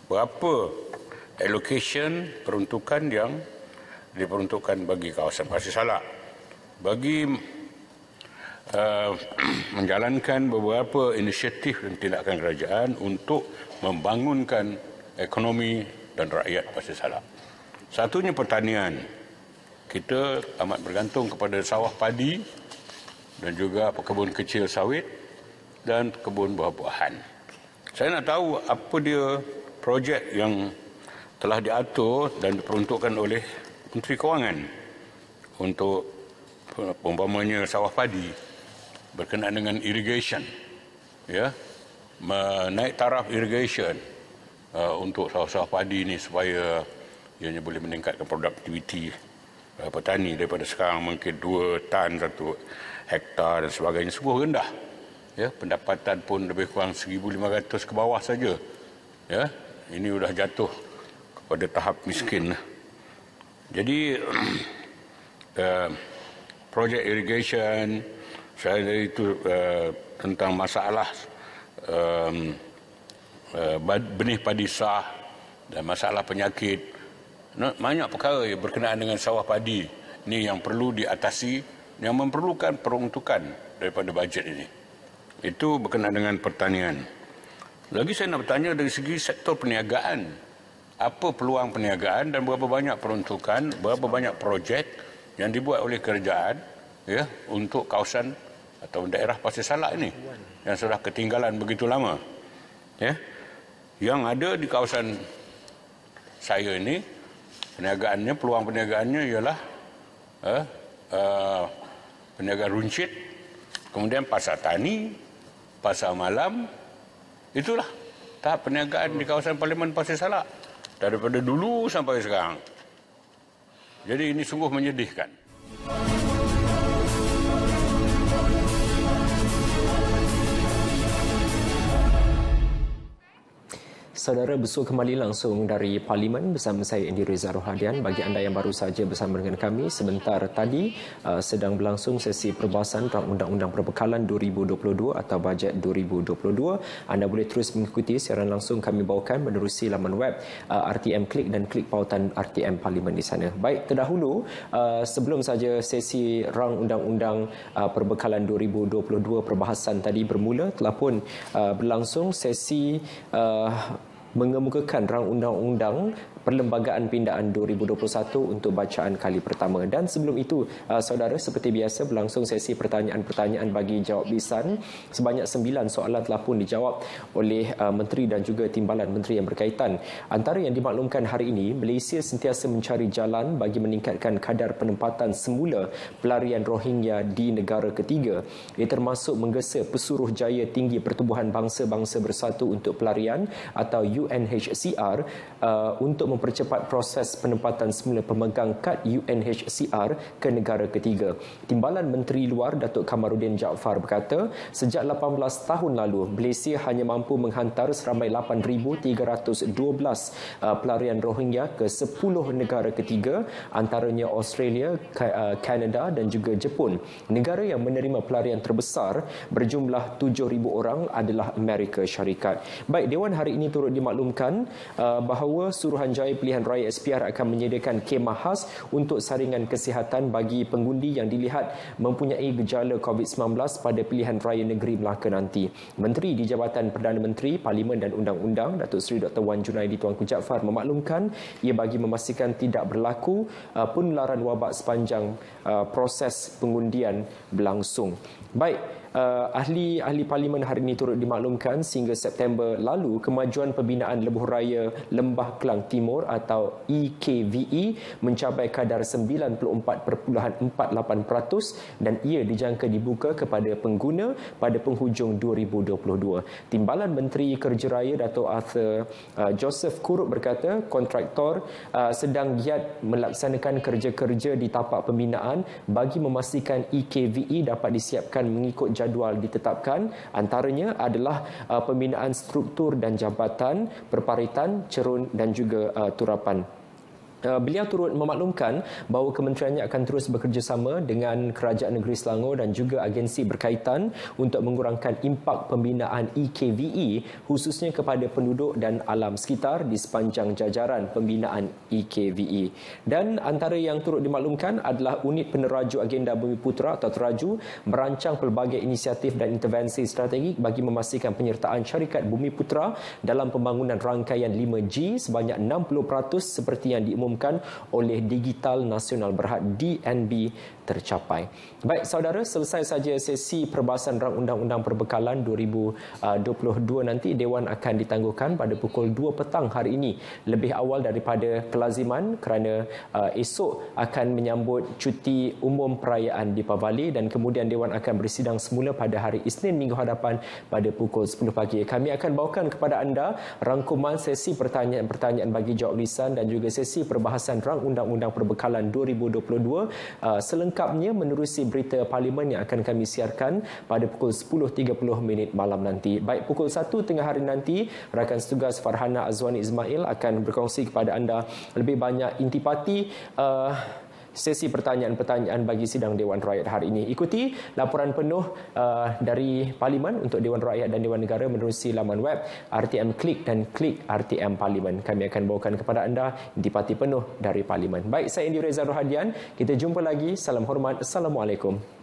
S7: berapa allocation peruntukan yang diperuntukkan bagi kawasan Pasir Salak bagi menjalankan beberapa inisiatif dan tindakan kerajaan untuk membangunkan ekonomi dan rakyat Pasir Salak. Satunya pertanian. Kita amat bergantung kepada sawah padi dan juga kebun kecil sawit dan kebun buah-buahan. Saya nak tahu apa dia projek yang telah diatur dan diperuntukkan oleh Menteri Kewangan untuk umpamanya sawah padi berkenaan dengan irrigation, ya, menaik taraf irrigation untuk sawah-sawah padi ini supaya ianya boleh meningkatkan produktiviti petani daripada sekarang mungkin 2 tan 1 hektar dan sebagainya, semua rendah, ya, pendapatan pun lebih kurang 1,500 ke bawah saja, ya, ini sudah jatuh kepada tahap miskin. Jadi projek irrigation, saya itu tentang masalah benih padi sah dan masalah penyakit. Banyak perkara yang berkenaan dengan sawah padi ini yang perlu diatasi, yang memerlukan peruntukan daripada bajet ini. Itu berkenaan dengan pertanian. Lagi saya nak bertanya dari segi sektor perniagaan. Apa peluang perniagaan dan berapa banyak peruntukan, berapa banyak projek yang dibuat oleh kerajaan, ya, untuk kawasan atau daerah Pasir Salak ini yang sudah ketinggalan begitu lama, ya. Yang ada di kawasan saya ini, perniagaannya, peluang perniagaannya ialah perniagaan runcit, kemudian pasar tani, pasar malam. Itulah tahap perniagaan di kawasan Parlimen Pasir Salak daripada dulu sampai sekarang. Jadi ini sungguh menyedihkan.
S1: Saudara bersua kembali langsung dari Parlimen bersama saya Andy Reza Rohadian. Bagi anda yang baru saja bersama dengan kami, sebentar tadi sedang berlangsung sesi perbahasan Rang Undang-Undang Perbekalan 2022 atau Bajet 2022. Anda boleh terus mengikuti siaran langsung kami bawakan menerusi laman web RTM Klik dan klik pautan RTM Parlimen di sana. Baik, terdahulu sebelum saja sesi Rang Undang-Undang Perbekalan 2022 perbahasan tadi bermula, telah pun berlangsung sesi mengemukakan Rang Undang-Undang Perlembagaan Pindaan 2021 untuk bacaan kali pertama. Dan sebelum itu, saudara, seperti biasa berlangsung sesi pertanyaan-pertanyaan bagi jawab lisan. Sebanyak 9 soalan telah pun dijawab oleh Menteri dan juga Timbalan Menteri yang berkaitan. Antara yang dimaklumkan hari ini, Malaysia sentiasa mencari jalan bagi meningkatkan kadar penempatan semula pelarian Rohingya di negara ketiga. Ia termasuk menggesa Pesuruhjaya Tinggi Pertubuhan Bangsa-Bangsa Bersatu untuk Pelarian atau UNHCR untuk mempercepat proses penempatan semula pemegang kad UNHCR ke negara ketiga. Timbalan Menteri Luar Datuk Kamarudin Jaafar berkata, sejak 18 tahun lalu, Malaysia hanya mampu menghantar seramai 8,312 pelarian Rohingya ke 10 negara ketiga, antaranya Australia, Kanada dan juga Jepun. Negara yang menerima pelarian terbesar berjumlah 7,000 orang adalah Amerika Syarikat. Baik, Dewan hari ini turut dimaklumkan bahawa Suruhanjaya Pilihan Raya SPR akan menyediakan kemah khas untuk saringan kesihatan bagi pengundi yang dilihat mempunyai gejala COVID-19 pada pilihan raya negeri Melaka nanti. Menteri di Jabatan Perdana Menteri, Parlimen dan Undang-Undang, Datuk Seri Dr. Wan Junaidi Tuanku Jaafar memaklumkan ia bagi memastikan tidak berlaku penularan wabak sepanjang proses pengundian berlangsung. Baik, ahli Parlimen hari ini turut dimaklumkan sehingga September lalu kemajuan pembinaan lebuh raya Lembah Kelang Timur atau EKVE mencapai kadar 94.48% dan ia dijangka dibuka kepada pengguna pada penghujung 2022. Timbalan Menteri Kerja Raya Dato' Arthur Joseph Kurut berkata kontraktor sedang giat melaksanakan kerja-kerja di tapak pembinaan bagi memastikan EKVE dapat disiapkan mengikut jadual ditetapkan, antaranya adalah pembinaan struktur dan jabatan, perparitan, cerun dan juga turapan. Beliau turut memaklumkan bahawa kementeriannya akan terus bekerjasama dengan Kerajaan Negeri Selangor dan juga agensi berkaitan untuk mengurangkan impak pembinaan EKVE khususnya kepada penduduk dan alam sekitar di sepanjang jajaran pembinaan EKVE. Dan antara yang turut dimaklumkan adalah Unit Peneraju Agenda Bumi Putera atau Teraju merancang pelbagai inisiatif dan intervensi strategik bagi memastikan penyertaan syarikat Bumi Putera dalam pembangunan rangkaian 5G sebanyak 60% seperti yang diumumkan oleh Digital Nasional Berhad DNB tercapai. Baik, saudara, selesai saja sesi perbahasan Rang Undang-Undang Perbekalan 2022 nanti Dewan akan ditangguhkan pada pukul 2 petang hari ini, lebih awal daripada kelaziman kerana esok akan menyambut cuti umum perayaan Deepavali dan kemudian Dewan akan bersidang semula pada hari Isnin minggu hadapan pada pukul 10 pagi. Kami akan bawakan kepada anda rangkuman sesi pertanyaan-pertanyaan bagi jawab lisan dan juga sesi perbahasan Rang Undang-Undang Perbekalan 2022 selengkapnya menerusi berita Parlimen yang akan kami siarkan pada pukul 10.30 malam nanti. Baik, pukul 1 tengah hari nanti, rakan setugas Farhana Azwani Ismail akan berkongsi kepada anda lebih banyak intipati sesi pertanyaan-pertanyaan bagi sidang Dewan Rakyat hari ini. Ikuti laporan penuh dari Parlimen untuk Dewan Rakyat dan Dewan Negara menerusi laman web RTM Klik dan klik RTM Parlimen. Kami akan bawakan kepada anda intipati penuh dari Parlimen. Baik, saya Andy Reza Rohadian. Kita jumpa lagi. Salam hormat. Assalamualaikum.